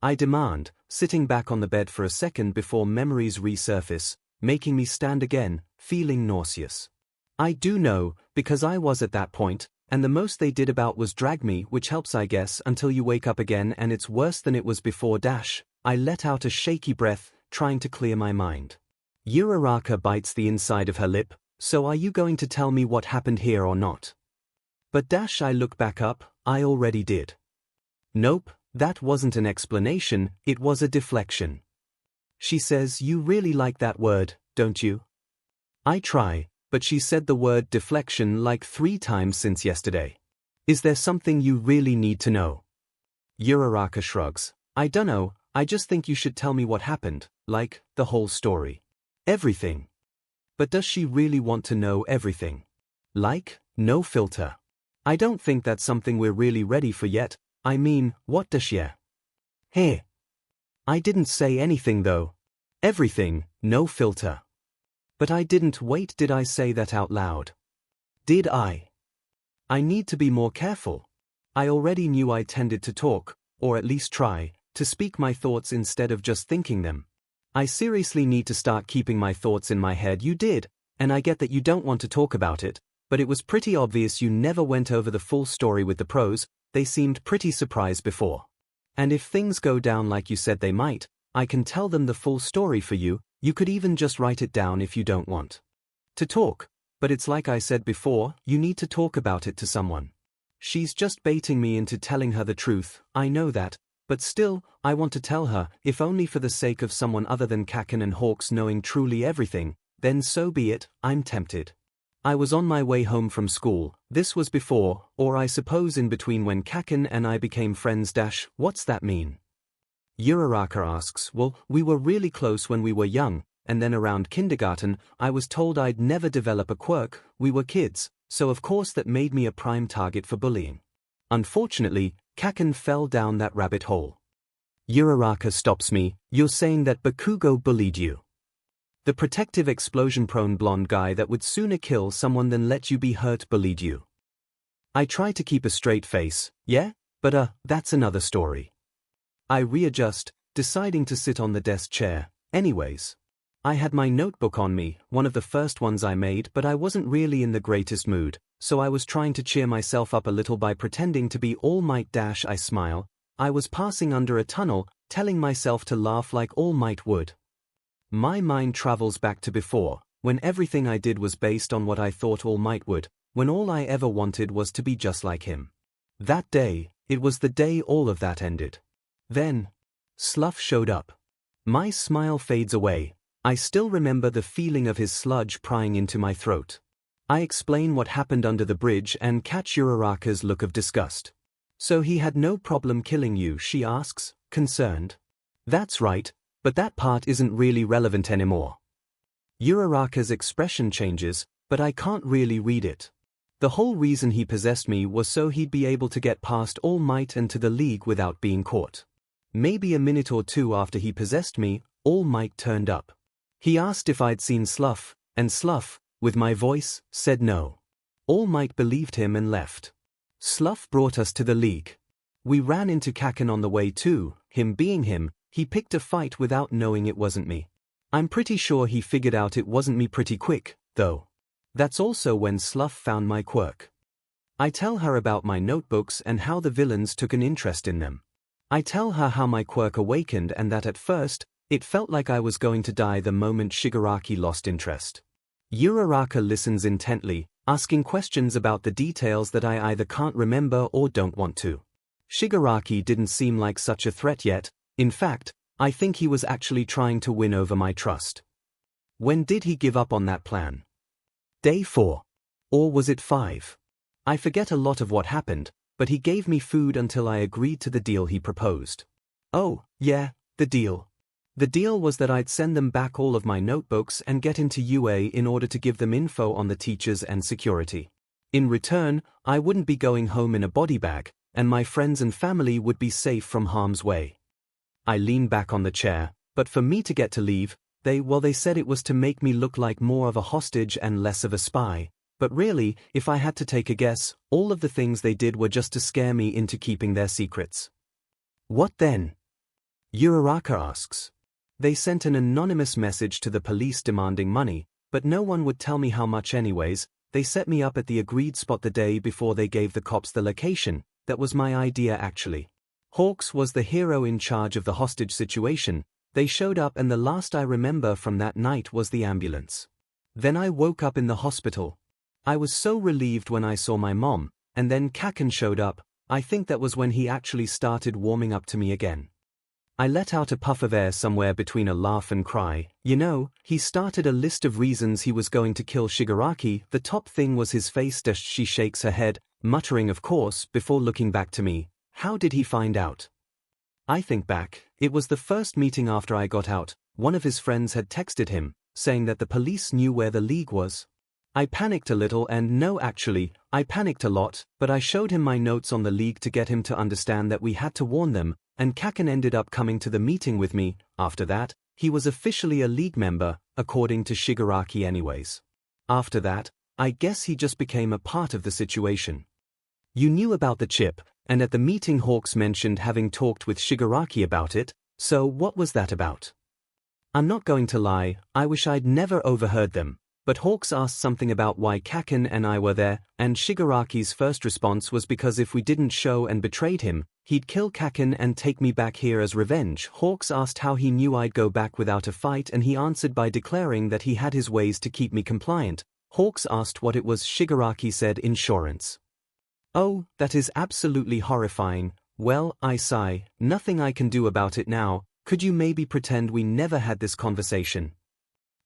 I demand, sitting back on the bed for a second before memories resurface, making me stand again, feeling nauseous. I do know, because I was at that point, and the most they did about was drag me, which helps I guess until you wake up again and it's worse than it was before dash. I let out a shaky breath, trying to clear my mind. Uraraka bites the inside of her lip, so are you going to tell me what happened here or not? But dash, I look back up, I already did. Nope, that wasn't an explanation, it was a deflection. She says, you really like that word, don't you? I try, but she said the word deflection like 3 times since yesterday. Is there something you really need to know? Uraraka shrugs. I dunno, I just think you should tell me what happened, like, the whole story. Everything. But does she really want to know everything? Like, no filter. I don't think that's something we're really ready for yet. I mean, what does she? Hey. I didn't say anything though. Everything, no filter. But I didn't wait, did I say that out loud? Did I? I need to be more careful. I already knew I tended to talk, or at least try, to speak my thoughts instead of just thinking them. I seriously need to start keeping my thoughts in my head. You did, and I get that you don't want to talk about it, but it was pretty obvious you never went over the full story with the pros. They seemed pretty surprised before. And if things go down like you said they might, I can tell them the full story for you. You could even just write it down if you don't want to talk, but it's like I said before, you need to talk about it to someone. She's just baiting me into telling her the truth, I know that, but still, I want to tell her, if only for the sake of someone other than Kaken and Hawks knowing truly everything, then so be it. I'm tempted. I was on my way home from school. This was before, or I suppose in between when Kaken and I became friends. What's that mean? Uraraka asks. Well, we were really close when we were young, and then around kindergarten, I was told I'd never develop a quirk. We were kids, so of course that made me a prime target for bullying. Unfortunately, Kaken fell down that rabbit hole. Uraraka stops me. You're saying that Bakugo bullied you? The protective explosion-prone blonde guy that would sooner kill someone than let you be hurt bullied you? I try to keep a straight face. Yeah, but that's another story. I readjust, deciding to sit on the desk chair. Anyways, I had my notebook on me, one of the first ones I made, but I wasn't really in the greatest mood, so I was trying to cheer myself up a little by pretending to be All Might. I smile. I was passing under a tunnel, telling myself to laugh like All Might would. My mind travels back to before, when everything I did was based on what I thought All Might would, when all I ever wanted was to be just like him. That day, it was the day all of that ended. Then, Slough showed up. My smile fades away. I still remember the feeling of his sludge prying into my throat. I explain what happened under the bridge and catch Uraraka's look of disgust. So he had no problem killing you, she asks, concerned. That's right, but that part isn't really relevant anymore. Uraraka's expression changes, but I can't really read it. The whole reason he possessed me was so he'd be able to get past All Might and to the League without being caught. Maybe a minute or two after he possessed me, All Might turned up. He asked if I'd seen Slough, and Slough, with my voice, said no. All Might believed him and left. Slough brought us to the League. We ran into Kaken on the way too. Him being him, he picked a fight without knowing it wasn't me. I'm pretty sure he figured out it wasn't me pretty quick, though. That's also when Slough found my quirk. I tell her about my notebooks and how the villains took an interest in them. I tell her how my quirk awakened and that at first, it felt like I was going to die the moment Shigaraki lost interest. Uraraka listens intently, asking questions about the details that I either can't remember or don't want to. Shigaraki didn't seem like such a threat yet. In fact, I think he was actually trying to win over my trust. When did he give up on that plan? Day 4. Or was it 5? I forget a lot of what happened, but he gave me food until I agreed to the deal he proposed. Oh, yeah, the deal. The deal was that I'd send them back all of my notebooks and get into UA in order to give them info on the teachers and security. In return, I wouldn't be going home in a body bag, and my friends and family would be safe from harm's way. I leaned back on the chair, but for me to get to leave, they said it was to make me look like more of a hostage and less of a spy, but really, if I had to take a guess, all of the things they did were just to scare me into keeping their secrets. What then? Uraraka asks. They sent an anonymous message to the police demanding money, but no one would tell me how much anyways. They set me up at the agreed spot the day before they gave the cops the location. That was my idea actually. Hawks was the hero in charge of the hostage situation. They showed up and the last I remember from that night was the ambulance. Then I woke up in the hospital. I was so relieved when I saw my mom, and then 𝐭𝐽 showed up. I think that was when he actually started warming up to me again. I let out a puff of air somewhere between a laugh and cry. You know, he started a list of reasons he was going to kill Shigaraki. The top thing was his face. She shakes her head, muttering of course, before looking back to me. How did he find out? I think back, it was the first meeting after I got out. One of his friends had texted him, saying that the police knew where the league was. I panicked a little and no actually, I panicked a lot, but I showed him my notes on the league to get him to understand that we had to warn them, and 𝐭𝐽 ended up coming to the meeting with me. After that, he was officially a league member, according to Shigaraki anyways. After that, I guess he just became a part of the situation. You knew about the chip, and at the meeting Hawks mentioned having talked with Shigaraki about it, so what was that about? I'm not going to lie, I wish I'd never overheard them. But Hawks asked something about why 𝐭𝐽 and I were there, and Shigaraki's first response was because if we didn't show and betrayed him, he'd kill 𝐭𝐽 and take me back here as revenge. Hawks asked how he knew I'd go back without a fight and he answered by declaring that he had his ways to keep me compliant. Hawks asked what it was. Shigaraki said insurance. Oh, that is absolutely horrifying. Well, I sigh, nothing I can do about it now. Could you maybe pretend we never had this conversation?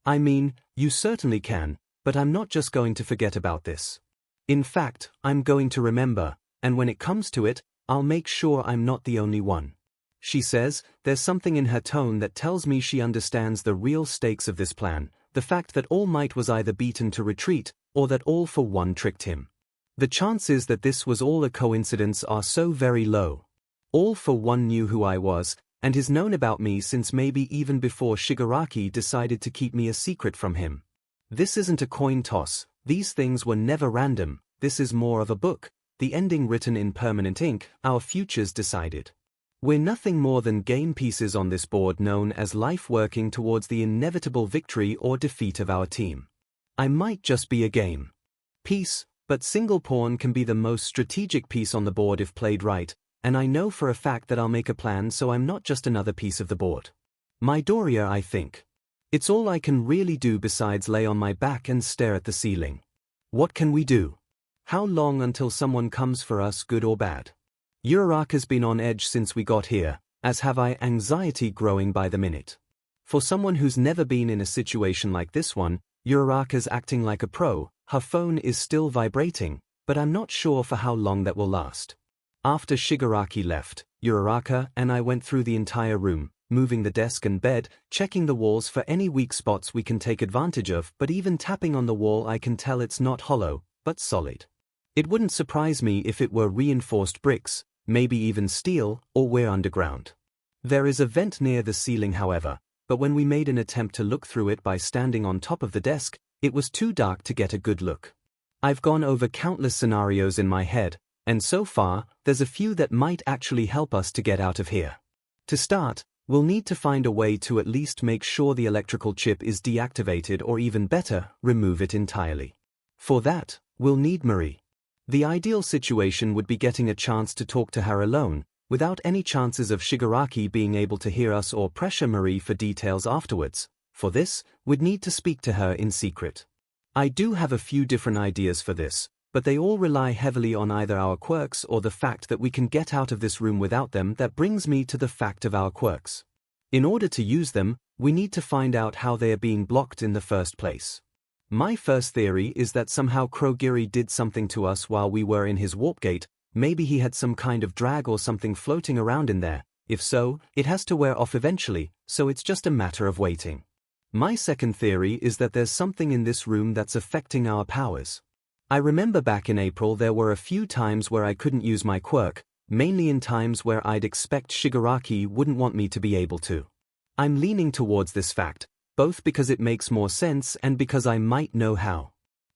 I mean, you certainly can, but I'm not just going to forget about this. In fact, I'm going to remember, and when it comes to it, I'll make sure I'm not the only one. She says, there's something in her tone that tells me she understands the real stakes of this plan, the fact that All Might was either beaten to retreat, or that All for One tricked him. The chances that this was all a coincidence are so very low. All for One knew who I was, and has known about me since maybe even before Shigaraki decided to keep me a secret from him. This isn't a coin toss, these things were never random, this is more of a book, the ending written in permanent ink, our futures decided. We're nothing more than game pieces on this board known as life working towards the inevitable victory or defeat of our team. I might just be a game piece, but single pawn can be the most strategic piece on the board if played right, and I know for a fact that I'll make a plan so I'm not just another piece of the board. Midoriya, I think. It's all I can really do besides lay on my back and stare at the ceiling. What can we do? How long until someone comes for us, good or bad? Uraraka's been on edge since we got here, as have I, anxiety growing by the minute. For someone who's never been in a situation like this one, Uraraka's acting like a pro. Her phone is still vibrating, but I'm not sure for how long that will last. After Shigaraki left, Uraraka and I went through the entire room, moving the desk and bed, checking the walls for any weak spots we can take advantage of, but even tapping on the wall I can tell it's not hollow, but solid. It wouldn't surprise me if it were reinforced bricks, maybe even steel, or we're underground. There is a vent near the ceiling however, but when we made an attempt to look through it by standing on top of the desk, it was too dark to get a good look. I've gone over countless scenarios in my head, and so far, there's a few that might actually help us to get out of here. To start, we'll need to find a way to at least make sure the electrical chip is deactivated or even better, remove it entirely. For that, we'll need Marie. The ideal situation would be getting a chance to talk to her alone, without any chances of Shigaraki being able to hear us or pressure Marie for details afterwards. For this, we'd need to speak to her in secret. I do have a few different ideas for this, but they all rely heavily on either our quirks or the fact that we can get out of this room without them. That brings me to the fact of our quirks. In order to use them, we need to find out how they are being blocked in the first place. My first theory is that somehow 𝐒𝐿 did something to us while we were in his warp gate. Maybe he had some kind of drag or something floating around in there. If so, it has to wear off eventually, so it's just a matter of waiting. My second theory is that there's something in this room that's affecting our powers. I remember back in April there were a few times where I couldn't use my quirk, mainly in times where I'd expect Shigaraki wouldn't want me to be able to. I'm leaning towards this fact, both because it makes more sense and because I might know how.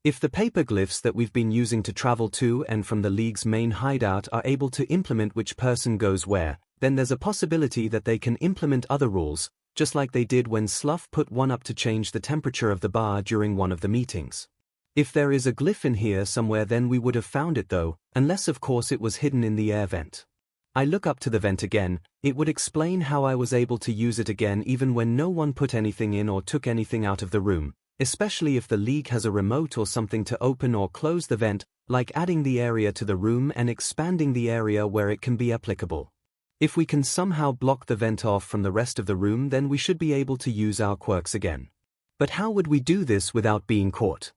If the paper glyphs that we've been using to travel to and from the League's main hideout are able to implement which person goes where, then there's a possibility that they can implement other rules, just like they did when Slough put one up to change the temperature of the bar during one of the meetings. If there is a glyph in here somewhere, then we would have found it though, unless of course it was hidden in the air vent. I look up to the vent again. It would explain how I was able to use it again even when no one put anything in or took anything out of the room, especially if the League has a remote or something to open or close the vent, like adding the area to the room and expanding the area where it can be applicable. If we can somehow block the vent off from the rest of the room, then we should be able to use our quirks again. But how would we do this without being caught?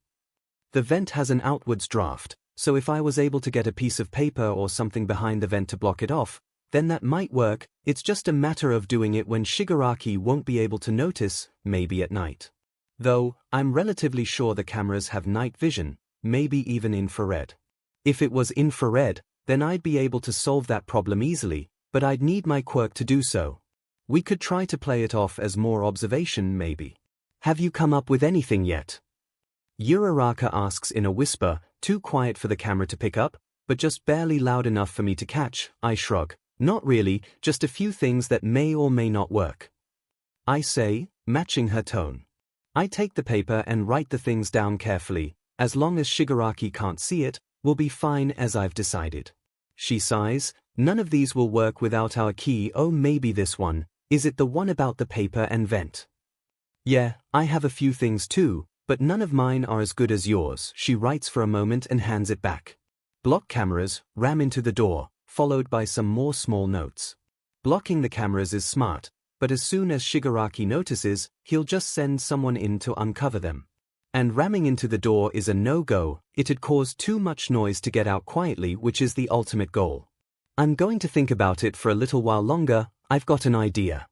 The vent has an outwards draft, so if I was able to get a piece of paper or something behind the vent to block it off, then that might work. It's just a matter of doing it when Shigaraki won't be able to notice, maybe at night. Though, I'm relatively sure the cameras have night vision, maybe even infrared. If it was infrared, then I'd be able to solve that problem easily, but I'd need my quirk to do so. We could try to play it off as more observation maybe. Have you come up with anything yet? Uraraka asks in a whisper, too quiet for the camera to pick up, but just barely loud enough for me to catch. I shrug. Not really, just a few things that may or may not work. I say, matching her tone. I take the paper and write the things down carefully. As long as Shigaraki can't see it, we'll be fine as I've decided. She sighs. None of these will work without our key. Oh, maybe this one. Is it the one about the paper and vent? Yeah, I have a few things too, but none of mine are as good as yours. She writes for a moment and hands it back. Block cameras, ram into the door, followed by some more small notes. Blocking the cameras is smart, but as soon as Shigaraki notices, he'll just send someone in to uncover them. And ramming into the door is a no-go. It'd cause too much noise to get out quietly, which is the ultimate goal. I'm going to think about it for a little while longer. I've got an idea.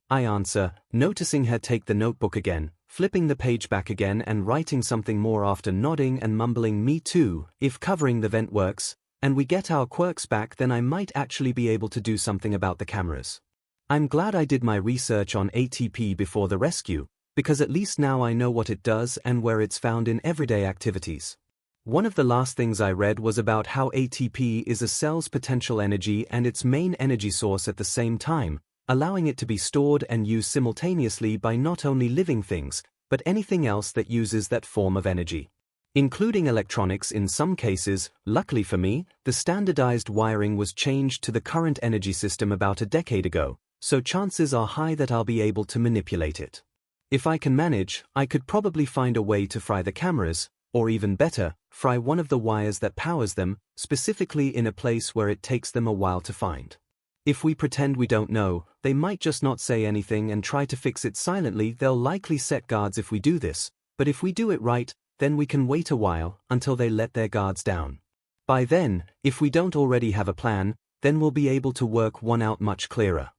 I answer, noticing her take the notebook again, flipping the page back again and writing something more after nodding and mumbling me too. If covering the vent works, and we get our quirks back, then I might actually be able to do something about the cameras. I'm glad I did my research on ATP before the rescue, because at least now I know what it does and where it's found in everyday activities. One of the last things I read was about how ATP is a cell's potential energy and its main energy source at the same time, allowing it to be stored and used simultaneously by not only living things, but anything else that uses that form of energy, including electronics in some cases. Luckily for me, the standardized wiring was changed to the current energy system about a decade ago, so chances are high that I'll be able to manipulate it. If I can manage, I could probably find a way to fry the cameras, or even better, fry one of the wires that powers them, specifically in a place where it takes them a while to find. If we pretend we don't know, they might just not say anything and try to fix it silently. They'll likely set guards if we do this, but if we do it right, then we can wait a while until they let their guards down. By then, if we don't already have a plan, then we'll be able to work one out much clearer.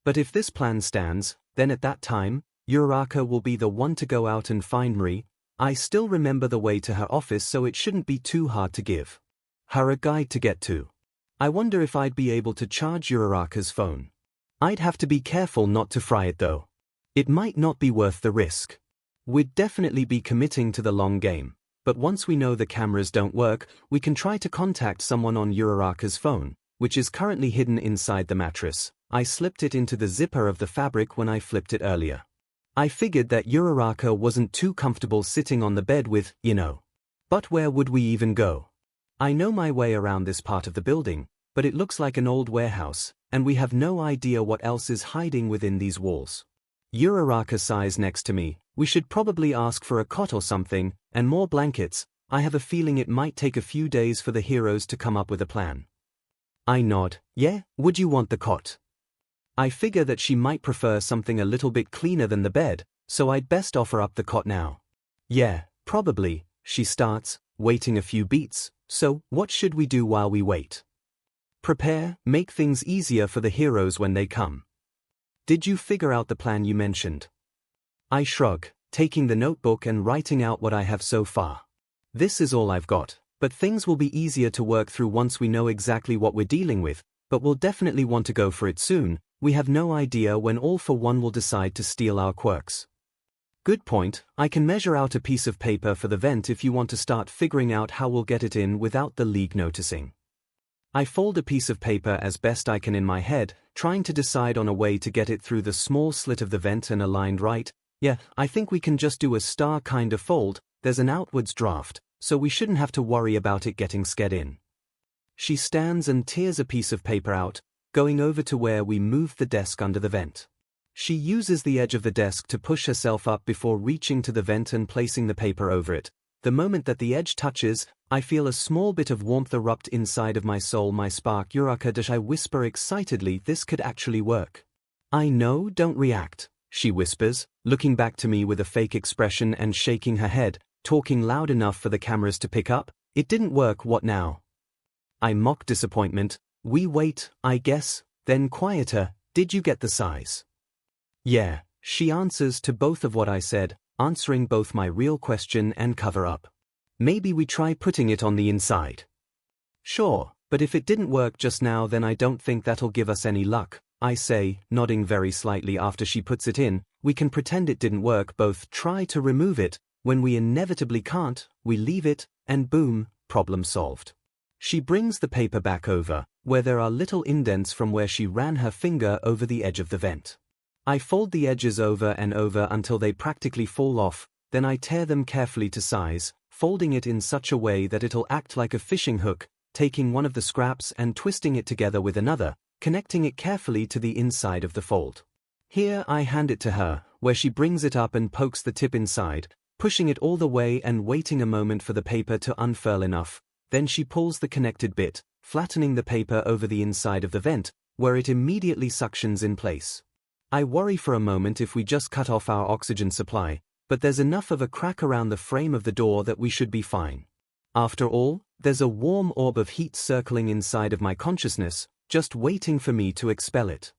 But if this plan stands, then at that time, Uraraka will be the one to go out and find Marie. I still remember the way to her office, so it shouldn't be too hard to give her a guide to get to. I wonder if I'd be able to charge Uraraka's phone. I'd have to be careful not to fry it though. It might not be worth the risk. We'd definitely be committing to the long game, but once we know the cameras don't work, we can try to contact someone on Uraraka's phone, which is currently hidden inside the mattress. I slipped it into the zipper of the fabric when I flipped it earlier. I figured that Uraraka wasn't too comfortable sitting on the bed with, But where would we even go? I know my way around this part of the building, but it looks like an old warehouse, and we have no idea what else is hiding within these walls. Uraraka sighs next to me. We should probably ask for a cot or something, and more blankets. I have a feeling it might take a few days for the heroes to come up with a plan. I nod. Yeah, would you want the cot? I figure that she might prefer something a little bit cleaner than the bed, so I'd best offer up the cot now. Yeah, Probably, she starts, waiting a few beats. So, what should we do while we wait? Prepare, make things easier for the heroes when they come. Did you figure out the plan you mentioned? I shrug, taking the notebook and writing out what I have so far. This is all I've got, but things will be easier to work through once we know exactly what we're dealing with, but we'll definitely want to go for it soon. We have no idea when All for One will decide to steal our quirks. Good point. I can measure out a piece of paper for the vent if you want to start figuring out how we'll get it in without the League noticing. I fold a piece of paper as best I can in my head, trying to decide on a way to get it through the small slit of the vent and aligned right. Yeah, I think we can just do a star kind of fold. There's an outwards draft, so we shouldn't have to worry about it getting sked in. She stands and tears a piece of paper out, going over to where we moved the desk under the vent. She uses the edge of the desk to push herself up before reaching to the vent and placing the paper over it. The moment that the edge touches, I feel a small bit of warmth erupt inside of my soul. My spark 𝐒𝐿𝐴𝐽𝐼, I whisper excitedly, this could actually work. I know, don't react, she whispers, looking back to me with a fake expression and shaking her head, talking loud enough for the cameras to pick up. It didn't work, what now? I mock disappointment. We wait, I guess, then quieter, did you get the size? Yeah, she answers to both of what I said, answering both my real question and cover up. Maybe we try putting it on the inside. Sure, but if it didn't work just now then I don't think that'll give us any luck, I say, nodding very slightly after she puts it in. We can pretend it didn't work, both try to remove it. When we inevitably can't, we leave it, and boom, problem solved. She brings the paper back over, where there are little indents from where she ran her finger over the edge of the vent. I fold the edges over and over until they practically fall off, then I tear them carefully to size, folding it in such a way that it'll act like a fishing hook, taking one of the scraps and twisting it together with another, connecting it carefully to the inside of the fold. Here I hand it to her, where she brings it up and pokes the tip inside, pushing it all the way and waiting a moment for the paper to unfurl enough. Then she pulls the connected bit, flattening the paper over the inside of the vent, where it immediately suctions in place. I worry for a moment if we just cut off our oxygen supply, but there's enough of a crack around the frame of the door that we should be fine. After all, there's a warm orb of heat circling inside of my consciousness, just waiting for me to expel it.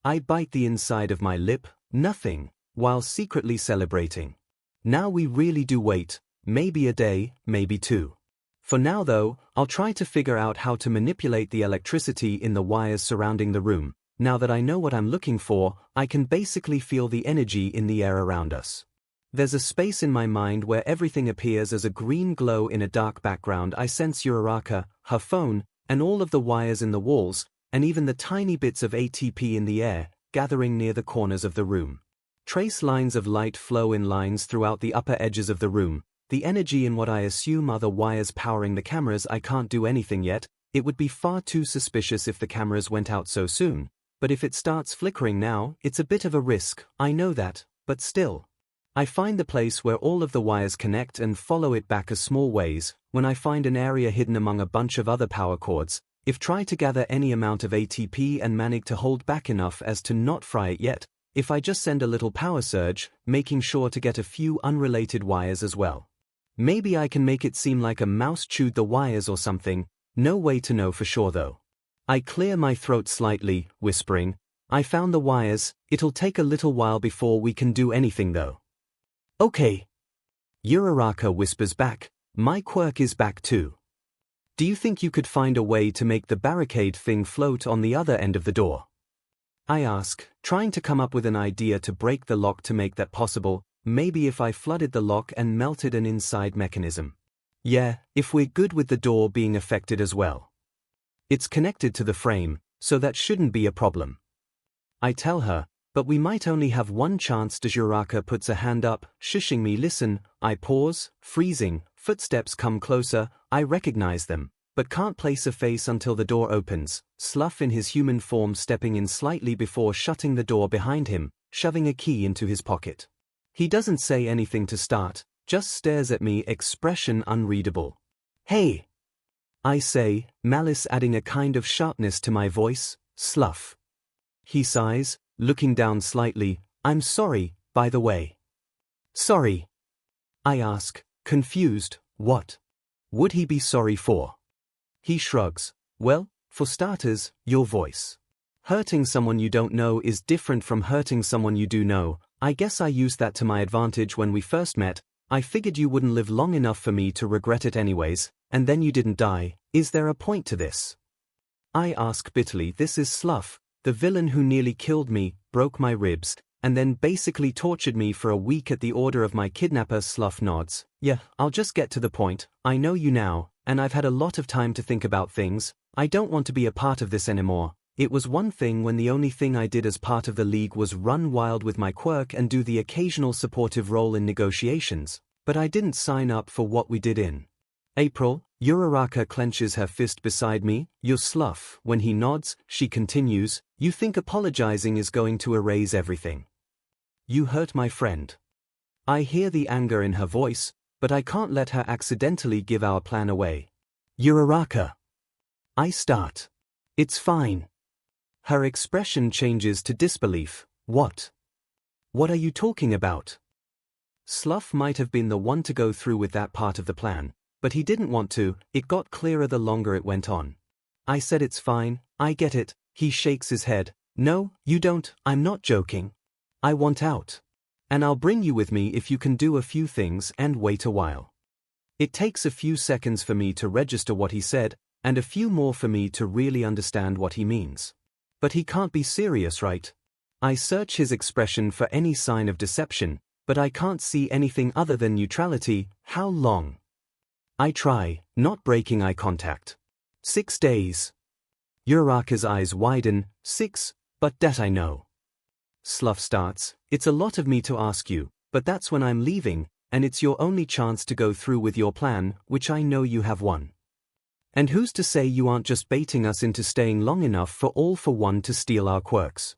I bite the inside of my lip, nothing, while secretly celebrating. Now we really do wait, maybe a day, maybe two. For now though, I'll try to figure out how to manipulate the electricity in the wires surrounding the room. Now that I know what I'm looking for, I can basically feel the energy in the air around us. There's a space in my mind where everything appears as a green glow in a dark background. I sense 𝐒𝐿𝐴𝐼, her phone, and all of the wires in the walls, and even the tiny bits of ATP in the air, gathering near the corners of the room. Trace lines of light flow in lines throughout the upper edges of the room. The energy in what I assume are the wires powering the cameras. I can't do anything yet. It would be far too suspicious if the cameras went out so soon. But if it starts flickering now, it's a bit of a risk, I know that, but still. I find the place where all of the wires connect and follow it back a small ways. When I find an area hidden among a bunch of other power cords, if try to gather any amount of ATP and manage to hold back enough as to not fry it yet, if I just send a little power surge, making sure to get a few unrelated wires as well. Maybe I can make it seem like a mouse chewed the wires or something, no way to know for sure though. I clear my throat slightly, whispering, I found the wires, it'll take a little while before we can do anything though. Okay. 𝐒𝐿𝐴𝐼 whispers back, my quirk is back too. Do you think you could find a way to make the barricade thing float on the other end of the door? I ask, trying to come up with an idea to break the lock to make that possible. Maybe if I flooded the lock and melted an inside mechanism. Yeah, if we're good with the door being affected as well. It's connected to the frame, so that shouldn't be a problem. I tell her, but we might only have one chance. 𝐒𝐿𝐴𝐼 puts a hand up, shushing me. Listen. I pause, freezing. Footsteps come closer. I recognize them, but can't place a face until the door opens. Slough in his human form stepping in slightly before shutting the door behind him, shoving a key into his pocket. He doesn't say anything to start, just stares at me, expression unreadable. Hey! I say, malice adding a kind of sharpness to my voice. Slough. He sighs, looking down slightly. I'm sorry, by the way. Sorry. I ask, Confused, what? Would he be sorry for? He shrugs. Well, for starters, your voice. Hurting someone you don't know is different from hurting someone you do know. I guess I used that to my advantage when we first met. I figured you wouldn't live long enough for me to regret it anyways, and then you didn't die. Is there a point to this? I ask bitterly. This is Slough, the villain who nearly killed me, broke my ribs, and then basically tortured me for a week at the order of my kidnapper. Slough nods. Yeah, I'll just get to the point. I know you now, and I've had a lot of time to think about things. I don't want to be a part of this anymore. It was one thing when the only thing I did as part of the League was run wild with my quirk and do the occasional supportive role in negotiations, but I didn't sign up for what we did in April. Uraraka clenches her fist beside me. You're Slough. When he nods, she continues, you think apologizing is going to erase everything. You hurt my friend. I hear the anger in her voice, but I can't let her accidentally give our plan away. Uraraka. I start. It's fine. Her expression changes to disbelief. What? What are you talking about? Slough might have been the one to go through with that part of the plan, but he didn't want to. It got clearer the longer it went on. I said it's fine, I get it. He shakes his head. No, you don't. I'm not joking. I want out. And I'll bring you with me if you can do a few things and wait a while. It takes a few seconds for me to register what he said, and a few more for me to really understand what he means. But he can't be serious, right? I search his expression for any sign of deception, but I can't see anything other than neutrality. How long? I try, not breaking eye contact. 6 days. Uraraka's eyes widen. 6, but that I know. Slough starts. It's a lot of me to ask you, but that's when I'm leaving, and it's your only chance to go through with your plan, which I know you have one. And who's to say you aren't just baiting us into staying long enough for All for One to steal our quirks?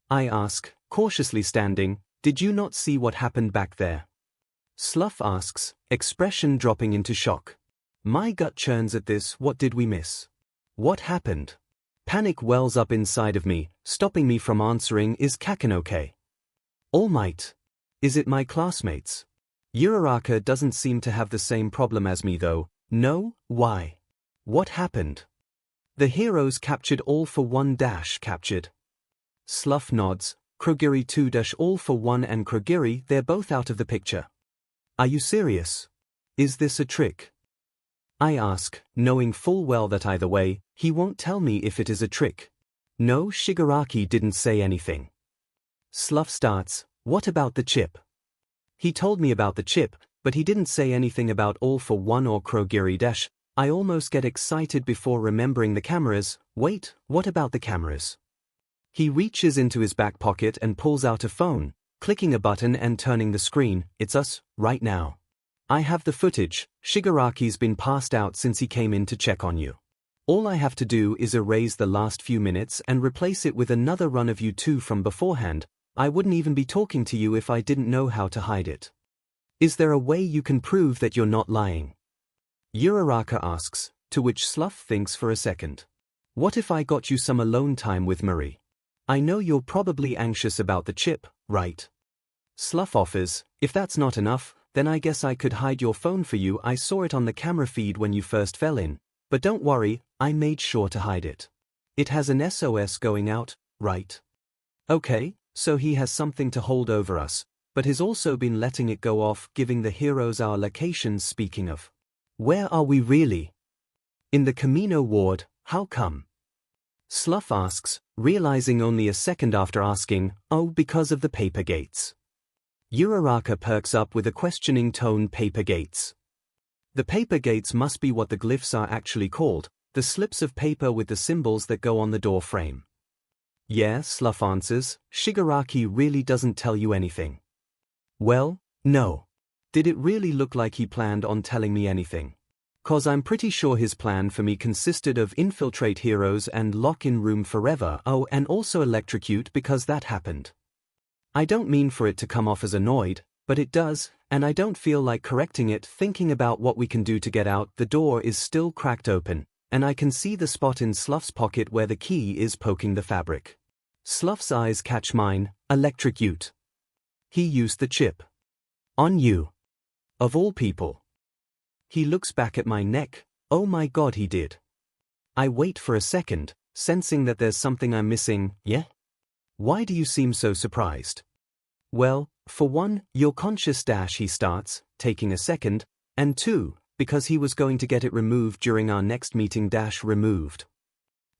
I ask, cautiously standing. Did you not see what happened back there? Slough asks, expression dropping into shock. My gut churns at this. What did we miss? What happened? Panic wells up inside of me, stopping me from answering. Is Kaken okay? All Might. Is it my classmates? Uraraka doesn't seem to have the same problem as me though. No, why? What happened? The heroes captured All for One captured. Slough nods. 𝐒𝐻𝐽 2 All for One and 𝐒𝐻𝐽, they're both out of the picture. Are you serious? Is this a trick? I ask, knowing full well that either way, he won't tell me if it is a trick. No, Shigaraki didn't say anything. Slough starts. What about the chip? He told me about the chip, but he didn't say anything about All for One or 𝐒𝐻𝐽. I almost get excited before remembering the cameras. Wait, what about the cameras? He reaches into his back pocket and pulls out a phone, clicking a button and turning the screen. It's us, right now. I have the footage. Shigaraki's been passed out since he came in to check on you. All I have to do is erase the last few minutes and replace it with another run of you two from beforehand. I wouldn't even be talking to you if I didn't know how to hide it. Is there a way you can prove that you're not lying? Uraraka asks, to which Slough thinks for a second. What if I got you some alone time with Marie? I know you're probably anxious about the chip, right? Slough offers, if that's not enough, then I guess I could hide your phone for you. I saw it on the camera feed when you first fell in, but don't worry, I made sure to hide it. It has an SOS going out, right? Okay, so he has something to hold over us, but has also been letting it go off, giving the heroes our locations. Speaking of, where are we really? In the Camino ward. How come? Slough asks, realizing only a second after asking, oh, because of the paper gates. Uraraka perks up with a questioning tone. Paper gates? The paper gates must be what the glyphs are actually called, the slips of paper with the symbols that go on the door frame. Yeah, Slough answers. Shigaraki really doesn't tell you anything. Well, no. Did it really look like he planned on telling me anything? 'Cause I'm pretty sure his plan for me consisted of infiltrate heroes and lock in room forever. Oh, and also electrocute, because that happened. I don't mean for it to come off as annoyed, but it does, and I don't feel like correcting it. Thinking about what we can do to get out. The door is still cracked open, and I can see the spot in Slough's pocket where the key is poking the fabric. Slough's eyes catch mine. Electrocute. He used the chip. On you. Of all people. He looks back at my neck. Oh my god, he did. I wait for a second, sensing that there's something I'm missing. Yeah? Why do you seem so surprised? Well, for one, you're conscious dash he starts, taking a second, and two, because he was going to get it removed during our next meeting dash removed.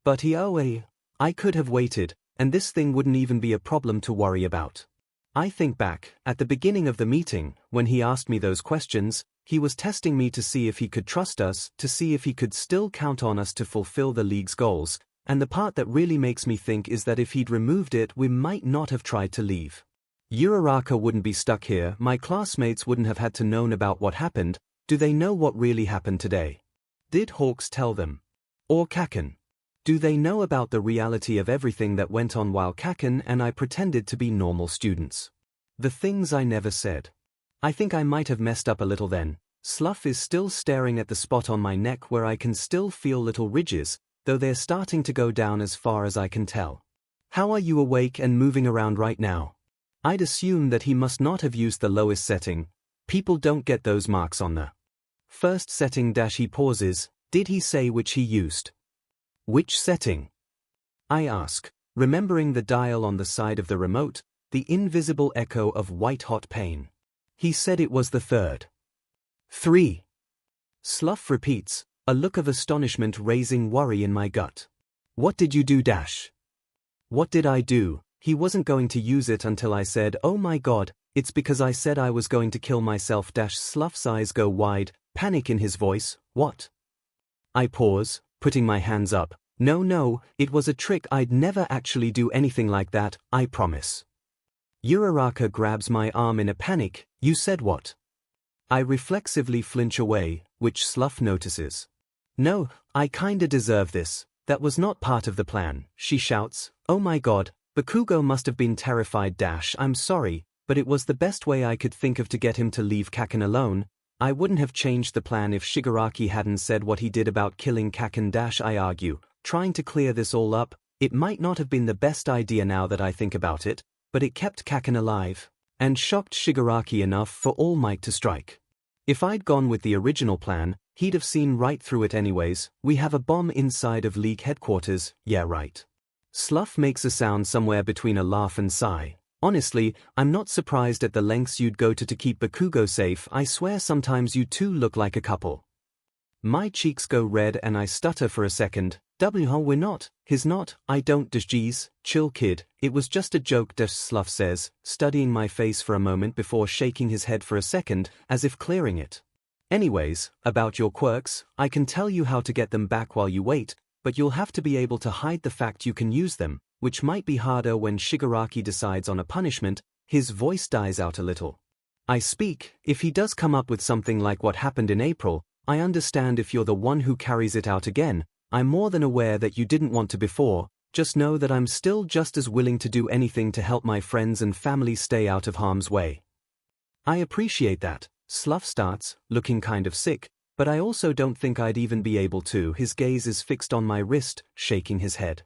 But I could have waited, and this thing wouldn't even be a problem to worry about. I think back, at the beginning of the meeting, when he asked me those questions, he was testing me to see if he could trust us, to see if he could still count on us to fulfill the league's goals, and the part that really makes me think is that if he'd removed it we might not have tried to leave. Uraraka wouldn't be stuck here, my classmates wouldn't have had to known about what happened. Do they know what really happened today? Did Hawks tell them? Or Kaken? Do they know about the reality of everything that went on while Kaken and I pretended to be normal students? The things I never said. I think I might have messed up a little then. Slough is still staring at the spot on my neck where I can still feel little ridges, though they're starting to go down as far as I can tell. How are you awake and moving around right now? I'd assume that he must not have used the lowest setting. People don't get those marks on the first setting dash he pauses. Did he say which he used? Which setting? I ask, remembering the dial on the side of the remote, the invisible echo of white-hot pain. He said it was the third. 3. Slough repeats, a look of astonishment raising worry in my gut. What did you do dash? What did I do? He wasn't going to use it until I said, oh my god, it's because I said I was going to kill myself dash. Slough's eyes go wide, panic in his voice. What? I pause, putting my hands up. No, it was a trick. I'd never actually do anything like that, I promise. Uraraka grabs my arm in a panic. You said what? I reflexively flinch away, which Slough notices. No, I kinda deserve this. That was not part of the plan, she shouts. Oh my god, Bakugo must have been terrified dash. I'm sorry, but it was the best way I could think of to get him to leave Kaken alone. I wouldn't have changed the plan if Shigaraki hadn't said what he did about killing Kaken dash. I argue, trying to clear this all up. It might not have been the best idea now that I think about it, but it kept Kaken alive, and shocked Shigaraki enough for All Might to strike. If I'd gone with the original plan, he'd have seen right through it anyways. We have a bomb inside of League headquarters, yeah right. Slough makes a sound somewhere between a laugh and sigh. Honestly, I'm not surprised at the lengths you'd go to keep Bakugo safe. I swear sometimes you two look like a couple. My cheeks go red and I stutter for a second. We're not, he's not, I don't jeez, chill kid, it was just a joke Slough says, studying my face for a moment before shaking his head for a second, as if clearing it. Anyways, about your quirks, I can tell you how to get them back while you wait, but you'll have to be able to hide the fact you can use them, which might be harder when Shigaraki decides on a punishment. His voice dies out a little. I speak, if he does come up with something like what happened in April, I understand if you're the one who carries it out again. I'm more than aware that you didn't want to before, just know that I'm still just as willing to do anything to help my friends and family stay out of harm's way. I appreciate that, Slough starts, looking kind of sick, but I also don't think I'd even be able to. His gaze is fixed on my wrist, shaking his head.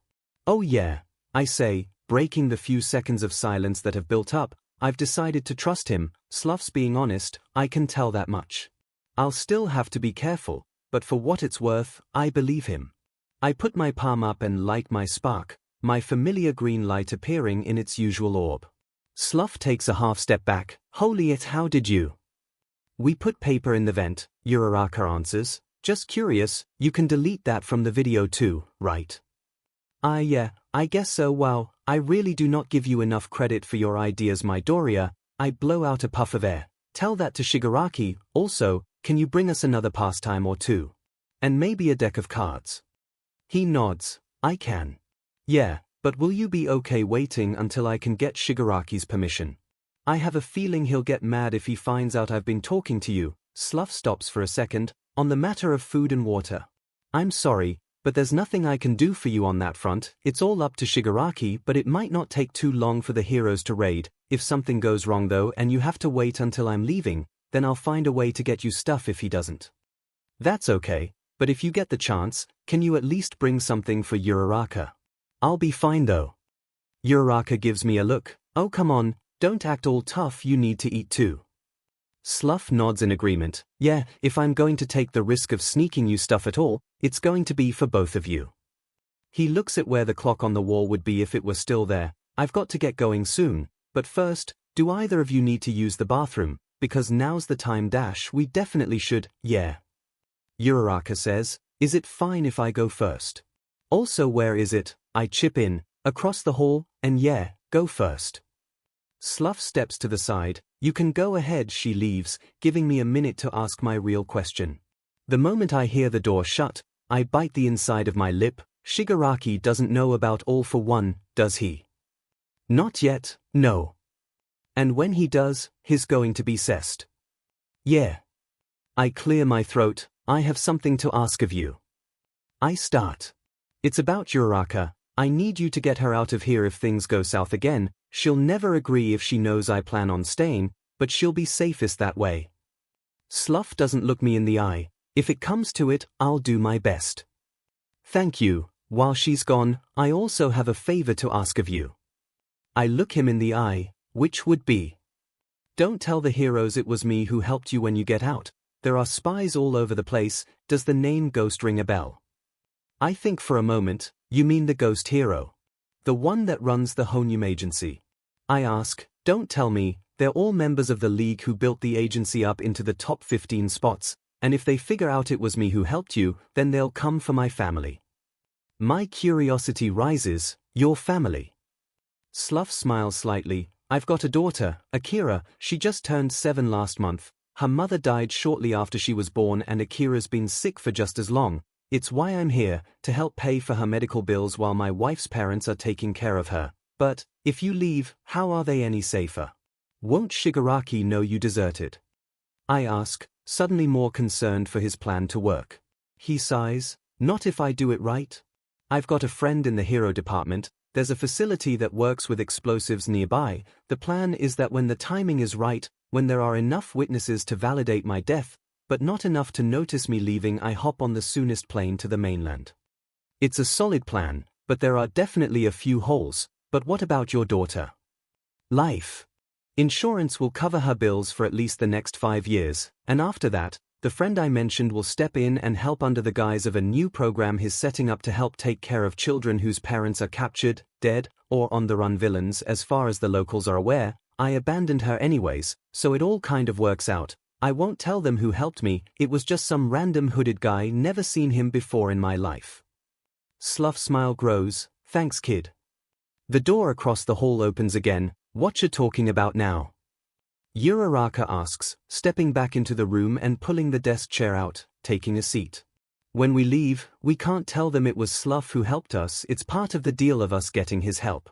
Oh yeah, I say, breaking the few seconds of silence that have built up. I've decided to trust him. Slough's being honest, I can tell that much. I'll still have to be careful, but for what it's worth, I believe him. I put my palm up and light my spark, my familiar green light appearing in its usual orb. Slough takes a half step back. Holy it, how did you? We put paper in the vent, Uraraka answers. Just curious, you can delete that from the video too, right? Yeah, I guess so. Wow, I really do not give you enough credit for your ideas, Midoriya. I blow out a puff of air. Tell that to Shigaraki. Also, can you bring us another pastime or two? And maybe a deck of cards? He nods. I can. Yeah, but will you be okay waiting until I can get Shigaraki's permission? I have a feeling he'll get mad if he finds out I've been talking to you. Slough stops for a second, on the matter of food and water. I'm sorry, but there's nothing I can do for you on that front. It's all up to Shigaraki, but it might not take too long for the heroes to raid. If something goes wrong though and you have to wait until I'm leaving, then I'll find a way to get you stuff if he doesn't. That's okay, but if you get the chance, can you at least bring something for Uraraka? I'll be fine though. Uraraka gives me a look. Oh come on, don't act all tough, you need to eat too. Slough nods in agreement. Yeah, if I'm going to take the risk of sneaking you stuff at all, it's going to be for both of you. He looks at where the clock on the wall would be if it were still there. I've got to get going soon, but first, do either of you need to use the bathroom? Because now's the time dash, we definitely should. Yeah. Uraraka says, is it fine if I go first? Also, where is it? I chip in, across the hall, and yeah, go first. Slough steps to the side. You can go ahead, she leaves, giving me a minute to ask my real question. The moment I hear the door shut, I bite the inside of my lip. Shigaraki doesn't know about All for One, does he? Not yet, no. And when he does, he's going to be cessed. Yeah. I clear my throat. I have something to ask of you. I start. It's about Uraraka. I need you to get her out of here if things go south again. She'll never agree if she knows I plan on staying, but she'll be safest that way. Slough doesn't look me in the eye. If it comes to it, I'll do my best. Thank you. While she's gone, I also have a favor to ask of you. I look him in the eye, which would be. Don't tell the heroes it was me who helped you when you get out. There are spies all over the place. Does the name Ghost ring a bell? I think for a moment. You mean the Ghost hero? The one that runs the Honium agency. I ask, don't tell me. They're all members of the league who built the agency up into the top 15 spots, and if they figure out it was me who helped you, then they'll come for my family. My curiosity rises. Your family? Slough smiles slightly. I've got a daughter, Akira. She just turned 7 last month. Her mother died shortly after she was born and Akira's been sick for just as long. It's why I'm here, to help pay for her medical bills while my wife's parents are taking care of her. But, if you leave, how are they any safer? Won't Shigaraki know you deserted? I ask, suddenly more concerned for his plan to work. He sighs, not if I do it right. I've got a friend in the hero department. There's a facility that works with explosives nearby. The plan is that when the timing is right, when there are enough witnesses to validate my death, but not enough to notice me leaving, I hop on the soonest plane to the mainland. It's a solid plan, but there are definitely a few holes. But what about your daughter? Life. Insurance will cover her bills for at least the next 5 years, and after that, the friend I mentioned will step in and help under the guise of a new program he's setting up to help take care of children whose parents are captured, dead, or on the run villains. As far as the locals are aware, I abandoned her anyways, so it all kind of works out. I won't tell them who helped me. It was just some random hooded guy, never seen him before in my life. Slough's smile grows. Thanks, kid. The door across the hall opens again. What you talking about now? Uraraka asks, stepping back into the room and pulling the desk chair out, taking a seat. When we leave, we can't tell them it was Slough who helped us. It's part of the deal of us getting his help.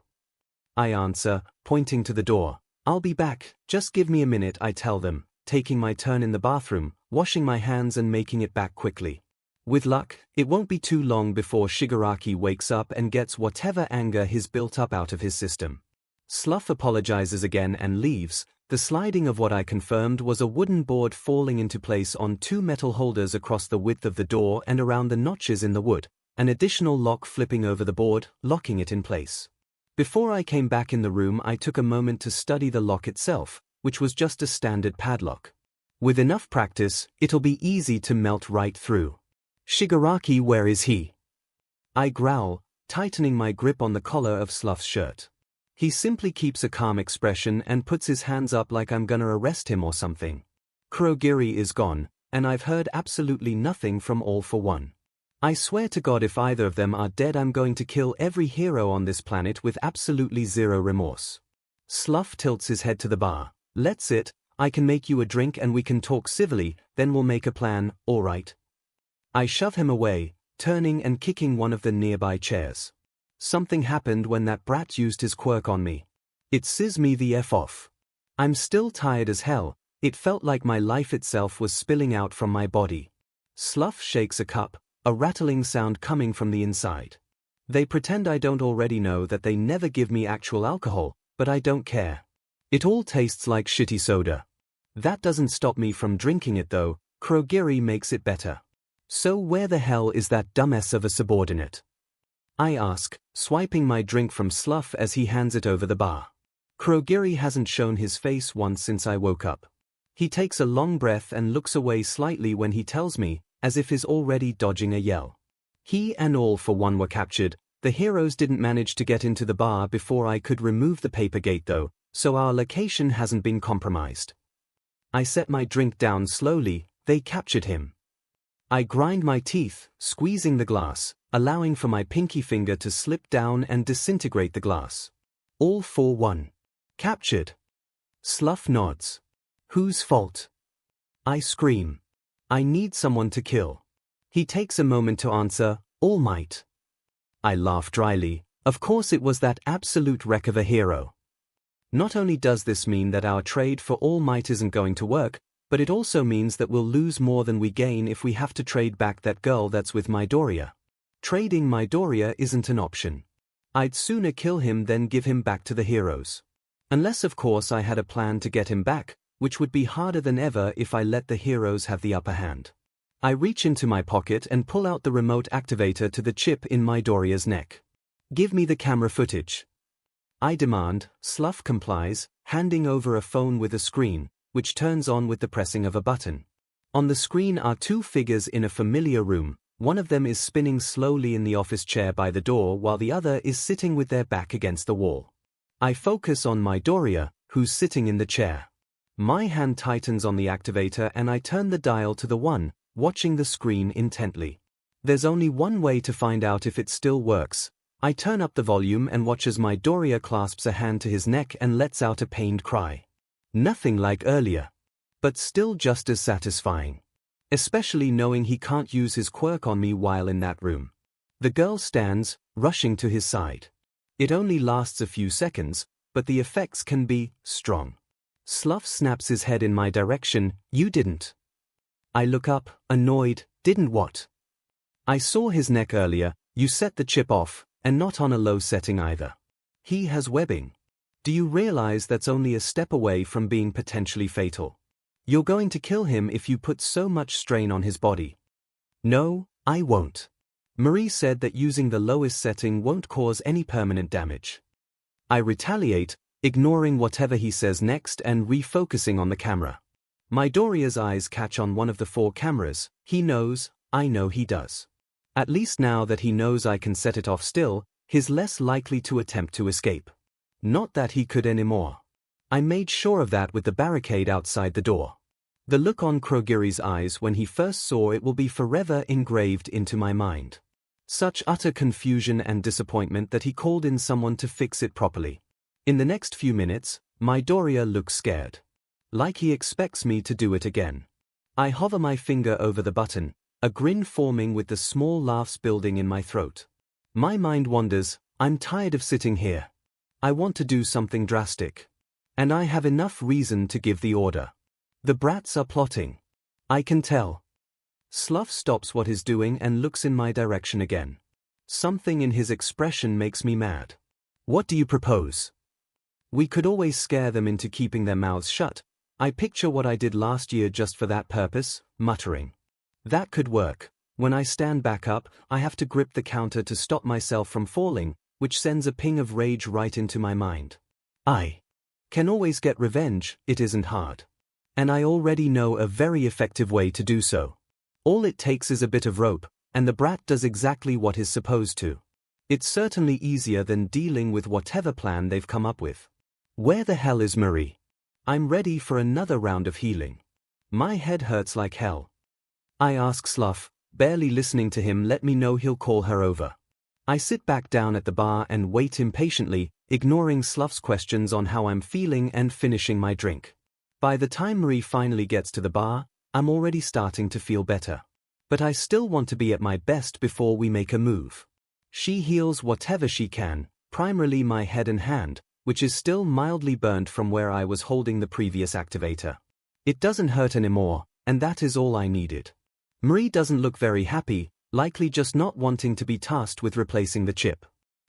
I answer, pointing to the door. I'll be back, just give me a minute, I tell them, taking my turn in the bathroom, washing my hands and making it back quickly. With luck, it won't be too long before Shigaraki wakes up and gets whatever anger he's built up out of his system. Slough apologizes again and leaves. The sliding of what I confirmed was a wooden board falling into place on 2 metal holders across the width of the door and around the notches in the wood, an additional lock flipping over the board, locking it in place. Before I came back in the room, I took a moment to study the lock itself, which was just a standard padlock. With enough practice, it'll be easy to melt right through. Shigaraki, where is he? I growl, tightening my grip on the collar of Slough's shirt. He simply keeps a calm expression and puts his hands up like I'm gonna arrest him or something. Kurogiri is gone, and I've heard absolutely nothing from All for One. I swear to God, if either of them are dead, I'm going to kill every hero on this planet with absolutely zero remorse. Slough tilts his head to the bar. Let's sit, I can make you a drink and we can talk civilly, then we'll make a plan, alright? I shove him away, turning and kicking one of the nearby chairs. Something happened when that brat used his quirk on me. It sizz me the F off. I'm still tired as hell. It felt like my life itself was spilling out from my body. Slough shakes a cup, a rattling sound coming from the inside. They pretend I don't already know that they never give me actual alcohol, but I don't care. It all tastes like shitty soda. That doesn't stop me from drinking it though. Kurogiri makes it better. So where the hell is that dumbass of a subordinate? I ask, swiping my drink from Slough as he hands it over the bar. Kurogiri hasn't shown his face once since I woke up. He takes a long breath and looks away slightly when he tells me, as if he's already dodging a yell. He and all for one were captured. The heroes didn't manage to get into the bar before I could remove the paper gate though, so our location hasn't been compromised. I set my drink down slowly. They captured him. I grind my teeth, squeezing the glass, allowing for my pinky finger to slip down and disintegrate the glass. All for one. Captured. Slough nods. Whose fault? I scream. I need someone to kill. He takes a moment to answer, All Might. I laugh dryly. Of course it was that absolute wreck of a hero. Not only does this mean that our trade for All Might isn't going to work, but it also means that we'll lose more than we gain if we have to trade back that girl that's with Midoriya. Trading Midoriya isn't an option. I'd sooner kill him than give him back to the heroes. Unless of course I had a plan to get him back, which would be harder than ever if I let the heroes have the upper hand. I reach into my pocket and pull out the remote activator to the chip in Midoriya's neck. Give me the camera footage. I demand. Slough complies, handing over a phone with a screen, which turns on with the pressing of a button. On the screen are two figures in a familiar room. One of them is spinning slowly in the office chair by the door while the other is sitting with their back against the wall. I focus on Midoriya, who's sitting in the chair. My hand tightens on the activator and I turn the dial to the one, watching the screen intently. There's only one way to find out if it still works. I turn up the volume and watch as Midoriya clasps a hand to his neck and lets out a pained cry. Nothing like earlier. But still just as satisfying. Especially knowing he can't use his quirk on me while in that room. The girl stands, rushing to his side. It only lasts a few seconds, but the effects can be strong. Slough snaps his head in my direction. You didn't. I look up, annoyed. Didn't what? I saw his neck earlier. You set the chip off, and not on a low setting either. He has webbing. Do you realize that's only a step away from being potentially fatal? You're going to kill him if you put so much strain on his body. No, I won't. Marie said that using the lowest setting won't cause any permanent damage. I retaliate, ignoring whatever he says next and refocusing on the camera. Midoriya's eyes catch on one of the 4 cameras. He knows, I know he does. At least now that he knows I can set it off still, he's less likely to attempt to escape. Not that he could anymore. I made sure of that with the barricade outside the door. The look on Kurogiri's eyes when he first saw it will be forever engraved into my mind. Such utter confusion and disappointment that he called in someone to fix it properly. In the next few minutes, Midoriya looks scared. Like he expects me to do it again. I hover my finger over the button, a grin forming with the small laughs building in my throat. My mind wanders. I'm tired of sitting here. I want to do something drastic. And I have enough reason to give the order. The brats are plotting. I can tell. Slough stops what he's doing and looks in my direction again. Something in his expression makes me mad. What do you propose? We could always scare them into keeping their mouths shut. I picture what I did last year just for that purpose, muttering. That could work. When I stand back up, I have to grip the counter to stop myself from falling, which sends a ping of rage right into my mind. I can always get revenge. It isn't hard. And I already know a very effective way to do so. All it takes is a bit of rope, and the brat does exactly what he's supposed to. It's certainly easier than dealing with whatever plan they've come up with. Where the hell is Marie? I'm ready for another round of healing. My head hurts like hell. I ask Slough, barely listening to him let me know he'll call her over. I sit back down at the bar and wait impatiently, ignoring Slough's questions on how I'm feeling and finishing my drink. By the time Marie finally gets to the bar, I'm already starting to feel better. But I still want to be at my best before we make a move. She heals whatever she can, primarily my head and hand, which is still mildly burnt from where I was holding the previous activator. It doesn't hurt anymore, and that is all I needed. Marie doesn't look very happy, likely just not wanting to be tasked with replacing the chip.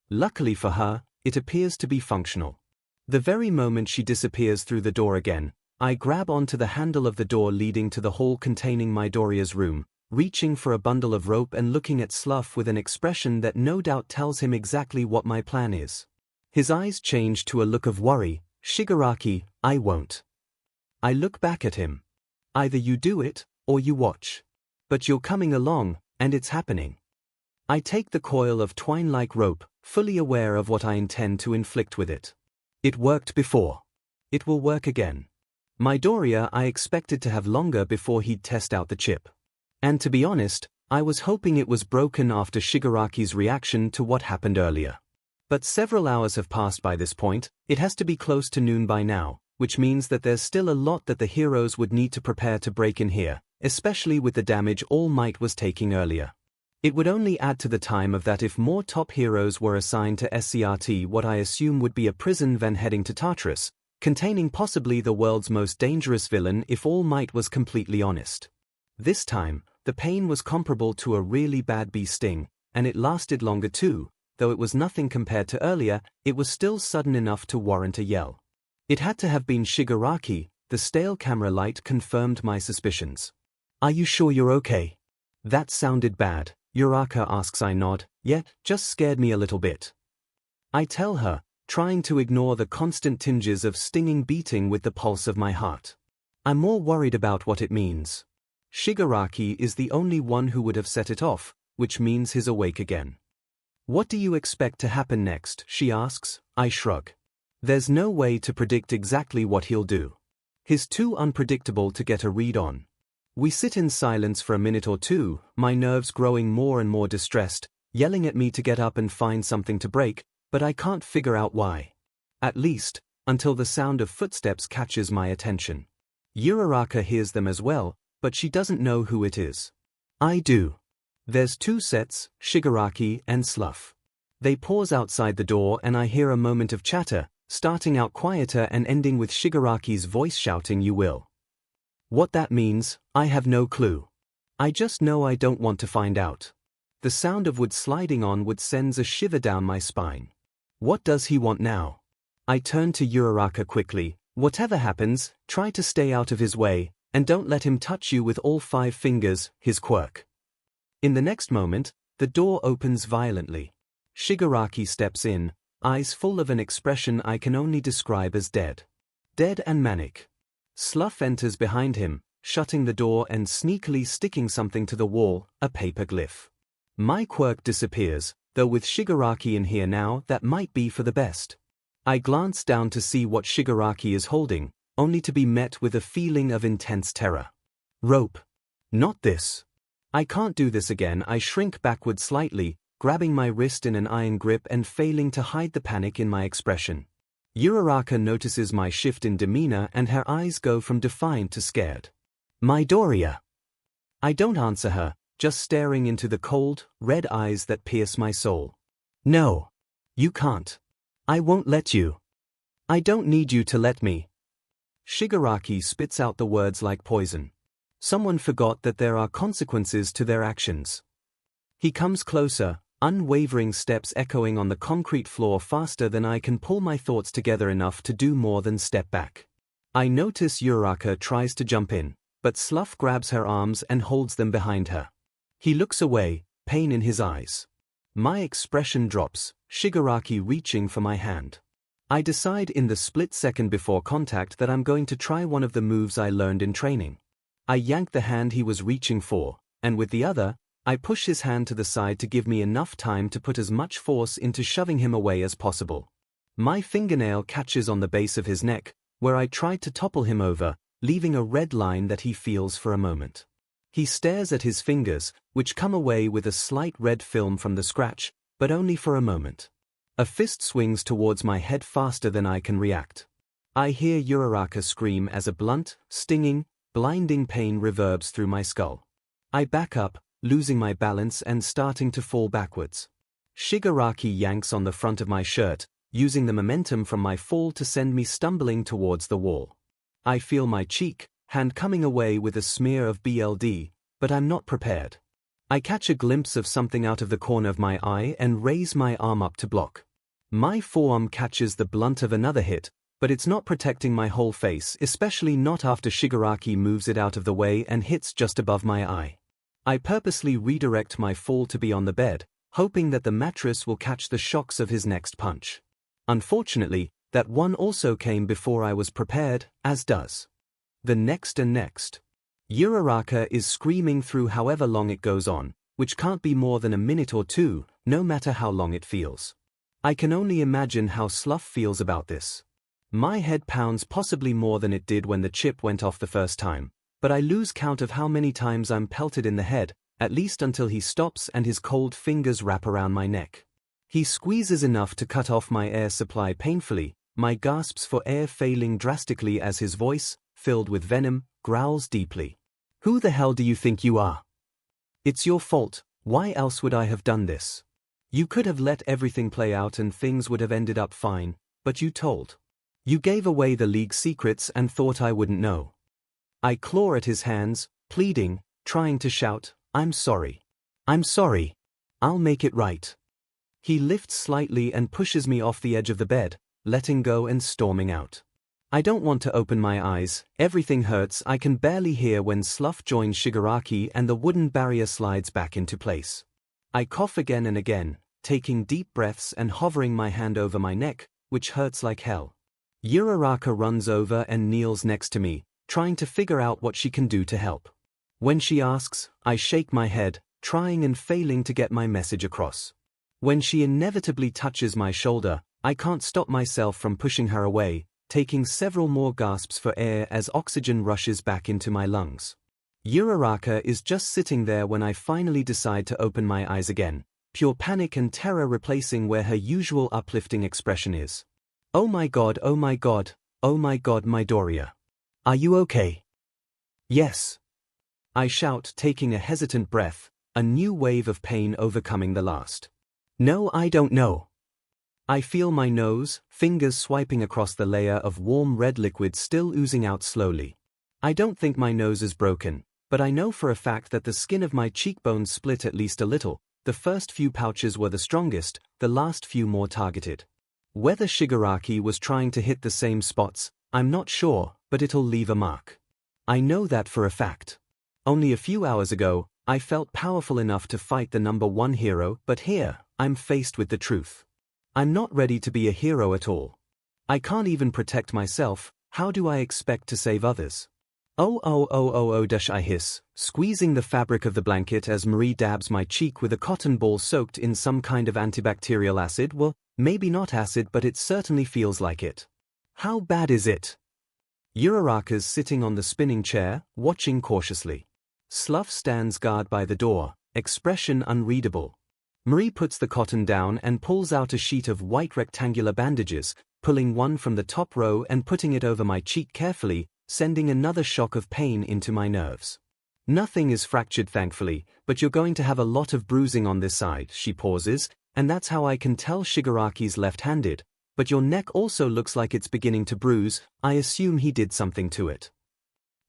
Luckily for her, it appears to be functional. The very moment she disappears through the door again, I grab onto the handle of the door leading to the hall containing Midoriya's room, reaching for a bundle of rope and looking at Slough with an expression that no doubt tells him exactly what my plan is. His eyes change to a look of worry. Shigaraki, I won't. I look back at him. Either you do it, or you watch. But you're coming along, and it's happening. I take the coil of twine-like rope, fully aware of what I intend to inflict with it. It worked before. It will work again. Midoriya I expected to have longer before he'd test out the chip. And to be honest, I was hoping it was broken after Shigaraki's reaction to what happened earlier. But several hours have passed by this point. It has to be close to noon by now, which means that there's still a lot that the heroes would need to prepare to break in here, especially with the damage All Might was taking earlier. It would only add to the time of that if more top heroes were assigned to SCRT, what I assume would be a prison then heading to Tartarus, containing possibly the world's most dangerous villain if All Might was completely honest. This time, the pain was comparable to a really bad bee sting, and it lasted longer too. Though it was nothing compared to earlier, it was still sudden enough to warrant a yell. It had to have been Shigaraki. The stale camera light confirmed my suspicions. Are you sure you're okay? That sounded bad, Uraraka asks. I nod. Yeah, just scared me a little bit. I tell her, trying to ignore the constant tinges of stinging beating with the pulse of my heart. I'm more worried about what it means. Shigaraki is the only one who would have set it off, which means he's awake again. What do you expect to happen next? She asks. I shrug. There's no way to predict exactly what he'll do. He's too unpredictable to get a read on. We sit in silence for a minute or two, my nerves growing more and more distressed, yelling at me to get up and find something to break, but I can't figure out why. At least, until the sound of footsteps catches my attention. Uraraka hears them as well, but she doesn't know who it is. I do. There's two sets, Shigaraki and Slough. They pause outside the door and I hear a moment of chatter, starting out quieter and ending with Shigaraki's voice shouting, "You will." What that means, I have no clue. I just know I don't want to find out. The sound of wood sliding on wood sends a shiver down my spine. What does he want now? I turn to Uraraka quickly. Whatever happens, try to stay out of his way, and don't let him touch you with all 5 fingers, his quirk. In the next moment, the door opens violently. Shigaraki steps in, eyes full of an expression I can only describe as dead. Dead and manic. Slough enters behind him, shutting the door and sneakily sticking something to the wall, a paper glyph. My quirk disappears, though with Shigaraki in here now, that might be for the best. I glance down to see what Shigaraki is holding, only to be met with a feeling of intense terror. Rope. Not this. I can't do this again. I shrink backward slightly, grabbing my wrist in an iron grip and failing to hide the panic in my expression. Uraraka notices my shift in demeanor and her eyes go from defiant to scared. Midoriya. I don't answer her, just staring into the cold, red eyes that pierce my soul. No. You can't. I won't let you. I don't need you to let me. Shigaraki spits out the words like poison. Someone forgot that there are consequences to their actions. He comes closer, unwavering steps echoing on the concrete floor faster than I can pull my thoughts together enough to do more than step back. I notice Uraraka tries to jump in, but Slough grabs her arms and holds them behind her. He looks away, pain in his eyes. My expression drops, Shigaraki reaching for my hand. I decide in the split second before contact that I'm going to try one of the moves I learned in training. I yank the hand he was reaching for, and with the other, I push his hand to the side to give me enough time to put as much force into shoving him away as possible. My fingernail catches on the base of his neck, where I tried to topple him over, leaving a red line that he feels for a moment. He stares at his fingers, which come away with a slight red film from the scratch, but only for a moment. A fist swings towards my head faster than I can react. I hear Uraraka scream as a blunt, stinging, blinding pain reverbs through my skull. I back up, losing my balance and starting to fall backwards. Shigaraki yanks on the front of my shirt, using the momentum from my fall to send me stumbling towards the wall. I feel my cheek, hand coming away with a smear of BLD, but I'm not prepared. I catch a glimpse of something out of the corner of my eye and raise my arm up to block. My forearm catches the blunt of another hit, but it's not protecting my whole face, especially not after Shigaraki moves it out of the way and hits just above my eye. I purposely redirect my fall to be on the bed, hoping that the mattress will catch the shocks of his next punch. Unfortunately, that one also came before I was prepared, as does The next and next. Uraraka is screaming through however long it goes on, which can't be more than a minute or two, no matter how long it feels. I can only imagine how Slough feels about this. My head pounds possibly more than it did when the chip went off the first time, but I lose count of how many times I'm pelted in the head, at least until he stops and his cold fingers wrap around my neck. He squeezes enough to cut off my air supply painfully, my gasps for air failing drastically as his voice, filled with venom, growls deeply. Who the hell do you think you are? It's your fault, why else would I have done this? You could have let everything play out and things would have ended up fine, but you told. You gave away the league secrets and thought I wouldn't know. I claw at his hands, pleading, trying to shout, I'm sorry. I'm sorry. I'll make it right. He lifts slightly and pushes me off the edge of the bed, letting go and storming out. I don't want to open my eyes, everything hurts, I can barely hear when Slough joins Shigaraki and the wooden barrier slides back into place. I cough again and again, taking deep breaths and hovering my hand over my neck, which hurts like hell. Uraraka runs over and kneels next to me, trying to figure out what she can do to help. When she asks, I shake my head, trying and failing to get my message across. When she inevitably touches my shoulder, I can't stop myself from pushing her away, taking several more gasps for air as oxygen rushes back into my lungs. Uraraka is just sitting there when I finally decide to open my eyes again, pure panic and terror replacing where her usual uplifting expression is. Oh my god, oh my god, oh my god, Midoriya. Are you okay? Yes. I shout, taking a hesitant breath, a new wave of pain overcoming the last. No, I don't know. I feel my nose, fingers swiping across the layer of warm red liquid still oozing out slowly. I don't think my nose is broken, but I know for a fact that the skin of my cheekbones split at least a little. The first few pouches were the strongest, the last few more targeted. Whether Shigaraki was trying to hit the same spots, I'm not sure, but it'll leave a mark. I know that for a fact. Only a few hours ago, I felt powerful enough to fight the #1 hero, but here, I'm faced with the truth. I'm not ready to be a hero at all. I can't even protect myself, how do I expect to save others? Oh, I hiss, squeezing the fabric of the blanket as Marie dabs my cheek with a cotton ball soaked in some kind of antibacterial acid. Well, maybe not acid, but it certainly feels like it. How bad is it? Uraraka's sitting on the spinning chair, watching cautiously. Slough stands guard by the door, expression unreadable. Marie puts the cotton down and pulls out a sheet of white rectangular bandages, pulling one from the top row and putting it over my cheek carefully, sending another shock of pain into my nerves. Nothing is fractured thankfully, but you're going to have a lot of bruising on this side, she pauses, and that's how I can tell Shigaraki's left-handed, but your neck also looks like it's beginning to bruise, I assume he did something to it.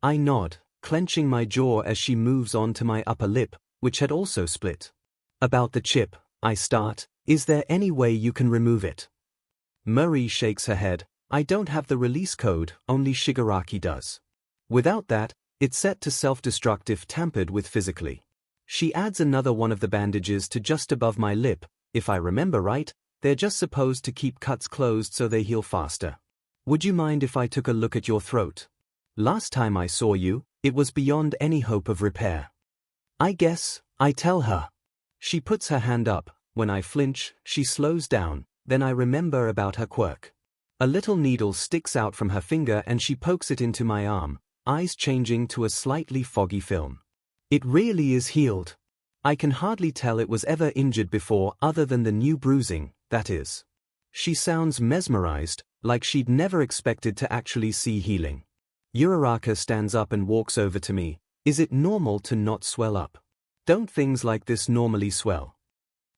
I nod, clenching my jaw as she moves on to my upper lip, which had also split. About the chip, I start, is there any way you can remove it? Marie shakes her head, I don't have the release code, only Shigaraki does. Without that, it's set to self-destruct if tampered with physically. She adds another one of the bandages to just above my lip, if I remember right, they're just supposed to keep cuts closed so they heal faster. Would you mind if I took a look at your throat? Last time I saw you, it was beyond any hope of repair. I guess, I tell her. She puts her hand up, when I flinch, she slows down, then I remember about her quirk. A little needle sticks out from her finger and she pokes it into my arm, eyes changing to a slightly foggy film. It really is healed. I can hardly tell it was ever injured before other than the new bruising, that is. She sounds mesmerized, like she'd never expected to actually see healing. Uraraka stands up and walks over to me. Is it normal to not swell up? Don't things like this normally swell?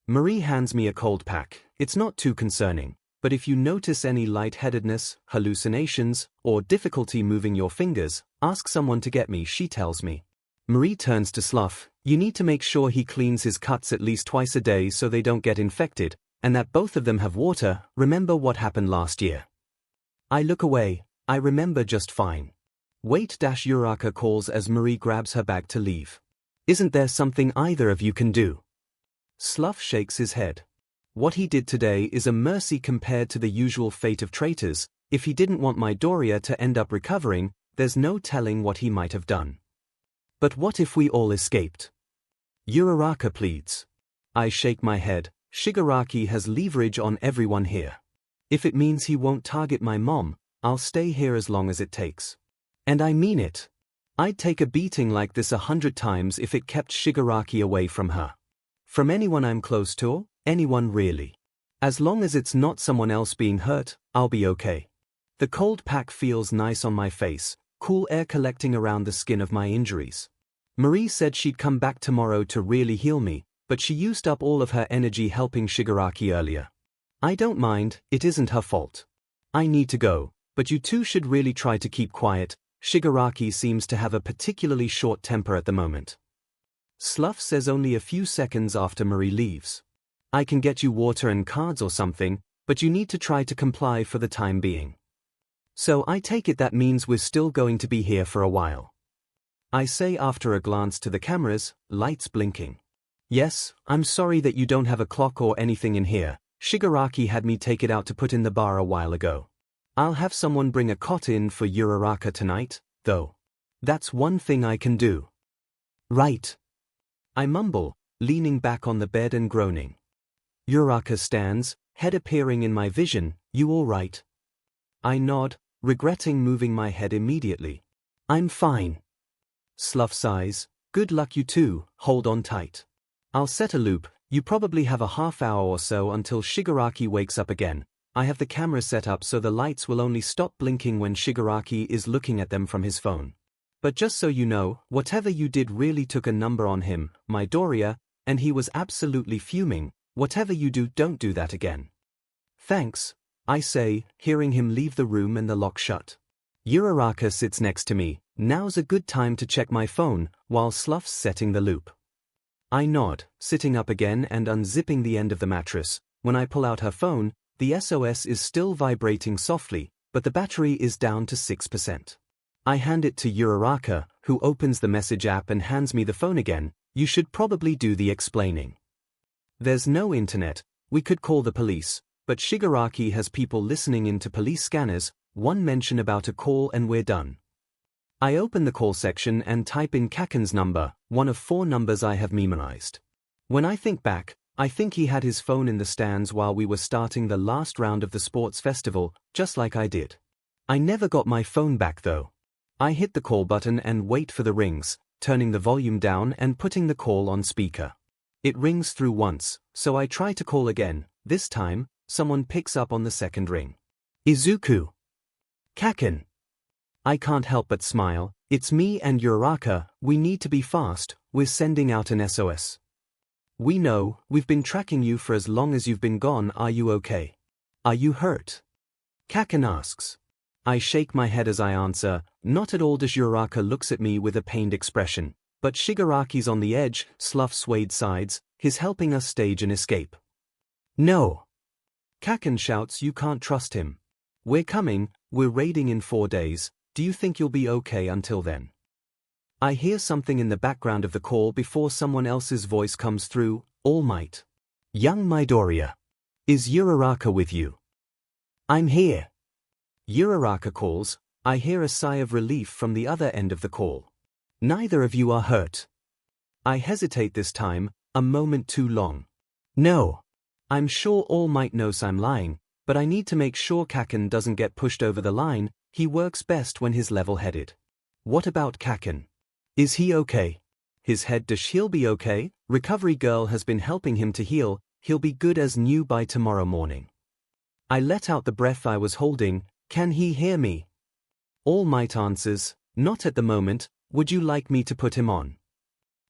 Marie hands me a cold pack. It's not too concerning, but if you notice any lightheadedness, hallucinations, or difficulty moving your fingers, ask someone to get me, she tells me. Marie turns to Slough. You need to make sure he cleans his cuts at least twice a day so they don't get infected, and that both of them have water. Remember what happened last year? I look away. I remember just fine. Wait, Uraraka calls as Marie grabs her bag to leave. Isn't there something either of you can do? Slough shakes his head. What he did today is a mercy compared to the usual fate of traitors. If he didn't want Midoriya to end up recovering, there's no telling what he might have done. But what if we all escaped? Uraraka pleads. I shake my head. Shigaraki has leverage on everyone here. If it means he won't target my mom, I'll stay here as long as it takes. And I mean it. I'd take a beating like this 100 times if it kept Shigaraki away from her. From anyone I'm close to, anyone really. As long as it's not someone else being hurt, I'll be okay. The cold pack feels nice on my face, cool air collecting around the skin of my injuries. Marie said she'd come back tomorrow to really heal me, but she used up all of her energy helping Shigaraki earlier. I don't mind, it isn't her fault. I need to go, but you two should really try to keep quiet. Shigaraki seems to have a particularly short temper at the moment. Sluff says only a few seconds after Marie leaves. I can get you water and cards or something, but you need to try to comply for the time being. So I take it that means we're still going to be here for a while. I say after a glance to the cameras, lights blinking. Yes, I'm sorry that you don't have a clock or anything in here. Shigaraki had me take it out to put in the bar a while ago. I'll have someone bring a cot in for Uraraka tonight, though. That's one thing I can do. Right. I mumble, leaning back on the bed and groaning. Uraraka stands, head appearing in my vision. You all right? I nod, regretting moving my head immediately. I'm fine. Sluff sighs. Good luck you two, hold on tight. I'll set a loop. You probably have a half hour or so until Shigaraki wakes up again. I have the camera set up so the lights will only stop blinking when Shigaraki is looking at them from his phone. But just so you know, whatever you did really took a number on him, Midoriya, and he was absolutely fuming. Whatever you do, don't do that again. Thanks, I say, hearing him leave the room and the lock shut. Uraraka sits next to me. Now's a good time to check my phone, while Sluff's setting the loop. I nod, sitting up again and unzipping the end of the mattress. When I pull out her phone, the SOS is still vibrating softly, but the battery is down to 6%. I hand it to Uraraka, who opens the message app and hands me the phone again. You should probably do the explaining. There's no internet. We could call the police, but Shigaraki has people listening into police scanners. One mention about a call and we're done. I open the call section and type in 𝐒𝐭𝐚𝐲 number, one of 4 numbers I have memorized. When I think back, I think he had his phone in the stands while we were starting the last round of the sports festival, just like I did. I never got my phone back though. I hit the call button and wait for the rings, turning the volume down and putting the call on speaker. It rings through once, so I try to call again. This time, someone picks up on the second ring. Izuku. Kaken. I can't help but smile. It's me and Uraraka. We need to be fast. We're sending out an SOS. We know, we've been tracking you for as long as you've been gone. Are you okay? Are you hurt? Kaken asks. I shake my head as I answer, not at all. Uraraka looks at me with a pained expression. But Shigaraki's on the edge. Sluff swayed sides. He's helping us stage an escape. No. Kaken shouts, you can't trust him. We're coming. We're raiding in 4 days. Do you think you'll be okay until then? I hear something in the background of the call before someone else's voice comes through. All Might. Young Midoriya. Is Uraraka with you? I'm here. Uraraka calls. I hear a sigh of relief from the other end of the call. Neither of you are hurt. I hesitate this time, a moment too long. No. I'm sure All Might knows I'm lying, but I need to make sure Kaken doesn't get pushed over the line. He works best when he's level-headed. What about Kaken? Is he okay? His head. He'll be okay. Recovery girl has been helping him to heal. He'll be good as new by tomorrow morning. I let out the breath I was holding. Can he hear me? All Might answers, not at the moment. Would you like me to put him on?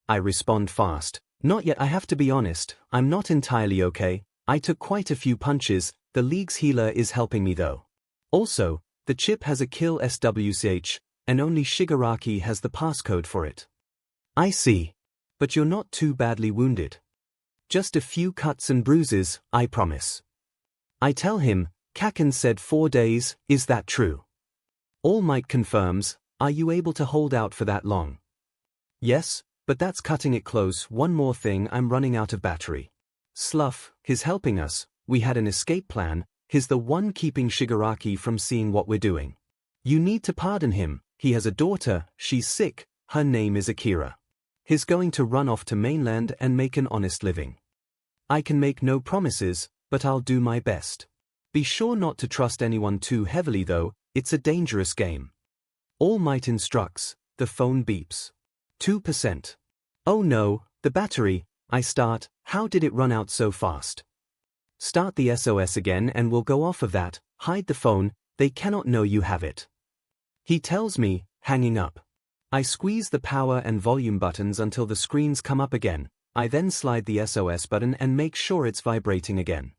I respond fast. Not yet. I have to be honest. I'm not entirely okay. I took quite a few punches. The league's healer is helping me though. Also, the chip has a kill SWCH, and only Shigaraki has the passcode for it. I see. But you're not too badly wounded. Just a few cuts and bruises, I promise. I tell him, Kaken said 4 days, is that true? All Might confirms, are you able to hold out for that long? Yes, but that's cutting it close. One more thing, I'm running out of battery. Sluff, he's helping us. We had an escape plan. He's the one keeping Shigaraki from seeing what we're doing. You need to pardon him. He has a daughter, she's sick, her name is Akira. He's going to run off to mainland and make an honest living. I can make no promises, but I'll do my best. Be sure not to trust anyone too heavily though, it's a dangerous game. All Might instructs, the phone beeps. 2%. Oh no, the battery, I start, how did it run out so fast? Start the SOS again and we'll go off of that, hide the phone, they cannot know you have it. He tells me, hanging up. I squeeze the power and volume buttons until the screens come up again. I then slide the SOS button and make sure it's vibrating again.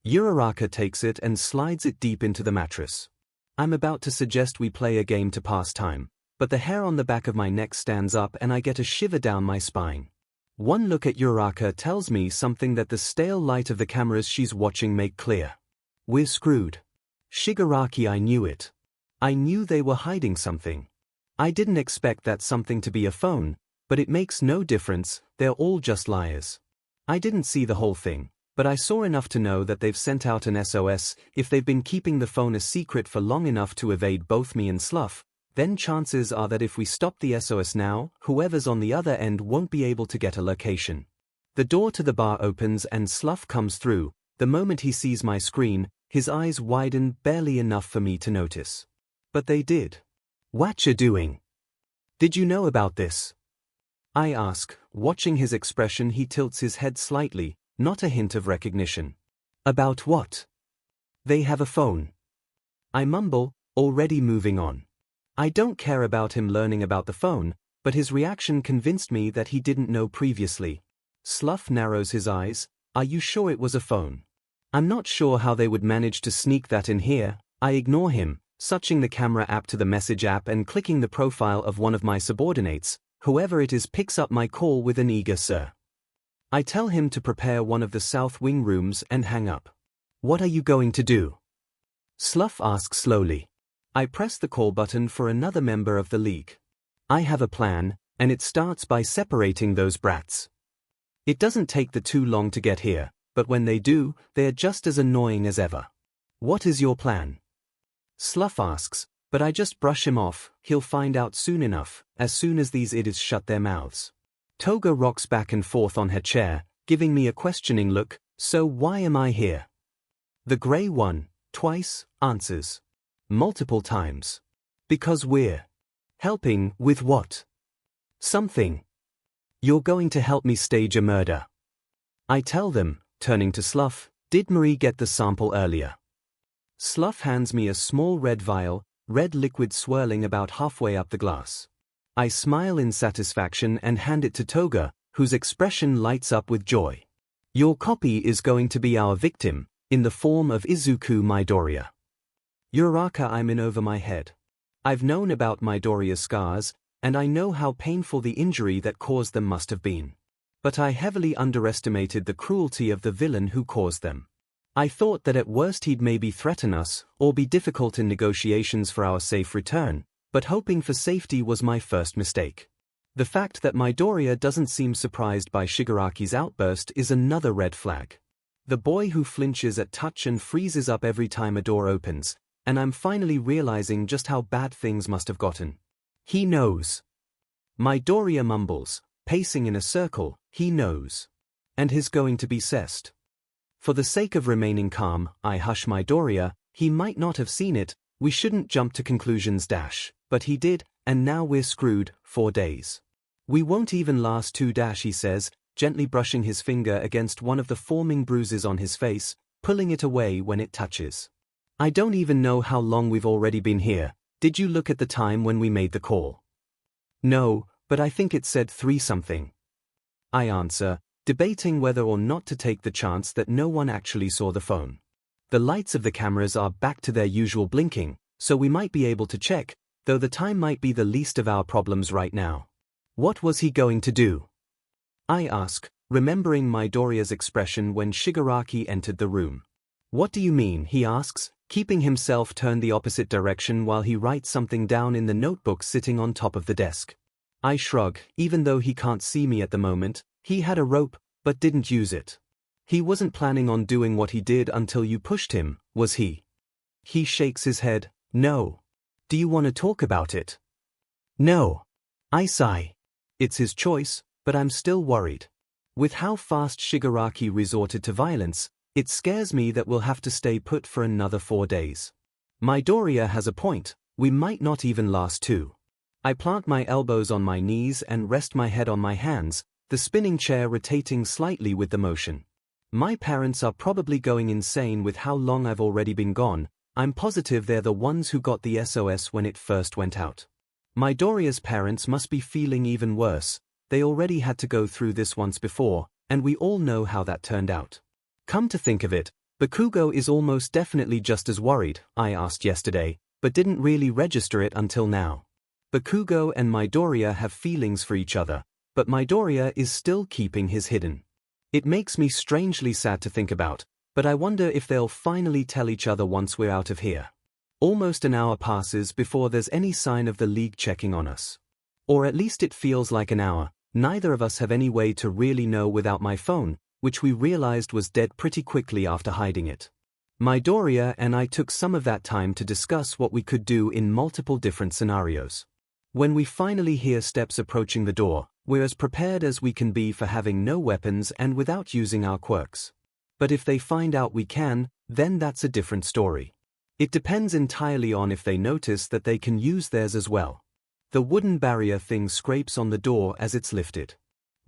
Uraraka takes it and slides it deep into the mattress. I'm about to suggest we play a game to pass time, but the hair on the back of my neck stands up and I get a shiver down my spine. One look at Uraraka tells me something that the stale light of the cameras she's watching make clear. We're screwed. Shigaraki, I knew it. I knew they were hiding something. I didn't expect that something to be a phone, but it makes no difference, they're all just liars. I didn't see the whole thing, but I saw enough to know that they've sent out an SOS. If they've been keeping the phone a secret for long enough to evade both me and Slough, then chances are that if we stop the SOS now, whoever's on the other end won't be able to get a location. The door to the bar opens and Slough comes through. The moment he sees my screen, his eyes widen barely enough for me to notice. But they did. What you doing? Did you know about this? I ask. Watching his expression, he tilts his head slightly, not a hint of recognition. About what? They have a phone. I mumble, already moving on. I don't care about him learning about the phone, but his reaction convinced me that he didn't know previously. Slough narrows his eyes. Are you sure it was a phone? I'm not sure how they would manage to sneak that in here. I ignore him, switching the camera app to the message app and clicking the profile of one of my subordinates. Whoever it is picks up my call with an eager sir. I tell him to prepare one of the south wing rooms and hang up. What are you going to do? Slough asks slowly. I press the call button for another member of the league. I have a plan, and it starts by separating those brats. It doesn't take them too long to get here, but when they do, they are just as annoying as ever. What is your plan? Slough asks, but I just brush him off. He'll find out soon enough, as soon as these idiots shut their mouths. Toga rocks back and forth on her chair, giving me a questioning look. So why am I here? The grey one, twice, answers. Multiple times. Because we're helping with what? Something. You're going to help me stage a murder. I tell them, turning to Slough, did Marie get the sample earlier? Slough hands me a small red vial, red liquid swirling about halfway up the glass. I smile in satisfaction and hand it to Toga, whose expression lights up with joy. Your copy is going to be our victim, in the form of Izuku Midoriya. Uraraka, I'm in over my head. I've known about Midoriya's scars, and I know how painful the injury that caused them must have been. But I heavily underestimated the cruelty of the villain who caused them. I thought that at worst he'd maybe threaten us, or be difficult in negotiations for our safe return, but hoping for safety was my first mistake. The fact that Midoriya doesn't seem surprised by Shigaraki's outburst is another red flag. The boy who flinches at touch and freezes up every time a door opens, and I'm finally realizing just how bad things must have gotten. He knows. Midoriya mumbles, pacing in a circle, he knows. And he's going to be cessed. For the sake of remaining calm, I hush Midoriya. He might not have seen it, we shouldn't jump to conclusions but he did, and now we're screwed, 4 days. We won't even last 2 he says, gently brushing his finger against one of the forming bruises on his face, pulling it away when it touches. I don't even know how long we've already been here. Did you look at the time when we made the call? No, but I think it said 3-something. I answer, debating whether or not to take the chance that no one actually saw the phone. The lights of the cameras are back to their usual blinking, so we might be able to check, though the time might be the least of our problems right now. What was he going to do? I ask, remembering Midoriya's expression when Shigaraki entered the room. What do you mean, he asks, keeping himself turned the opposite direction while he writes something down in the notebook sitting on top of the desk. I shrug, even though he can't see me at the moment. He had a rope, but didn't use it. He wasn't planning on doing what he did until you pushed him, was he? He shakes his head. No. Do you want to talk about it? No. I sigh. It's his choice, but I'm still worried. With how fast Shigaraki resorted to violence, it scares me that we'll have to stay put for another 4 days. Midoriya has a point, we might not even last 2. I plant my elbows on my knees and rest my head on my hands, the spinning chair rotating slightly with the motion. My parents are probably going insane with how long I've already been gone. I'm positive they're the ones who got the SOS when it first went out. Midoriya's parents must be feeling even worse. They already had to go through this once before, and we all know how that turned out. Come to think of it, Bakugo is almost definitely just as worried, I asked yesterday, but didn't really register it until now. Bakugo and Midoriya have feelings for each other, but Midoriya is still keeping his hidden. It makes me strangely sad to think about, but I wonder if they'll finally tell each other once we're out of here. Almost an hour passes before there's any sign of the league checking on us. Or at least it feels like an hour. Neither of us have any way to really know without my phone, which we realized was dead pretty quickly after hiding it. Midoriya and I took some of that time to discuss what we could do in multiple different scenarios. When we finally hear steps approaching the door, we're as prepared as we can be for having no weapons and without using our quirks. But if they find out we can, then that's a different story. It depends entirely on if they notice that they can use theirs as well. The wooden barrier thing scrapes on the door as it's lifted.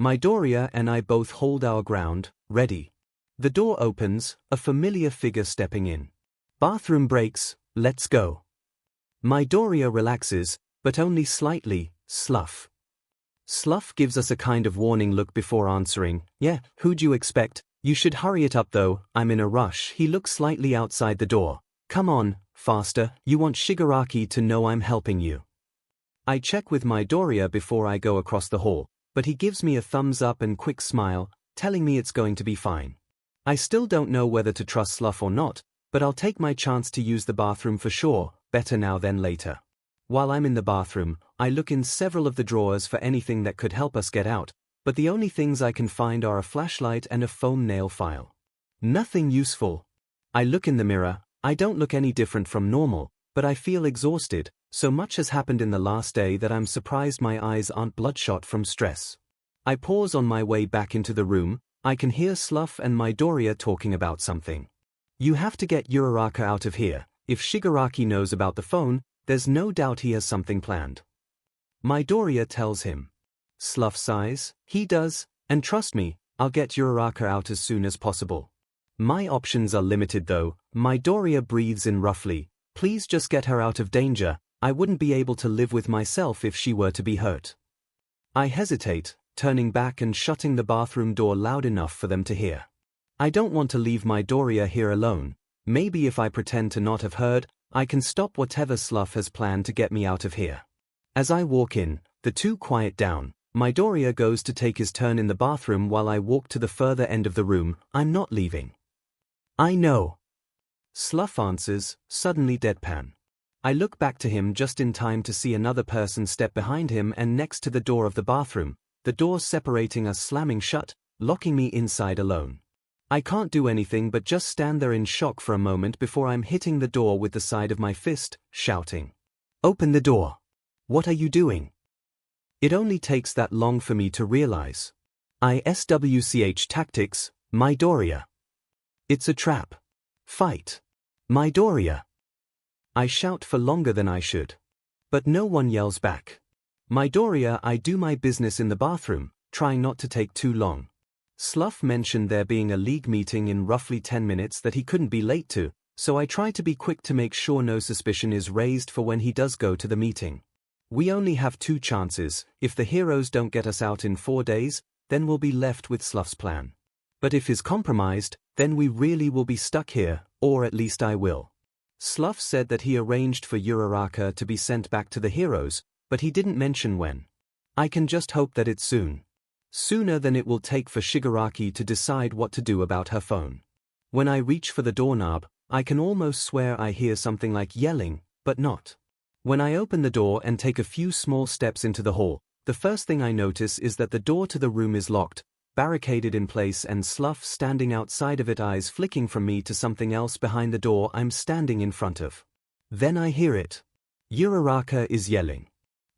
Midoriya and I both hold our ground, ready. The door opens, a familiar figure stepping in. Bathroom breaks, let's go. Midoriya relaxes, but only slightly. Slough. Slough gives us a kind of warning look before answering. Yeah, who'd you expect? You should hurry it up though, I'm in a rush. He looks slightly outside the door. Come on, faster, you want Shigaraki to know I'm helping you. I check with Midoriya before I go across the hall, but he gives me a thumbs up and quick smile, telling me it's going to be fine. I still don't know whether to trust Slough or not, but I'll take my chance to use the bathroom for sure, better now than later. While I'm in the bathroom, I look in several of the drawers for anything that could help us get out, but the only things I can find are a flashlight and a foam nail file. Nothing useful. I look in the mirror. I don't look any different from normal, but I feel exhausted. So much has happened in the last day that I'm surprised my eyes aren't bloodshot from stress. I pause on my way back into the room. I can hear Slough and Midoriya talking about something. You have to get Uraraka out of here. If Shigaraki knows about the phone, there's no doubt he has something planned. Midoriya tells him. Slough sighs. He does, and trust me, I'll get Uraraka out as soon as possible. My options are limited though. Midoriya breathes in roughly. Please just get her out of danger. I wouldn't be able to live with myself if she were to be hurt. I hesitate, turning back and shutting the bathroom door loud enough for them to hear. I don't want to leave Midoriya here alone. Maybe if I pretend to not have heard, I can stop whatever Slough has planned to get me out of here. As I walk in, the two quiet down. Midoriya goes to take his turn in the bathroom while I walk to the further end of the room. I'm not leaving. I know. Slough answers, suddenly deadpan. I look back to him just in time to see another person step behind him and next to the door of the bathroom, the door separating us slamming shut, locking me inside alone. I can't do anything but just stand there in shock for a moment before I'm hitting the door with the side of my fist, shouting. Open the door. What are you doing? It only takes that long for me to realize. ISWCH tactics, Midoriya. It's a trap. Fight. Midoriya. I shout for longer than I should. But no one yells back. Midoriya, I do my business in the bathroom, trying not to take too long. Slough mentioned there being a league meeting in roughly 10 minutes that he couldn't be late to, so I try to be quick to make sure no suspicion is raised for when he does go to the meeting. We only have 2 chances. If the heroes don't get us out in 4 days, then we'll be left with Slough's plan. But if he's compromised, then we really will be stuck here, or at least I will. Slough said that he arranged for Uraraka to be sent back to the heroes, but he didn't mention when. I can just hope that it's soon. Sooner than it will take for Shigaraki to decide what to do about her phone. When I reach for the doorknob, I can almost swear I hear something like yelling, but not. When I open the door and take a few small steps into the hall, the first thing I notice is that the door to the room is locked, barricaded in place, and Slough standing outside of it, eyes flicking from me to something else behind the door I'm standing in front of. Then I hear it. Uraraka is yelling.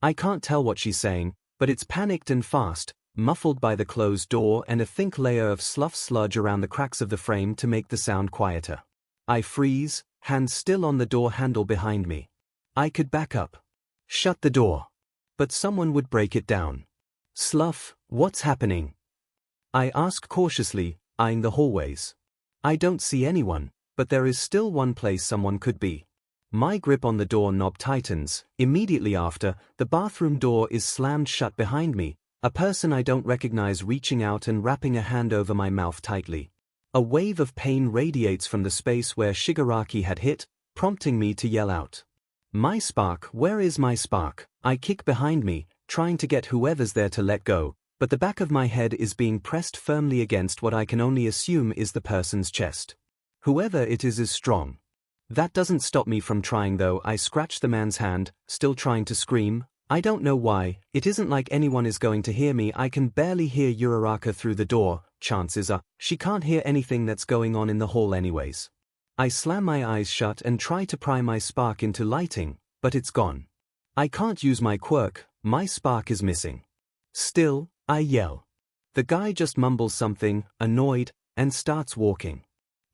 I can't tell what she's saying, but it's panicked and fast, muffled by the closed door and a thick layer of slough sludge around the cracks of the frame to make the sound quieter. I freeze, hands still on the door handle behind me. I could back up. Shut the door. But someone would break it down. Slough, what's happening? I ask cautiously, eyeing the hallways. I don't see anyone, but there is still one place someone could be. My grip on the door knob tightens. Immediately after, the bathroom door is slammed shut behind me, a person I don't recognize reaching out and wrapping a hand over my mouth tightly. A wave of pain radiates from the space where Shigaraki had hit, prompting me to yell out. My spark, where is my spark? I kick behind me, trying to get whoever's there to let go, but the back of my head is being pressed firmly against what I can only assume is the person's chest. Whoever it is strong. That doesn't stop me from trying though. I scratch the man's hand, still trying to scream. I don't know why, it isn't like anyone is going to hear me. I can barely hear Uraraka through the door. Chances are, she can't hear anything that's going on in the hall anyways. I slam my eyes shut and try to pry my spark into lighting, but it's gone. I can't use my quirk, my spark is missing. Still, I yell. The guy just mumbles something, annoyed, and starts walking.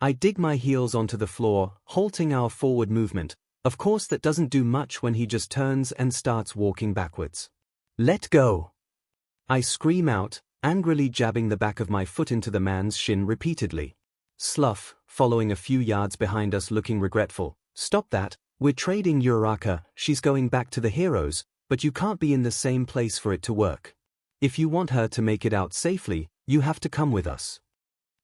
I dig my heels onto the floor, halting our forward movement. Of course that doesn't do much when he just turns and starts walking backwards. Let go! I scream out, angrily jabbing the back of my foot into the man's shin repeatedly. Slough, following a few yards behind us looking regretful. Stop that, we're trading Uraraka, she's going back to the heroes, but you can't be in the same place for it to work. If you want her to make it out safely, you have to come with us.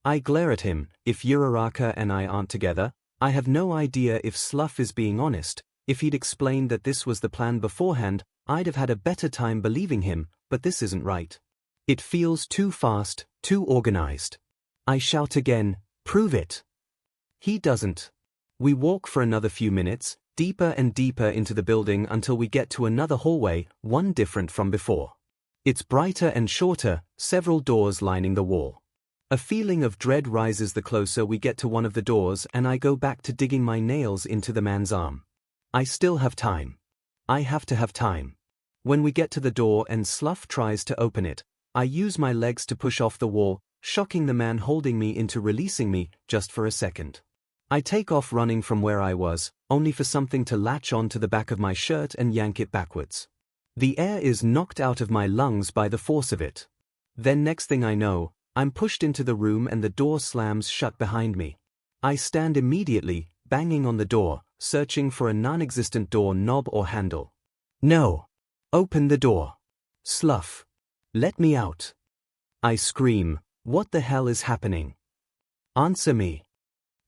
I glare at him. If Uraraka and I aren't together, I have no idea if Slough is being honest. If he'd explained that this was the plan beforehand, I'd have had a better time believing him, but this isn't right. It feels too fast, too organized. I shout again, prove it. He doesn't. We walk for another few minutes, deeper and deeper into the building until we get to another hallway, one different from before. It's brighter and shorter, several doors lining the wall. A feeling of dread rises the closer we get to one of the doors, and I go back to digging my nails into the man's arm. I still have time. I have to have time. When we get to the door and Slough tries to open it, I use my legs to push off the wall, shocking the man holding me into releasing me, just for a second. I take off running from where I was, only for something to latch onto the back of my shirt and yank it backwards. The air is knocked out of my lungs by the force of it. Then next thing I know, I'm pushed into the room and the door slams shut behind me. I stand immediately, banging on the door, searching for a non-existent door knob or handle. No! Open the door! Slough! Let me out! I scream, what the hell is happening? Answer me!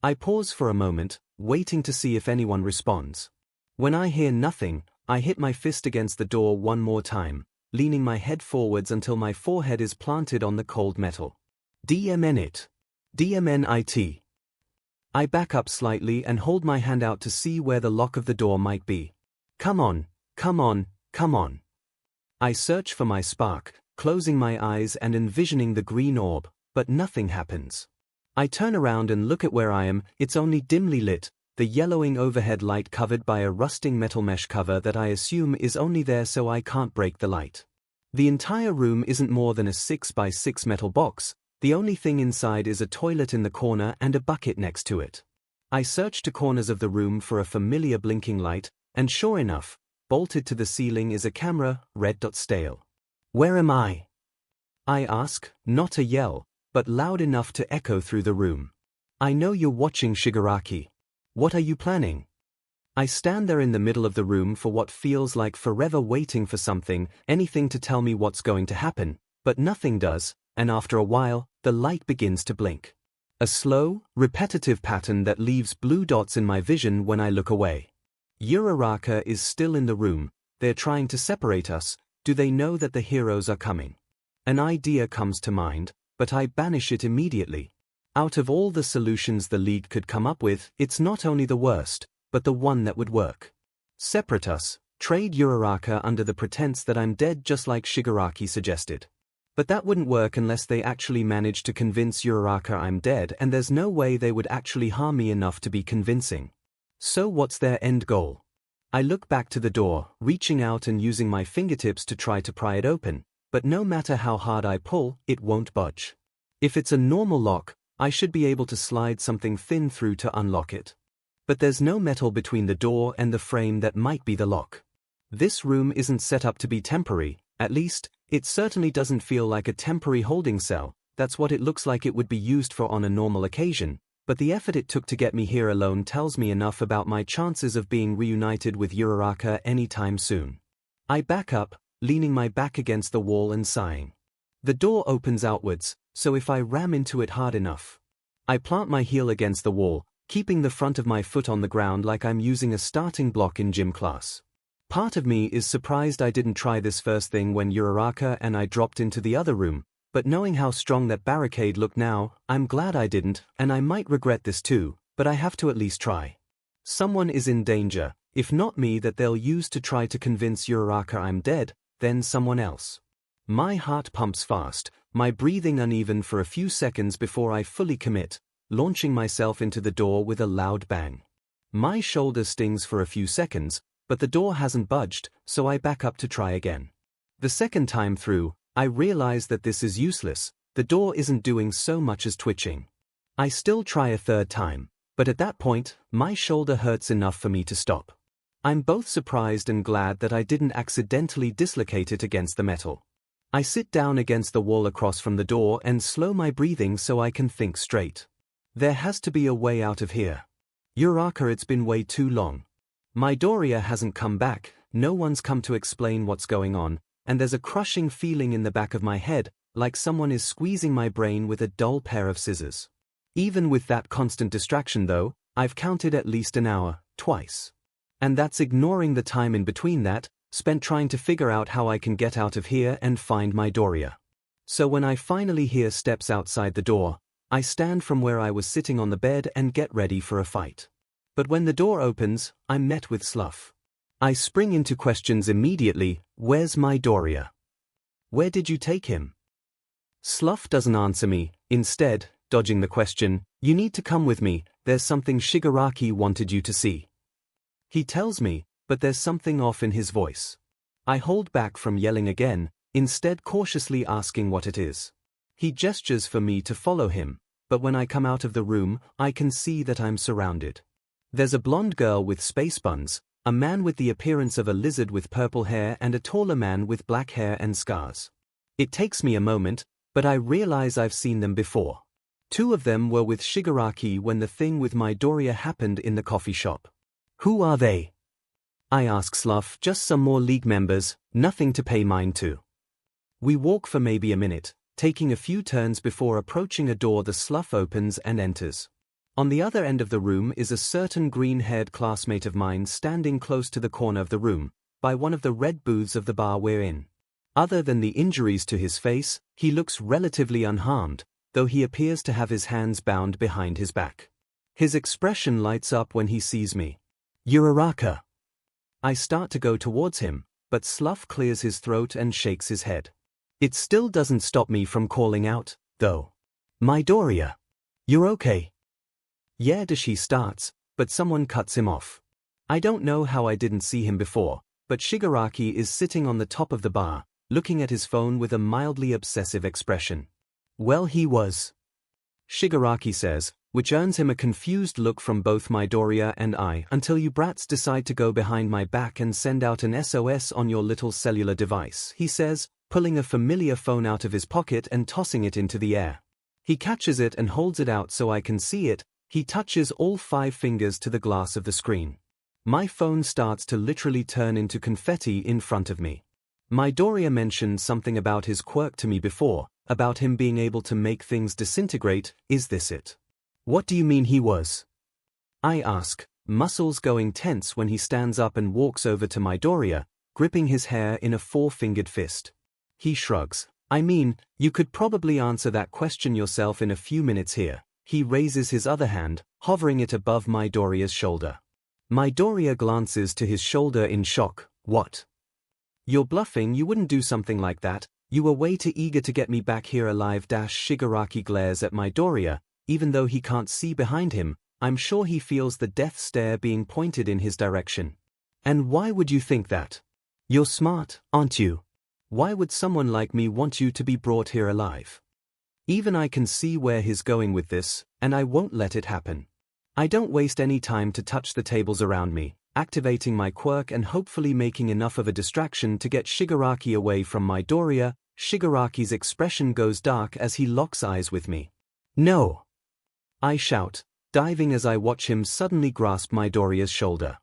I pause for a moment, waiting to see if anyone responds. When I hear nothing, I hit my fist against the door one more time, leaning my head forwards until my forehead is planted on the cold metal. DMN it. DMN it. I back up slightly and hold my hand out to see where the lock of the door might be. Come on, come on, come on. I search for my spark, closing my eyes and envisioning the green orb, but nothing happens. I turn around and look at where I am. It's only dimly lit, the yellowing overhead light covered by a rusting metal mesh cover that I assume is only there so I can't break the light. The entire room isn't more than a 6x6 metal box. The only thing inside is a toilet in the corner and a bucket next to it. I search the corners of the room for a familiar blinking light, and sure enough, bolted to the ceiling is a camera, red dot stale. Where am I? I ask, not a yell, but loud enough to echo through the room. I know you're watching, Shigaraki. What are you planning? I stand there in the middle of the room for what feels like forever, waiting for something, anything to tell me what's going to happen, but nothing does, and after a while, the light begins to blink. A slow, repetitive pattern that leaves blue dots in my vision when I look away. Uraraka is still in the room. They're trying to separate us. Do they know that the heroes are coming? An idea comes to mind, but I banish it immediately. Out of all the solutions the League could come up with, it's not only the worst, but the one that would work. Separate us, trade Uraraka under the pretense that I'm dead, just like Shigaraki suggested. But that wouldn't work unless they actually managed to convince Uraraka I'm dead, and there's no way they would actually harm me enough to be convincing. So what's their end goal? I look back to the door, reaching out and using my fingertips to try to pry it open, but no matter how hard I pull, it won't budge. If it's a normal lock, I should be able to slide something thin through to unlock it. But there's no metal between the door and the frame that might be the lock. This room isn't set up to be temporary, at least, it certainly doesn't feel like a temporary holding cell. That's what it looks like it would be used for on a normal occasion, but the effort it took to get me here alone tells me enough about my chances of being reunited with Uraraka anytime soon. I back up, leaning my back against the wall and sighing. The door opens outwards, so if I ram into it hard enough. I plant my heel against the wall, keeping the front of my foot on the ground like I'm using a starting block in gym class. Part of me is surprised I didn't try this first thing when Uraraka and I dropped into the other room, but knowing how strong that barricade looked now, I'm glad I didn't, and I might regret this too, but I have to at least try. Someone is in danger, if not me that they'll use to try to convince Uraraka I'm dead, then someone else. My heart pumps fast, my breathing uneven for a few seconds before I fully commit, launching myself into the door with a loud bang. My shoulder stings for a few seconds, but the door hasn't budged, so I back up to try again. The second time through, I realize that this is useless, the door isn't doing so much as twitching. I still try a third time, but at that point, my shoulder hurts enough for me to stop. I'm both surprised and glad that I didn't accidentally dislocate it against the metal. I sit down against the wall across from the door and slow my breathing so I can think straight. There has to be a way out of here. Uraraka, it's been way too long. Midoriya hasn't come back, no one's come to explain what's going on, and there's a crushing feeling in the back of my head, like someone is squeezing my brain with a dull pair of scissors. Even with that constant distraction though, I've counted at least an hour, twice. And that's ignoring the time in between that, spent trying to figure out how I can get out of here and find Midoriya. So when I finally hear steps outside the door, I stand from where I was sitting on the bed and get ready for a fight. But when the door opens, I'm met with slough. I spring into questions immediately. Where's Midoriya? Where did you take him? Slough doesn't answer me, instead, dodging the question, you need to come with me, there's something Shigaraki wanted you to see. He tells me, but there's something off in his voice. I hold back from yelling again, instead cautiously asking what it is. He gestures for me to follow him, but when I come out of the room, I can see that I'm surrounded. There's a blonde girl with space buns, a man with the appearance of a lizard with purple hair and a taller man with black hair and scars. It takes me a moment, but I realize I've seen them before. Two of them were with Shigaraki when the thing with Midoriya happened in the coffee shop. Who are they? I ask Slough. Just some more league members, nothing to pay mind to. We walk for maybe a minute, taking a few turns before approaching a door. The Slough opens and enters. On the other end of the room is a certain green-haired classmate of mine standing close to the corner of the room, by one of the red booths of the bar we're in. Other than the injuries to his face, he looks relatively unharmed, though he appears to have his hands bound behind his back. His expression lights up when he sees me. Uraraka. I start to go towards him, but Slough clears his throat and shakes his head. It still doesn't stop me from calling out, though. Midoriya. You're okay? Yeah, Dashi starts, but someone cuts him off. I don't know how I didn't see him before, but Shigaraki is sitting on the top of the bar, looking at his phone with a mildly obsessive expression. Well, he was. Shigaraki says, which earns him a confused look from both Midoriya and I. Until you brats decide to go behind my back and send out an SOS on your little cellular device, he says, pulling a familiar phone out of his pocket and tossing it into the air. He catches it and holds it out so I can see it. He touches all 5 fingers to the glass of the screen. My phone starts to literally turn into confetti in front of me. Midoriya mentioned something about his quirk to me before, about him being able to make things disintegrate. Is this it? What do you mean he was? I ask, muscles going tense when he stands up and walks over to Midoriya, gripping his hair in a 4-fingered fist. He shrugs. I mean, you could probably answer that question yourself in a few minutes here. He raises his other hand, hovering it above Midoriya's shoulder. Midoriya glances to his shoulder in shock. What? You're bluffing, you wouldn't do something like that. You were way too eager to get me back here alive. Shigaraki glares at Midoriya, even though he can't see behind him. I'm sure he feels the death stare being pointed in his direction. And why would you think that? You're smart, aren't you? Why would someone like me want you to be brought here alive? Even I can see where he's going with this, and I won't let it happen. I don't waste any time to touch the tables around me, activating my quirk and hopefully making enough of a distraction to get Shigaraki away from Midoriya. Shigaraki's expression goes dark as he locks eyes with me. No! I shout, diving as I watch him suddenly grasp Midoriya's shoulder.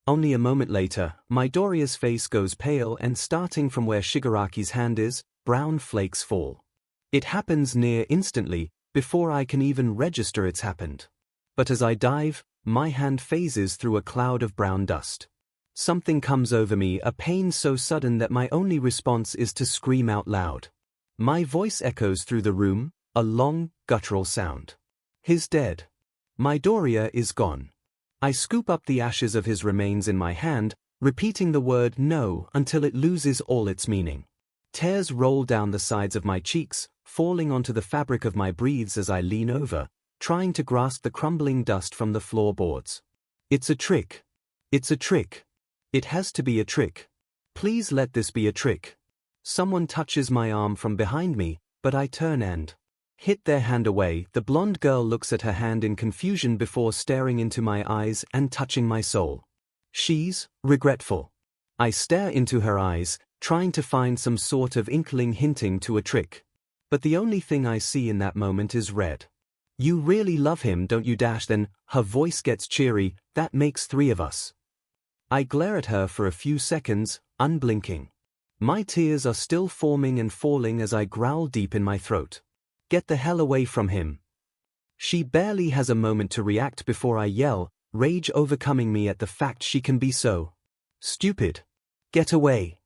Only a moment later, Midoriya's face goes pale and starting from where Shigaraki's hand is, brown flakes fall. It happens near instantly, before I can even register it's happened. But as I dive, my hand phases through a cloud of brown dust. Something comes over me, a pain so sudden that my only response is to scream out loud. My voice echoes through the room, a long, guttural sound. He's dead. Midoriya is gone. I scoop up the ashes of his remains in my hand, repeating the word no until it loses all its meaning. Tears roll down the sides of my cheeks, falling onto the fabric of my breathes as I lean over, trying to grasp the crumbling dust from the floorboards. It's a trick. It's a trick. It has to be a trick. Please let this be a trick. Someone touches my arm from behind me, but I turn and hit their hand away. The blonde girl looks at her hand in confusion before staring into my eyes and touching my soul. She's regretful. I stare into her eyes, trying to find some sort of inkling hinting to a trick. But the only thing I see in that moment is red. You really love him, don't you? Then, her voice gets cheery, that makes 3 of us. I glare at her for a few seconds, unblinking. My tears are still forming and falling as I growl deep in my throat. Get the hell away from him. She barely has a moment to react before I yell, rage overcoming me at the fact she can be so stupid. Get away.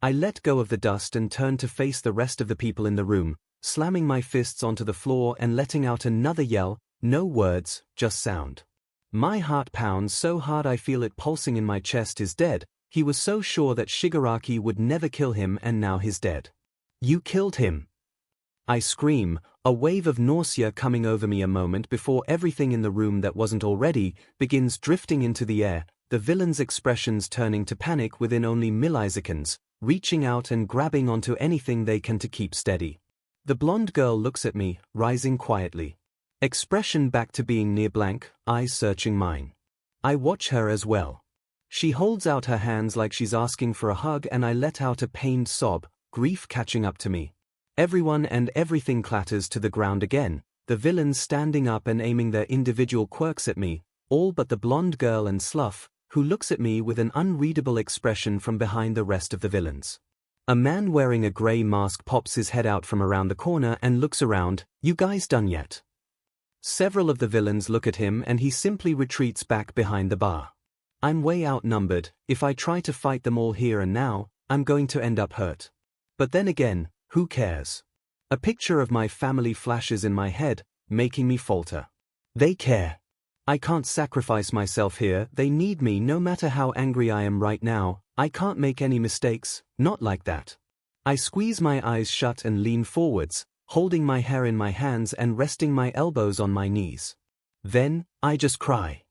I let go of the dust and turn to face the rest of the people in the room, slamming my fists onto the floor and letting out another yell, no words, just sound. My heart pounds so hard I feel it pulsing in my chest. Is dead. He was so sure that Shigaraki would never kill him and now he's dead. You killed him. I scream, a wave of nausea coming over me a moment before everything in the room that wasn't already begins drifting into the air, the villain's expressions turning to panic within only milliseconds, reaching out and grabbing onto anything they can to keep steady. The blonde girl looks at me, rising quietly. Expression back to being near blank, eyes searching mine. I watch her as well. She holds out her hands like she's asking for a hug and I let out a pained sob, grief catching up to me. Everyone and everything clatters to the ground again, the villains standing up and aiming their individual quirks at me, all but the blonde girl and Slough, who looks at me with an unreadable expression from behind the rest of the villains. A man wearing a grey mask pops his head out from around the corner and looks around. You guys done yet? Several of the villains look at him and he simply retreats back behind the bar. I'm way outnumbered. If I try to fight them all here and now, I'm going to end up hurt. But then again, who cares? A picture of my family flashes in my head, making me falter. They care. I can't sacrifice myself here. They need me no matter how angry I am right now. I can't make any mistakes, not like that. I squeeze my eyes shut and lean forwards, holding my hair in my hands and resting my elbows on my knees. Then, I just cry.